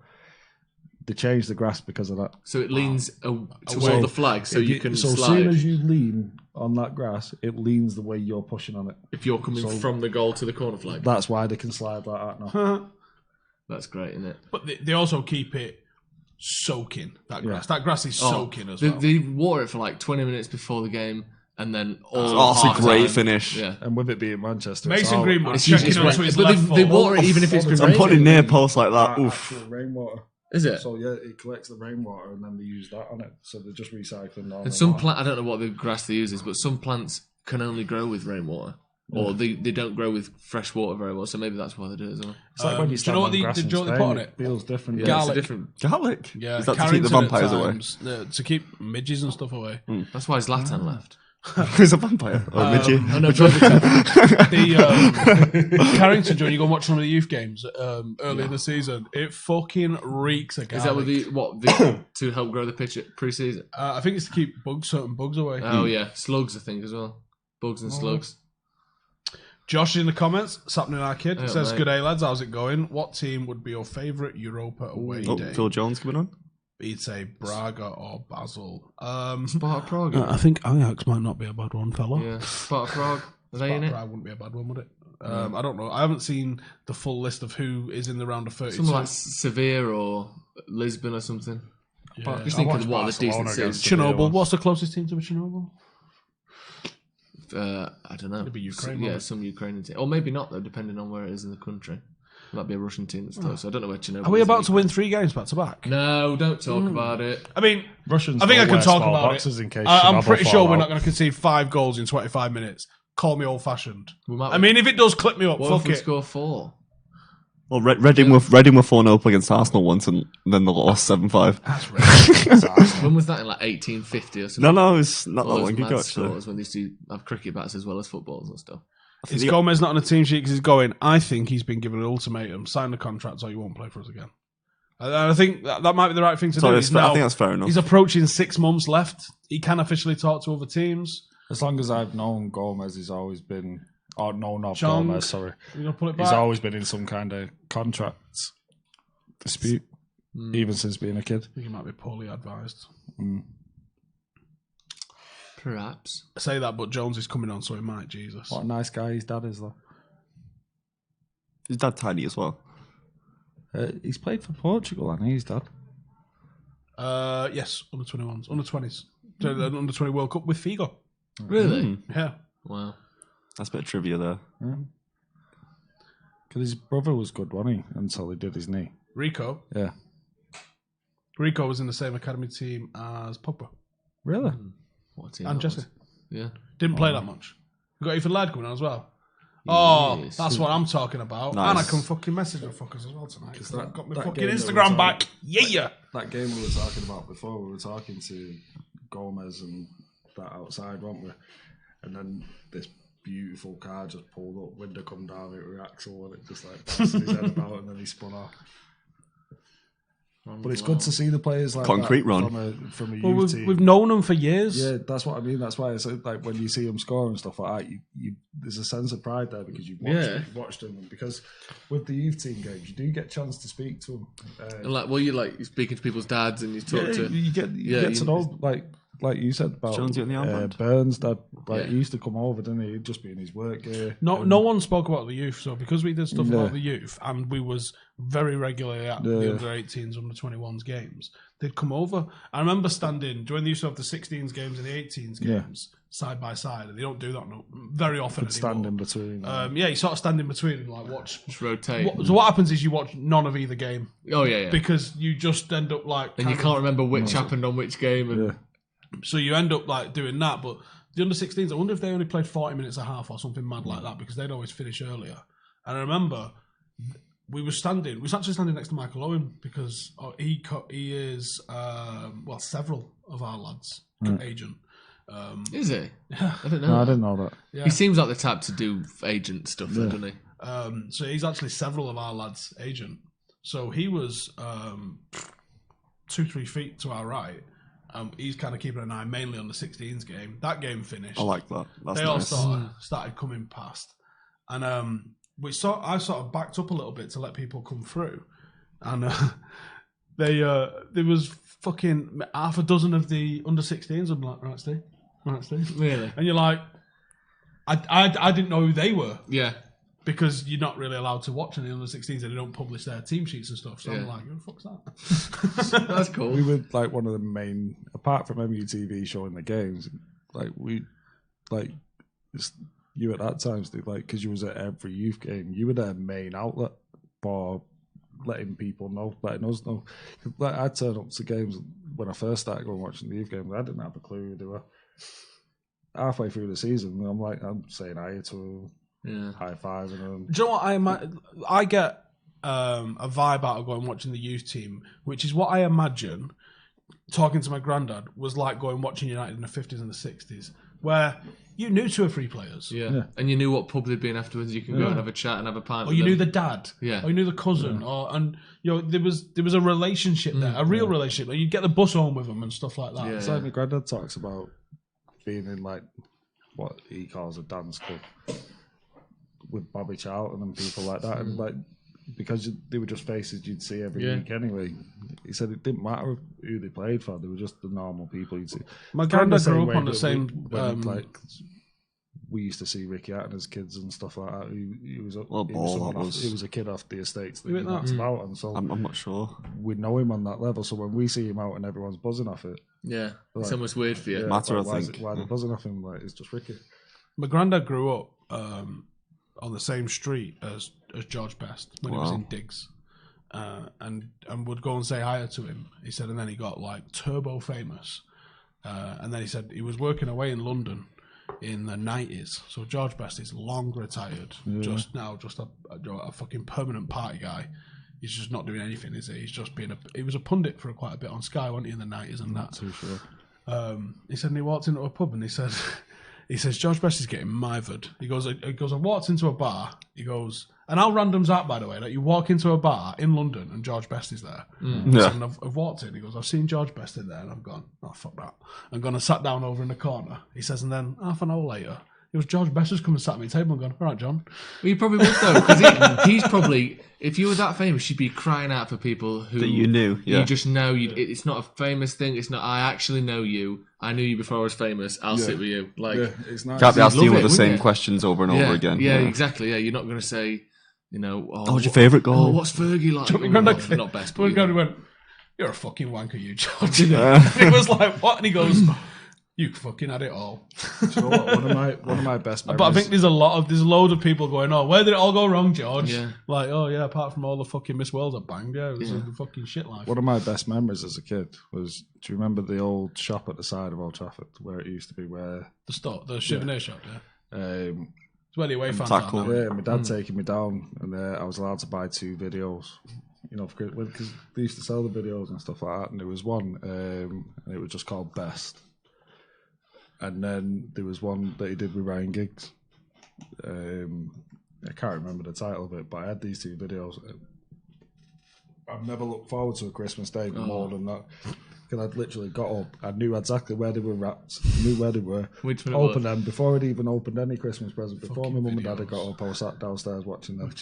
they changed the grass because of that. So it leans toward Away. the flag, so If you can so as slide. soon as you lean on that grass, it leans the way you're pushing on it. If you're coming from the goal to the corner flag. That's why they can slide like that now. That's great, isn't it? But they also keep it soaking, that grass. That grass is soaking as well. They water it for like 20 minutes before the game, and then all Oh, it's a half great time. finish. Yeah. And with it being Manchester, it's Mason all- Greenwood It's checking usually onto his but left they foot. water it even if it's been I'm putting raining. near post like that. actual Oof. rainwater. Is it? So yeah, it collects the rainwater and then they use that on it. So they're just recycling normal And some water. plant, I don't know what the grass they use is, but some plants can only grow with rainwater. Or they don't grow with fresh water very well, so maybe that's why they do it as well. It's like when do you you stand know what on they- grass do in you know what they Spain, put on it it? feels different. Yeah, Garlic. it's a different. Garlic? Yeah, Is that to keep the Carrington at vampires away? times, to keep midges and stuff away. That's why Zlatan left. Who's a vampire? Or midget? Oh no, Berbatov. The Carrington, when you go and watch one of the youth games early in the season, it fucking reeks of Is that garlic. with the to help grow the pitch at pre-season? I think it's to keep certain bugs away. Oh yeah, slugs I think as well. Bugs and slugs. Josh in the comments, Sapning our kid, Oh, says, mate. "Good day, lads. How's it going? What team would be your favourite Europa away Oh, day? Phil Jones coming on? He'd say Braga or Basel. Sparta Prague. I think Ajax might not be a bad one, fella. Yeah, Sparta Prague. Are they in it? Prague wouldn't be a bad one, would it? I don't know. I haven't seen the full list of who is in the round of 32. Something like Sevilla or Lisbon or something. Yeah. Just I thinking watched of what the decent Barcelona cities. against Sevilla Chernobyl. once. What's the closest team to Chernobyl? I don't know. Maybe Ukraine, Yeah, wouldn't it? some Ukrainian team. Or maybe not, though, depending on where it is in the country. It might be a Russian team that's close. I don't know where Chernobyl Are we is about in to win 3 games back to back? No, don't talk about it. I mean, Russians I think I don't can wear talk small about boxes it. in case I'm Chernobyl pretty sure fall we're out. not going to concede 5 goals in 25 minutes. Call me old-fashioned. We might I mean, if it does clip me up, what if fuck we it. score 4? Well, Reading were 4-0 up against Arsenal once and then they lost 7-5. That's right. When was that in like 1850 or something? No, it's not that All those long mad ago, actually. sorts when they used to have cricket bats as well as footballs and stuff. Is Gomez not on the team sheet because he's going, I think he's been given an ultimatum. Sign the contract or you won't play for us again. And I think that might be the right thing to do. I think that's fair enough. He's approaching 6 months left. He can officially talk to other teams. As long as I've known Gomez, he's always been. Oh no, not Chong, Gomez. Sorry, you gonna pull it back? he's always been in some kind of contract dispute, even since being a kid. I think he might be poorly advised. Perhaps. I say that, but Jones is coming on, so he might. Jesus. What a nice guy his dad is, though. His dad tiny as well. He's played for Portugal, and his dad. Yes, under 21s, under 20s, the under 20 World Cup with Figo. Really? Yeah. Wow. That's a bit of trivia there. Because his brother was good, wasn't he? Until he did his knee. Rico. Yeah. Rico was in the same academy team as Pogba Really? What a team and that Jesse. was. Yeah. Didn't play that much. We got Ethan Laird coming on as well. Oh, Yes. that's what I'm talking about. Nice. And I can fucking message the fuckers as well tonight. Because that- I've got my that fucking game that Instagram was back. Yeah. That game we were talking about before, we were talking to Gomez and that outside, weren't we? And then this beautiful car just pulled up, window come down, it was Axel, and it just like bounced his head about, and then he spun off. But it's good to see the players like Concrete that run. from a Well, youth team. we've known them for years. Yeah, that's what I mean. That's why it's like when you see them score and stuff like that, you there's a sense of pride there because you've watched them. And because with the youth team games, you do get a chance to speak to them. And you're speaking to people's dads and you talk to. You get to know like you said about Jonesy on the armband. Burns' dad. Like Yeah. he used to come over, didn't he? He'd just be in his work gear. No one spoke about the youth, so because we did stuff Yeah. about the youth, and we was very regularly at the under 18s, under 21s games, they'd come over. I remember standing during the used to have the 16s games and the 18s games side by side, and they don't do that very often anymore. Stand in between. You sort of stand in between and like watch. Just rotate. So what happens is you watch none of either game Oh, yeah. because you just end up like. And you can't remember which happened on which game. And So you end up like doing that, but the under 16s, I wonder if they only played 40 minutes a half or something mad like that because they'd always finish earlier. And I remember we was actually standing next to Michael Owen because he is several of our lads agent. Is he? Yeah. I don't know. No, I didn't know that. Yeah. He seems like the type to do agent stuff, though, doesn't he? So he's actually several of our lads agent. So he was 2-3 feet to our right. He's kind of keeping an eye mainly on the 16s game. That game finished. I like that. That's They all nice. started coming past, and I sort of backed up a little bit to let people come through, and there was fucking half a dozen of the under 16s. I'm like, right, Steve, Really? and you're like, I didn't know who they were Yeah. because you're not really allowed to watch any under 16s and they don't publish their team sheets and stuff. So I'm Yeah. like, who the fuck's that? That's cool. We were like one of the main, apart from MUTV showing the games, you at that time, Steve, because you was at every youth game, you were their main outlet for letting people know, letting us know. Like, I turned up to games when I first started going watching the youth games. I didn't have a clue who they were. Halfway through the season, I'm saying hi to them, high fiving them. Do you know what I get a vibe out of going watching the youth team, which is what I imagine talking to my granddad was like going watching United in the 50s and the 60s, where you knew 2 or 3 players. Yeah. And you knew what pub they'd been afterwards. You can go and have a chat and have a pint Or with you them. knew the dad, Yeah. or you knew the cousin, there was a relationship there, a real relationship. Like you'd get the bus home with them and stuff like that. Yeah. It's like my granddad talks about being in what he calls a dance club with Bobby Charlton and people like that, and because they were just faces you'd see every week anyway. He said it didn't matter who they played for; they were just the normal people you'd see. My Kinda granddad same grew up way on the that same. We used to see Ricky Hatton as kids and stuff like that. He was a kid off the estates that he knocked about, and so I'm not sure. we know him on that level. So when we see him out and everyone's buzzing off it, Yeah. It's almost weird for you. Matter, I why think. why they're buzzing off him? It's just Ricky. My granddad grew up on the same street as George Best when he was in Diggs, and would go and say hi to him. He said, and then he got turbo famous, and then he said he was working away in London in the 90s. So George Best is long retired, just a fucking permanent party guy. He's just not doing anything, is he? He's just he was a pundit for quite a bit on Sky, wasn't he, in the 90s and that. Too sure. He said, and he walked into a pub and he says, George Best is getting mithered. He goes, I walked into a bar. He goes, And how random's that, by the way? Like you walk into a bar in London and George Best is there. Yeah. And I've walked in. He goes, I've seen George Best in there, and I've gone, oh fuck that. I'm gone and sat down over in the corner. He says, and then half an hour later, it was George Best has come and sat at my table and gone, all right, John. Well, you probably would though, because he's probably, if you were that famous, you'd be crying out for people who That you knew, yeah. You just know. It's not a famous thing. It's not. I actually know you. I knew you before I was famous. I'll sit with you. Like, it's nice. Can't be asking you love with it, the same wouldn't you? questions over and over again. Yeah, exactly. Yeah, you're not going to say, What was your favourite goal? Oh, what's Fergie like? Not best. But But he kind of went, you're a fucking wanker, you George. And he was like, what? And he goes, you fucking had it all. Do you know what? One of my best memories. But I think there's loads of people going, oh, where did it all go wrong, George? Yeah. Like, oh yeah, apart from all the fucking Miss Worlds I banged, it was a fucking shit life. One of my best memories as a kid was, do you remember the old shop at the side of Old Trafford where it used to be where... The souvenir shop, yeah. It's where the away fans tackle. are now. Yeah, my dad taking me down, and I was allowed to buy 2 videos. Because they used to sell the videos and stuff like that, and there was one, and it was just called Best. And then there was one that he did with Ryan Giggs. I can't remember the title of it, but I had these 2 videos. I've never looked forward to a Christmas day more than that. Because I'd literally got up, I knew exactly where they were wrapped, knew where they were, opened them before I'd even opened any Christmas present. Before my mum and dad had got up, I was sat downstairs watching them.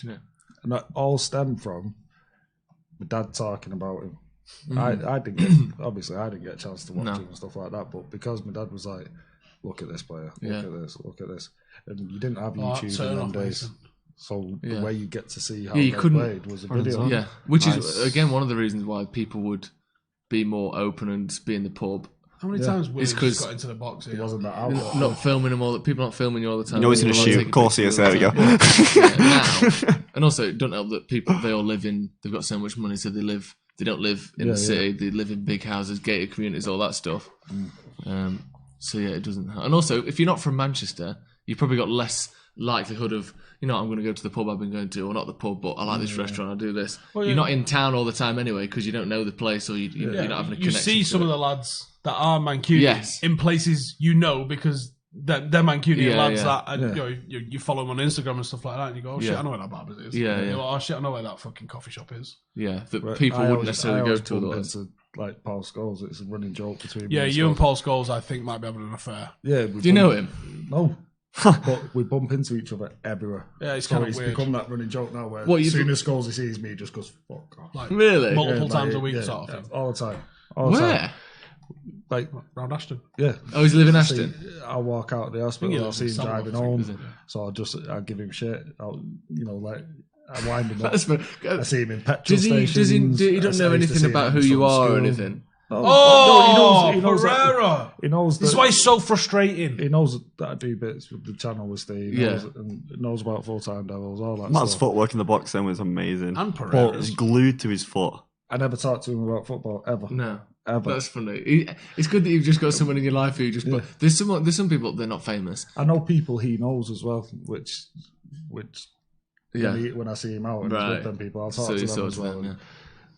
And that all stemmed from my dad talking about him. I didn't get a chance to watch him and stuff like that, but because my dad was like, look at this player, look at this. And you didn't have YouTube in them days. So the way you get to see how they played was a video. Yeah, which is, again, one of the reasons why people would be more open and be in the pub. How many times Willie It's 'cause just got into the box here? It wasn't that out. Not filming them all. People not filming you all the time. You know he's going to shoot. Of course he is. There we go. Now, and also, it don't help that they all live in. They've got so much money, so they don't live in the city. They live in big houses, gated communities, all that stuff. So yeah, it doesn't. And also, if you're not from Manchester, you've probably got less likelihood of, I'm going to go to the pub I've been going to, or not the pub, but I like this restaurant, I'll do this. Well, you're not in town all the time anyway, because you don't know the place, or you're not having a connection. You see some of the lads that are Mancunians in places because they're Mancunian lads that you follow them on Instagram and stuff like that, and you go, oh shit, I know where that barber is. You're like, oh shit, I know where that fucking coffee shop is. Yeah, that people wouldn't necessarily go to otherwise. Like Paul Scholes, it's a running joke between me and Paul Scholes, I think, might be having an affair. Yeah. Do you know him? No. But we bump into each other everywhere. Yeah, it's kind of weird. It's become that running joke now where as soon as Scholes sees me, he just goes, fuck off. Like, really? Multiple times a week sort of thing. All the time. Where? Like round Ashton. Yeah. Oh, he's living in Ashton? I'll walk out of the hospital, I'll see him driving home. So I'll give him shit. I wind him up. I see him in petrol stations. He don't know anything about who you are or anything? He knows Pereira. He knows this is why he's so frustrating. He knows that I do bits with the channel with Steve. He knows about Full-Time Devils, all that Matt's stuff. footwork in the box then was amazing. And Pereira. He's glued to his foot. I never talked to him about football, ever. No. Ever. That's funny. It's good that you've just got someone in your life who just... But there's some people, they're not famous. I know people he knows as well, which when I see him out and he's with them people, I'll talk to them as well.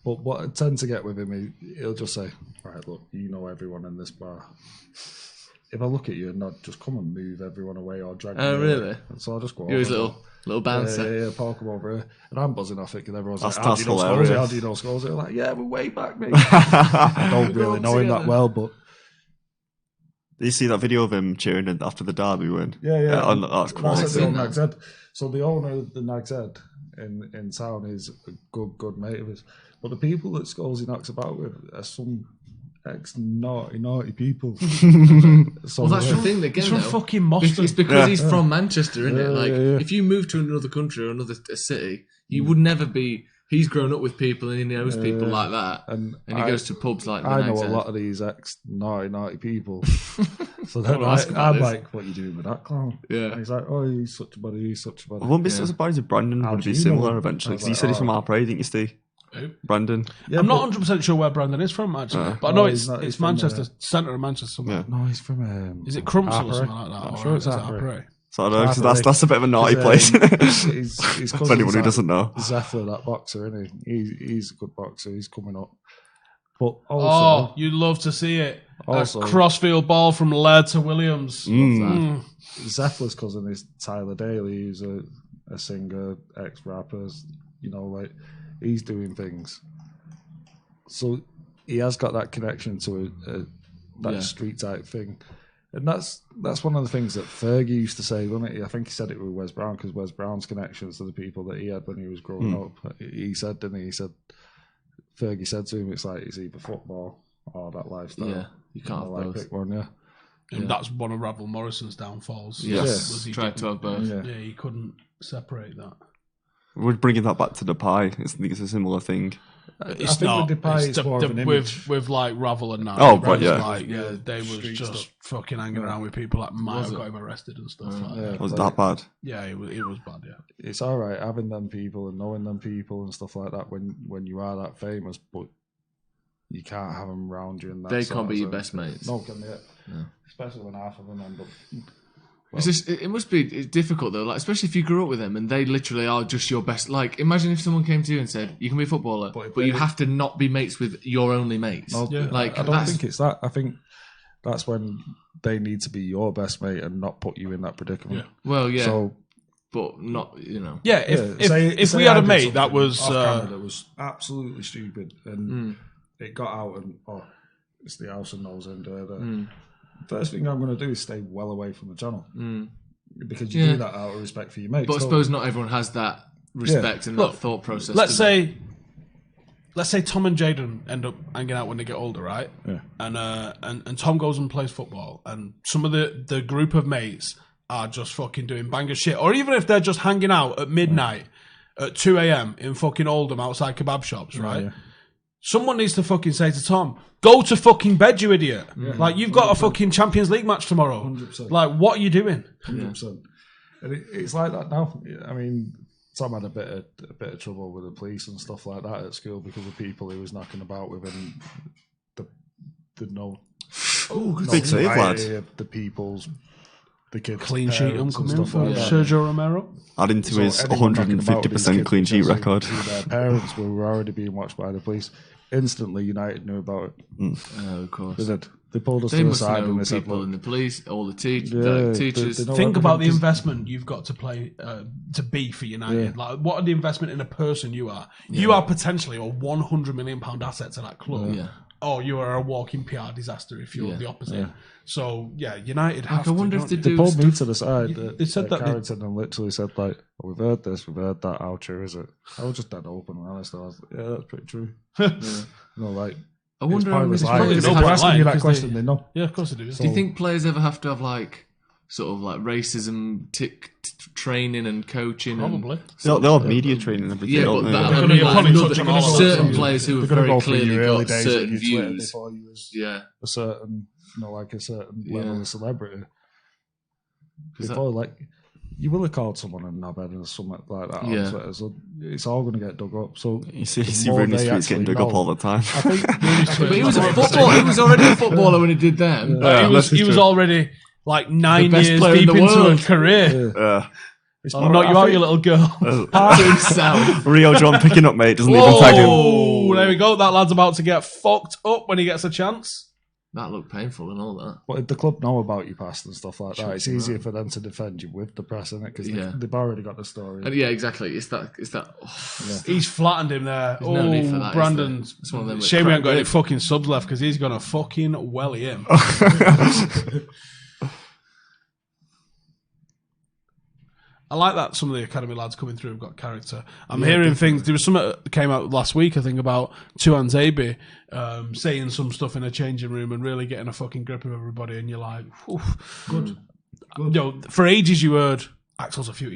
But what I tend to get with him, he'll just say, right, look, you know everyone in this bar. If I look at you and not just come and move everyone away or drag me away. Really? So I'll just go over. You're his little bouncer. Yeah, Paul, come over here. And I'm buzzing off it because everyone's that's like, how do you know hilarious. Scholes? How do you know Scholes? They're like, yeah, we're way back, mate. I don't really know him that well, but... Did you see that video of him cheering after the derby win? Yeah. That's quite That's the Nag's Head. So the owner of the Nag's Head in town is a good mate of his. But the people that Scholes knocks about with are some ex-naughty people. So that's the thing again. He's from fucking Moston. It's because he's from Manchester, isn't it? Like, if you move to another country or another city, you would never be. He's grown up with people and he knows people like that, and he goes to pubs like. I know a lot of these ex-naughty people. So then I'm like, "What are you doing with that clown?" Yeah, and he's like, "Oh, he's such a buddy. He's such a buddy." I wouldn't be so surprised if Brandon would be similar eventually because he said he's from Alkmaar, didn't you, Steve? Brandon. Yeah, I'm not 100% sure where Brandon is from, actually. But I know it's Manchester, centre of Manchester somewhere. Yeah. No, he's from... is it Crumpsall or something like that? I'm sure it's Harper. So I don't know, because that's a bit of a naughty place. He's For anyone who doesn't know. Zeffler, that boxer, isn't he? He's a good boxer. He's coming up. But also... you'd love to see it. Also, a crossfield ball from Laird to Williams. Zeffler's cousin is Tyler Daly, who's a a singer, ex-rappers, like he's doing things. So he has got that connection to that street type thing. And that's one of the things that Fergie used to say, wasn't it? I think he said it with Wes Brown, because Wes Brown's connections to the people that he had when he was growing up. He said, didn't he? He said, Fergie said to him, it's like it's either football or that lifestyle. Yeah, you can't have both. Pick one, And that's one of Ravel Morrison's downfalls. Yes, Was he tried to have both. Yeah, he couldn't separate that. We're bringing that back to Depay. I think it's a similar thing. It's I think not. with Depay, It's it's more of an image. with like Ravel and that. Oh, it right, was yeah. like, they was Street just stuff. fucking hanging around with people that might Was have it? got him arrested and stuff like Yeah, that. Was like, that bad? Yeah, it was bad. Yeah. it's all right having them people and knowing them people and stuff like that when you are that famous, but you can't have them around you. And that They sort can't be of your thing. best mates. No, can they? Especially when half of them end up. It's just, it must be difficult though, like especially if you grew up with them and they literally are just your best. Like, imagine if someone came to you and said, "You can be a footballer, But if but you they- have to not be mates with your only mates." No, Like, I don't that's- think it's that. I think that's when they need to be your best mate and not put you in that predicament. Well, yeah, So but not, Yeah, if say we had I a did mate that something was off camera that was absolutely stupid and it got out and it's the Howson knows him. First thing I'm going to do is stay well away from the channel because you do that out of respect for your mates. but I suppose not everyone has that respect and Look, that thought process. let's do they? say Tom and Jaden end up hanging out when they get older, right? Yeah. And Tom goes and plays football, and some of the group of mates are just fucking doing banger shit, or even if they're just hanging out at midnight at 2 a.m. in fucking Oldham outside kebab shops, right? Yeah. Someone needs to fucking say to Tom, "Go to fucking bed, you idiot! Like you've got a fucking Champions League match tomorrow. 100%. Like what are you doing?" 100%. And it's like that now. I mean, Tom had a bit of trouble with the police and stuff like that at school because of people he was knocking about with and the Big save, lad. the people's the kids Clean sheet parents and coming stuff from like that. Sergio Romero. Adding to So his anyone knocking about with his 150% kid clean sheet because record. of Their parents were already being watched by the police. Instantly, United knew about it. Oh, of course. They pulled us They to the must side know and they said, people in "Look, the police, all the teachers. they know Think about the everything, 'cause- investment you've got to play to be for United. Like, what are the investment in a person you are? You are potentially a £100 million asset to that club. Yeah. Or you are a walking PR disaster if you're the opposite. So United have I wonder if they They do pulled me stuff. to the side. They said that they- Carrington and literally said like, oh, "We've heard this, we've heard that. How true is it?" I was just dead open and honest. I was like, "Yeah, that's pretty true." Like, I wonder how many it's pointless lying. players If know have- they're asking you lying, that 'cause question, they know. Yeah, of course they do. Do you think players ever have to have like sort of like racism training and coaching? Probably. They'll have media training and everything, Yeah, don't but they? I They're mean, gonna like, probably another- touch on all of certain that. players who They're have gonna very go through clearly your early got days certain on your Twitter views. before you was Yeah, a certain, like a certain level of celebrity. that- Before, like, you will have called someone a knobhead and something like that on Yeah. Twitter, so it's all going to get dug up. So You see the more Rooney they Street's getting actually dug up know- all the time. I think but he was a footballer. He was already a footballer when he did them. he was already like 9 best years player in deep the into a world. career. it's I'll more- knock you I out, think- you little girl. To himself. Rio John picking up, mate, doesn't even tag him. Oh, there we go. That lad's about to get fucked up when he gets a chance. That looked painful and all that. But if the club know about your past and stuff like that, it's easier for them to defend you with the press in it because Yeah. they've already got the story. And yeah, exactly. It's that. He's flattened him there. There's no need for that, is Brandon. there? It's one of them with Shame we ain't crap got any bits. fucking subs left because he's going to fucking welly him. I like that some of the academy lads coming through have got character. I'm hearing things. There was something that came out last week, I think, about Tuan Zabi saying some stuff in a changing room and really getting a fucking grip of everybody. And you're like, good. You know, for ages you heard Axel's a future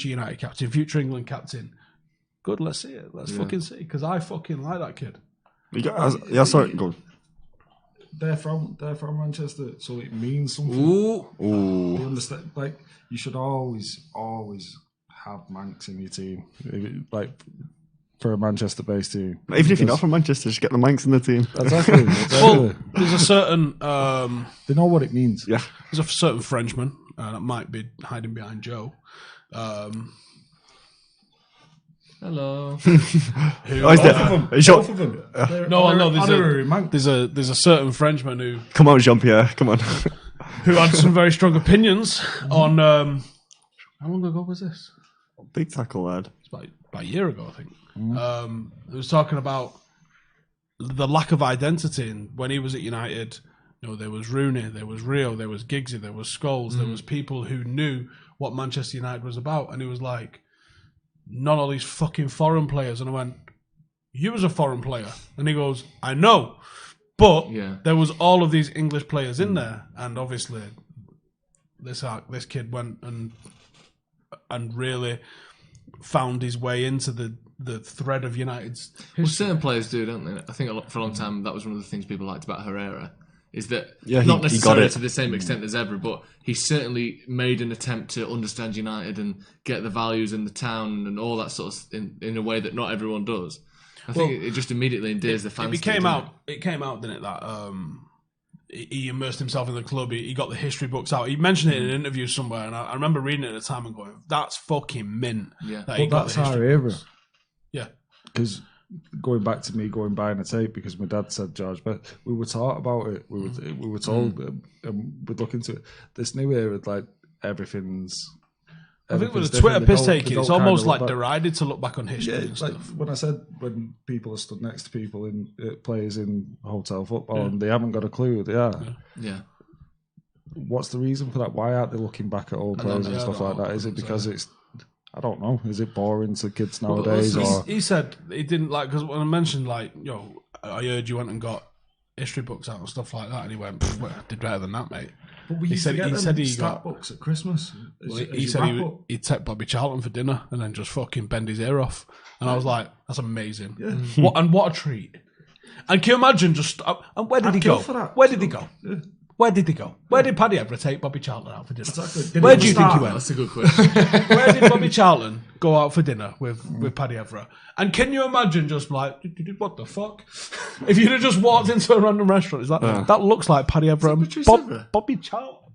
United captain, future England captain. Good, let's see it. Let's fucking see. Because I fucking like that kid. Yeah, sorry, go on. They're from Manchester, so it means something. Ooh. Ooh. You understand? Like, you should always have Manx in your team. Like, for a Manchester-based team. Even if you're not from Manchester, just get the Manx in the team. Exactly. Well, there's a certain They know what it means. Yeah. there's a certain Frenchman that might be hiding behind Joe. Hello. Who, Oh, is there? Both of them. there's a certain Frenchman who Come on, Jean-Pierre, come on. had some very strong opinions on how long ago was this? Big tackle, lad. It's about a year ago, I think. It was talking about the lack of identity. And when he was at United, there was Rooney, there was Rio, there was Giggsy, there was Scholes, there was people who knew what Manchester United was about. And he was like, not all these fucking foreign players. And I went, you was a foreign player. And he goes, I know. But there was all of these English players in there. And obviously, this kid went and really found his way into the thread of United's history. Well, certain players do, don't they? I think for a long time that was one of the things people liked about Herrera, is that not necessarily to the same extent as Evra, but he certainly made an attempt to understand United and get the values in the town and all that sort of in a way that not everyone does. I think it just immediately endears the fans. It came out, didn't it, that he immersed himself in the club. He got the history books out. He mentioned it in an interview somewhere, and I remember reading it at the time and going, "That's fucking mint." Yeah, that that's our era. Yeah, because going back to me going buying a tape because my dad said George, but we were taught about it. We were told, and we'd look into it. This new era, like everything's. I think with the Twitter piss taking, it's almost like derided to look back on history. Yeah, and it's like stuff. when I said when people are stood next to people in players in hotel football and they haven't got a clue who they are. Yeah. What's the reason for that? Why aren't they looking back at old players and stuff like that? Is it because it's? I don't know. Is it boring to kids nowadays? He said he didn't like, because when I mentioned I heard you went and got history books out and stuff like that, and he went, well, I did better than that, mate. But he said he got books at Christmas. He said he'd take Bobby Charlton for dinner and then just fucking bend his ear off, and I was like, that's amazing. Yeah. What a treat. And can you imagine and where did he go? Where did he go? Yeah. Where did he go? Where did Paddy Evra take Bobby Charlton out for dinner? Exactly. Where do you think he went? That's a good question. Where did Bobby Charlton go out for dinner with Paddy Evra? And can you imagine just like, what the fuck? If you'd have just walked into a random restaurant, is that looks like Paddy Evra and Bobby Charlton.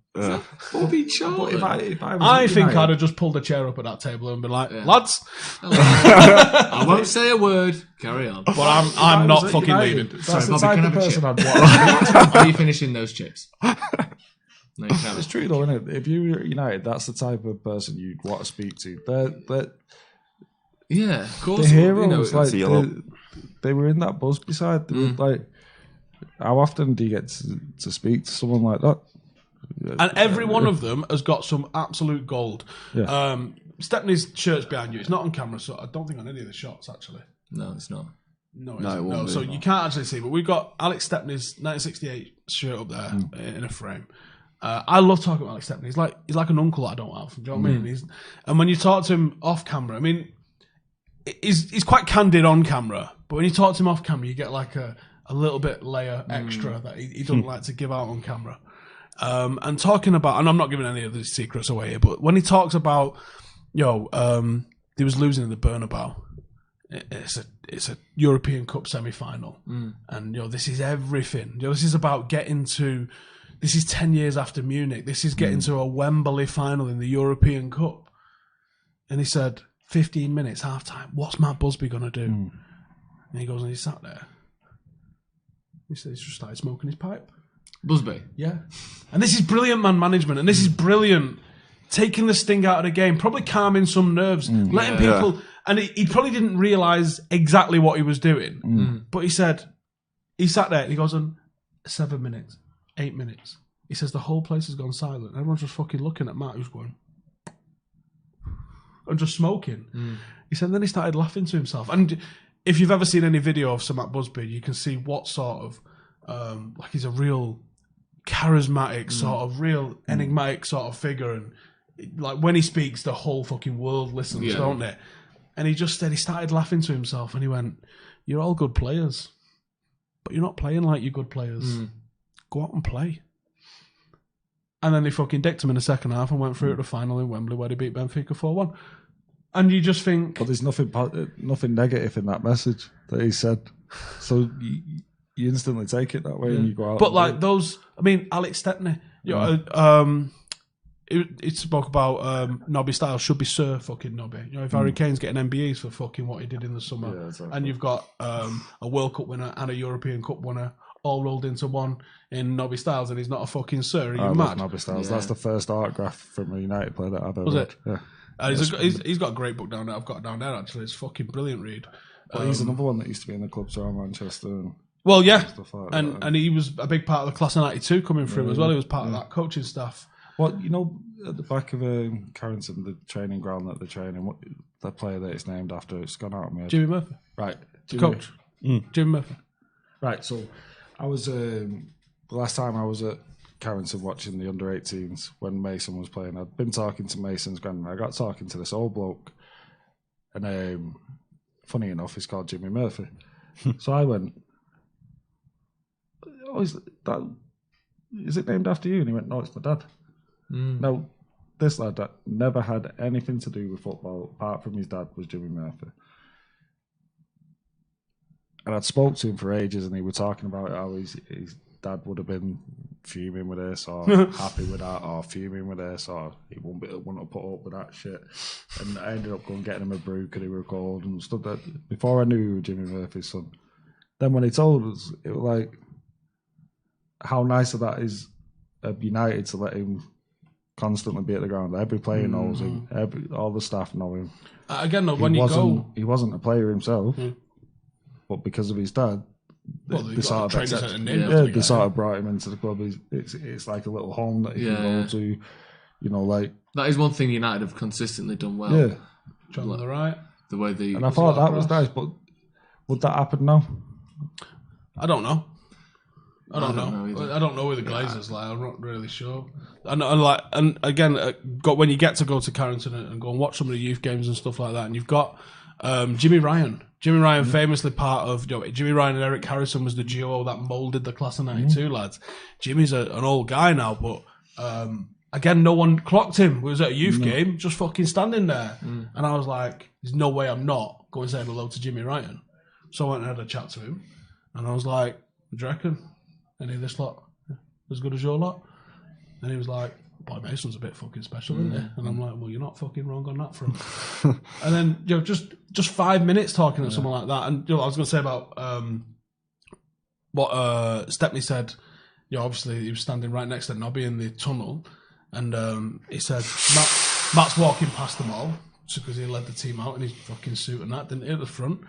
Bobby Charlton. I think I'd have just pulled a chair up at that table and been like, lads. I won't say a word. Carry on. But I'm not fucking leaving. Sorry, Bobby, can I have a chip? Are you finishing those chips? No, you can't. It's true though, isn't it? If you were at United, that's the type of person you'd want to speak to. Yeah, of course. The heroes, they were in that Busby side. They were like, how often do you get to speak to someone like that? And every one of them has got some absolute gold. Yeah. Stepney's shirt's behind you. It's not on camera, so I don't think on any of the shots, actually. No, it's not. No, so you can't actually see. But we've got Alex Stepney's 1968 shirt up there in a frame. I love talking about Alex Stepney. He's like an uncle that I don't have. Do you know what I mean? And when you talk to him off camera, I mean, he's quite candid on camera, but when you talk to him off camera, you get like a little bit layer extra that he doesn't like to give out on camera. And talking about, and I'm not giving any of the secrets away here, but when he talks about, he was losing in the Bernabeu. It's a European Cup semi-final, and this is everything. This is about getting to. This is 10 years after Munich. This is getting to a Wembley final in the European Cup. And he said, 15 minutes, half time. What's Matt Busby going to do? And he goes and he sat there. He said he's just started smoking his pipe. Busby. Yeah. And this is brilliant man management. And this is brilliant. Taking the sting out of the game. Probably calming some nerves. Letting people... Yeah. And he probably didn't realise exactly what he was doing. But he said... He sat there and he goes on 7 minutes. 8 minutes. He says the whole place has gone silent. Everyone's just fucking looking at Matt who's going... and just smoking. He said then he started laughing to himself. And if you've ever seen any video of Sir Matt Busby, you can see what sort of... he's a real charismatic sort of real enigmatic sort of figure, and like when he speaks the whole fucking world listens, don't they? And he just said he started laughing to himself and he went, you're all good players, but you're not playing like you're good players. Go out and play. And then they fucking dicked him in the second half and went through to the final in Wembley where they beat Benfica 4-1. And you just think, but there's nothing negative in that message that he said, so you instantly take it that way and you go out. But like those, I mean, Alex Stepney, it spoke about Nobby Styles should be Sir fucking Nobby. If Harry Kane's getting MBEs for fucking what he did in the summer, exactly. And you've got a World Cup winner and a European Cup winner all rolled into one in Nobby Styles, and he's not a fucking Sir. Are you mad? Nobby Styles. Yeah. That's the first autograph from a United player that I've ever read. Yeah. He's got a great book down there. I've got it down there actually. It's a fucking brilliant read. But he's another one that used to be in the clubs around Manchester. And well, yeah, stuff like and that. and he was a big part of the class of '92 coming through as well. He was part of that coaching staff. Well, at the back of Carrington, the training ground that they're training, what the player that it's named after, it's gone out of my head. Jimmy Murphy, Right. coach. Jimmy Murphy. Right, so I was the last time I was at Carrington watching the under-18s when Mason was playing. I'd been talking to Mason's granddad. I got talking to this old bloke, and funny enough, he's called Jimmy Murphy. So I went, "Oh, is it named after you?" And he went, "No, it's my dad." Now, this lad that never had anything to do with football apart from his dad was Jimmy Murphy. And I'd spoke to him for ages, and he was talking about how his dad would have been fuming with this, or happy with that, or fuming with this, or he wouldn't have put up with that shit. And I ended up going getting him a brew because he were cold and stuff. That before I knew he was Jimmy Murphy's son. Then when he told us, it was like how nice of that is of United to let him constantly be at the ground. Every player knows him. All the staff know him. Again, though, when you go, he wasn't a player himself, but because of his dad, they sort of brought him into the club. It's like a little home that he can go to. Like that is one thing United have consistently done well. Yeah, John on the right. The way they and I thought that was nice, but would that happen now? I don't know. I don't know. either. I don't know who the Glazers like. I'm not really sure. And again, when you get to go to Carrington and go and watch some of the youth games and stuff like that, and you've got Jimmy Ryan. Jimmy Ryan, famously part of Jimmy Ryan and Eric Harrison was the duo that moulded the class of '92 lads. Jimmy's an old guy now, but again, no one clocked him. We was at a youth game, just fucking standing there, and I was like, "There's no way I'm not going to say hello to Jimmy Ryan." So I went and had a chat to him, and I was like, "What do you reckon? Any of this lot as good as your lot?" And he was like, "Boy, Mason's a bit fucking special, isn't he?" And I'm like, "Well, you're not fucking wrong on that front." And then just 5 minutes talking to someone like that, and I was going to say about what Stepney said. Obviously he was standing right next to Nobby in the tunnel, and he said Matt's walking past them all because he led the team out in his fucking suit and that, didn't he, at the front.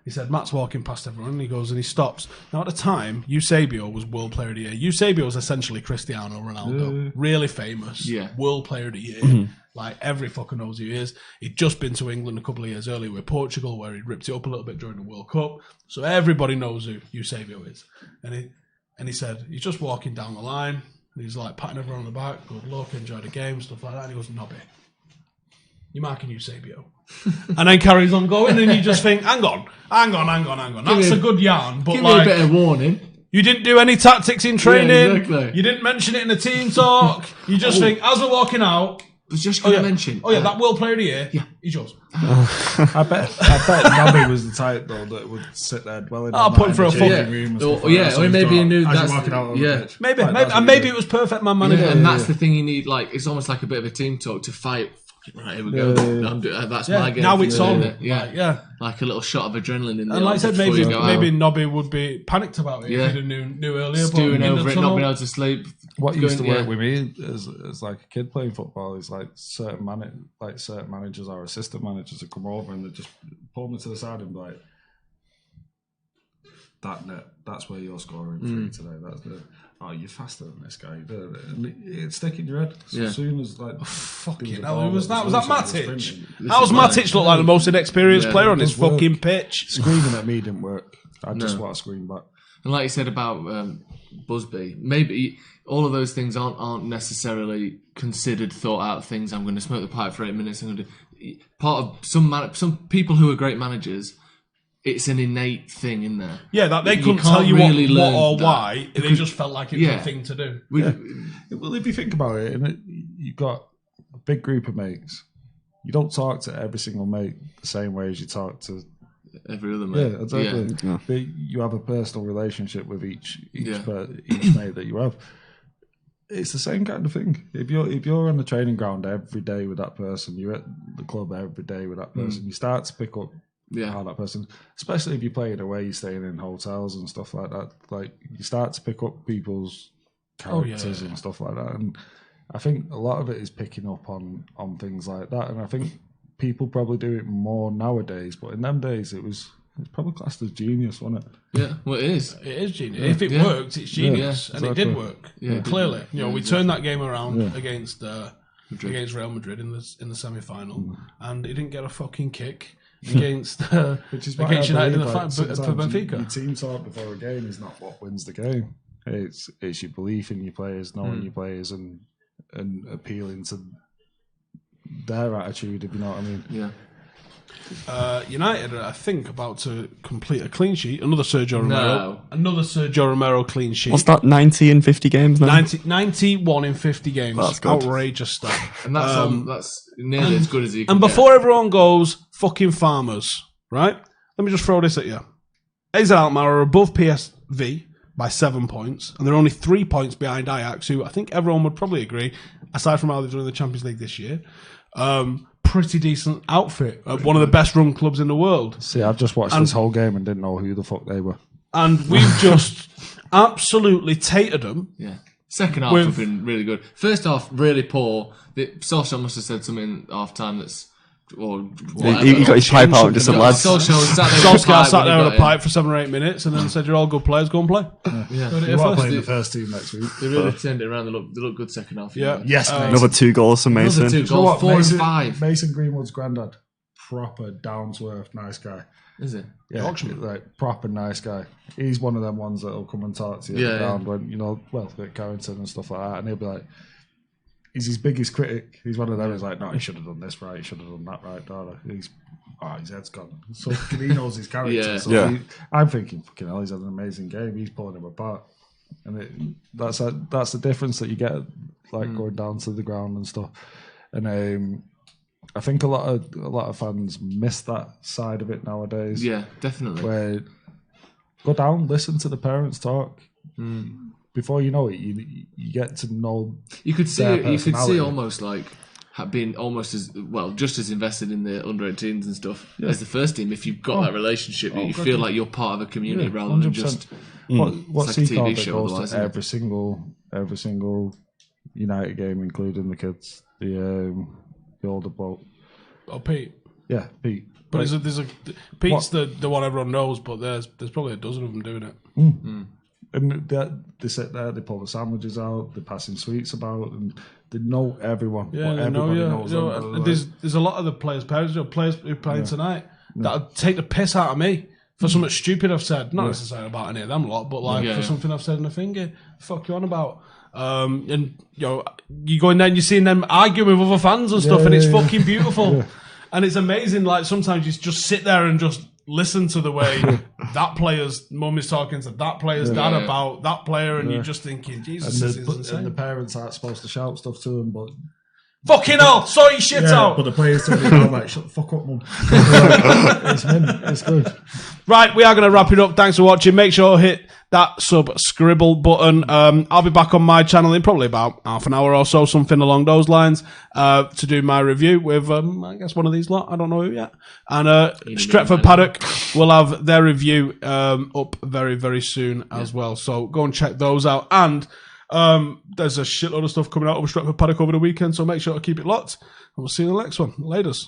He said, Matt's walking past everyone, and he goes and he stops. Now, at the time, Eusebio was World Player of the Year. Eusebio was essentially Cristiano Ronaldo. Really famous. Yeah. World Player of the Year. Like, every fucker knows who he is. He'd just been to England a couple of years earlier with Portugal, where he ripped it up a little bit during the World Cup. So everybody knows who Eusebio is. And he said, he's just walking down the line, and he's like patting everyone on the back, good luck, enjoy the game, stuff like that. And he goes, Nobby, you're marking Eusebio. And then carries on going, and you just think, hang on. That's a good yarn, but give me a bit of warning. You didn't do any tactics in training. Yeah, exactly. You didn't mention it in the team talk. You just think, as we're walking out, I was just going to mention. That World Player of the Year. Yeah, he's yours. I bet Nobby was the type though that would sit there dwelling. I'll put him for a fucking room. Or maybe he knew that's walking out on the pitch. Maybe it was perfect man management. And that's the thing you need. Like, it's almost like a bit of a team talk to fight. Right, here we go. That's my game. Now it's on. Like a little shot of adrenaline in there. And like I said, maybe Nobby would be panicked about it if he'd knew earlier. Stewing over it, not being able to sleep. What used to work with me as like a kid playing football is like certain managers or assistant managers would come over and they just pull me to the side and be like, that's where you're scoring three today. That's you're faster than this guy. And it's sticking in your head. So as soon as fucking hell, was that Matic? How's Matic look like the most inexperienced player on this fucking pitch? Screaming at me didn't work. I just want to scream back. And like you said about Busby, maybe all of those things aren't necessarily considered, thought out things. I'm going to smoke the pipe for 8 minutes. I'm going to part of some people who are great managers. It's an innate thing in there. Yeah, that they couldn't tell you really what or why. They just felt like it was a thing to do. Well, if you think about it, you've got a big group of mates. You don't talk to every single mate the same way as you talk to every other mate. Yeah, exactly. Yeah. But you have a personal relationship with each mate that you have. It's the same kind of thing. If you're on the training ground every day with that person, you're at the club every day with that person, you start to pick up how that person, especially if you're playing away, you're staying in hotels and stuff like that. Like, you start to pick up people's characters and stuff like that. And I think a lot of it is picking up on things like that, and I think people probably do it more nowadays. But in them days, it's probably classed as genius, wasn't it? Yeah, well, it is. It is genius. If it worked, it's genius, and it did work. Yeah, clearly. We turned that game around against Real Madrid in the semi-final, and he didn't get a fucking kick against Which is against United in the like, for Benfica. Your team talk before a game is not what wins the game. It's your belief in your players, knowing your players, and appealing to their attitude, if you know what I mean. Yeah. United are, I think, about to complete a clean sheet. Another Sergio Romero clean sheet. What's that, 90 in 50 games now? 91 in 50 games. That's good. Outrageous stuff. And that's nearly as good as he can And get. before everyone goes, fucking Farmers, right? Let me just throw this at you. AZ Alkmaar are above PSV by 7 points, and they're only 3 points behind Ajax, who I think everyone would probably agree, aside from how they've done in the Champions League this year, pretty decent outfit. One of the best run clubs in the world. See, I've just watched this whole game and didn't know who the fuck they were. And we've just absolutely tatered them. Yeah. Second half have been really good. First half, really poor. Solskjaer must have said something at half time that's... He got his pipe out and just said, lads. Solskjaer sat there with a pipe for 7 or 8 minutes and then said, you're all good players, go and play. Yeah. You are playing the first team next week. They really turned it around. They look good second half. Yeah. Yes, mate. Another 2 goals from Mason. Another 2 You know goals, what? 4 and 5. Mason Greenwood's granddad, proper down-to-earth nice guy. Is it? Yeah, like proper nice guy. He's one of them ones that'll come and talk to you around when, at Carrington and stuff like that, and he'll be like, he's his biggest critic. He's one of them who's like, no, he should have done this right, he should have done that right, his head's gone. So he knows his character. I'm thinking, fucking hell, he's had an amazing game. He's pulling him apart. And that's the difference that you get, like going down to the ground and stuff. And I think a lot of fans miss that side of it nowadays. Yeah, definitely. Where go down, listen to the parents talk. Before you know it, you get to know. You could see almost like being almost as well, just as invested in the under-18s and stuff as the first team. If you've got that relationship, you feel like you're part of a community rather than just what's like he a TV called that show. goes to every single United game, including the kids, the older bloke. Oh, Pete. Yeah, Pete. But Pete's the one everyone knows, but there's probably a dozen of them doing it. And they sit there, they pull the sandwiches out, they're passing sweets about, and they know everyone. Yeah, they knows them. There's a lot of the players' parents, players who are playing tonight, that'll take the piss out of me for something stupid I've said. Not necessarily about any of them lot, but for something I've said in a finger. Fuck you on about. And you go in there and you're seeing them arguing with other fans and stuff, and it's fucking beautiful. And it's amazing. Like sometimes you just sit there and just listen to the way that player's mum is talking to that player's dad about that player, and you're just thinking, Jesus, this is insane. And the parents aren't supposed to shout stuff to him, but fucking hell, sort your shit out. But the players tell me, like, shut the fuck up, mum. It's good. Right, we are going to wrap it up. Thanks for watching. Make sure to hit that subscribe button. I'll be back on my channel in probably about half an hour or so, something along those lines, to do my review with, I guess, one of these lot. I don't know who yet. And Stretford Paddock will have their review up very, very soon as well. So go and check those out. And there's a shitload of stuff coming out of Stretford Paddock over the weekend, so make sure to keep it locked. And we'll see you in the next one. Laters.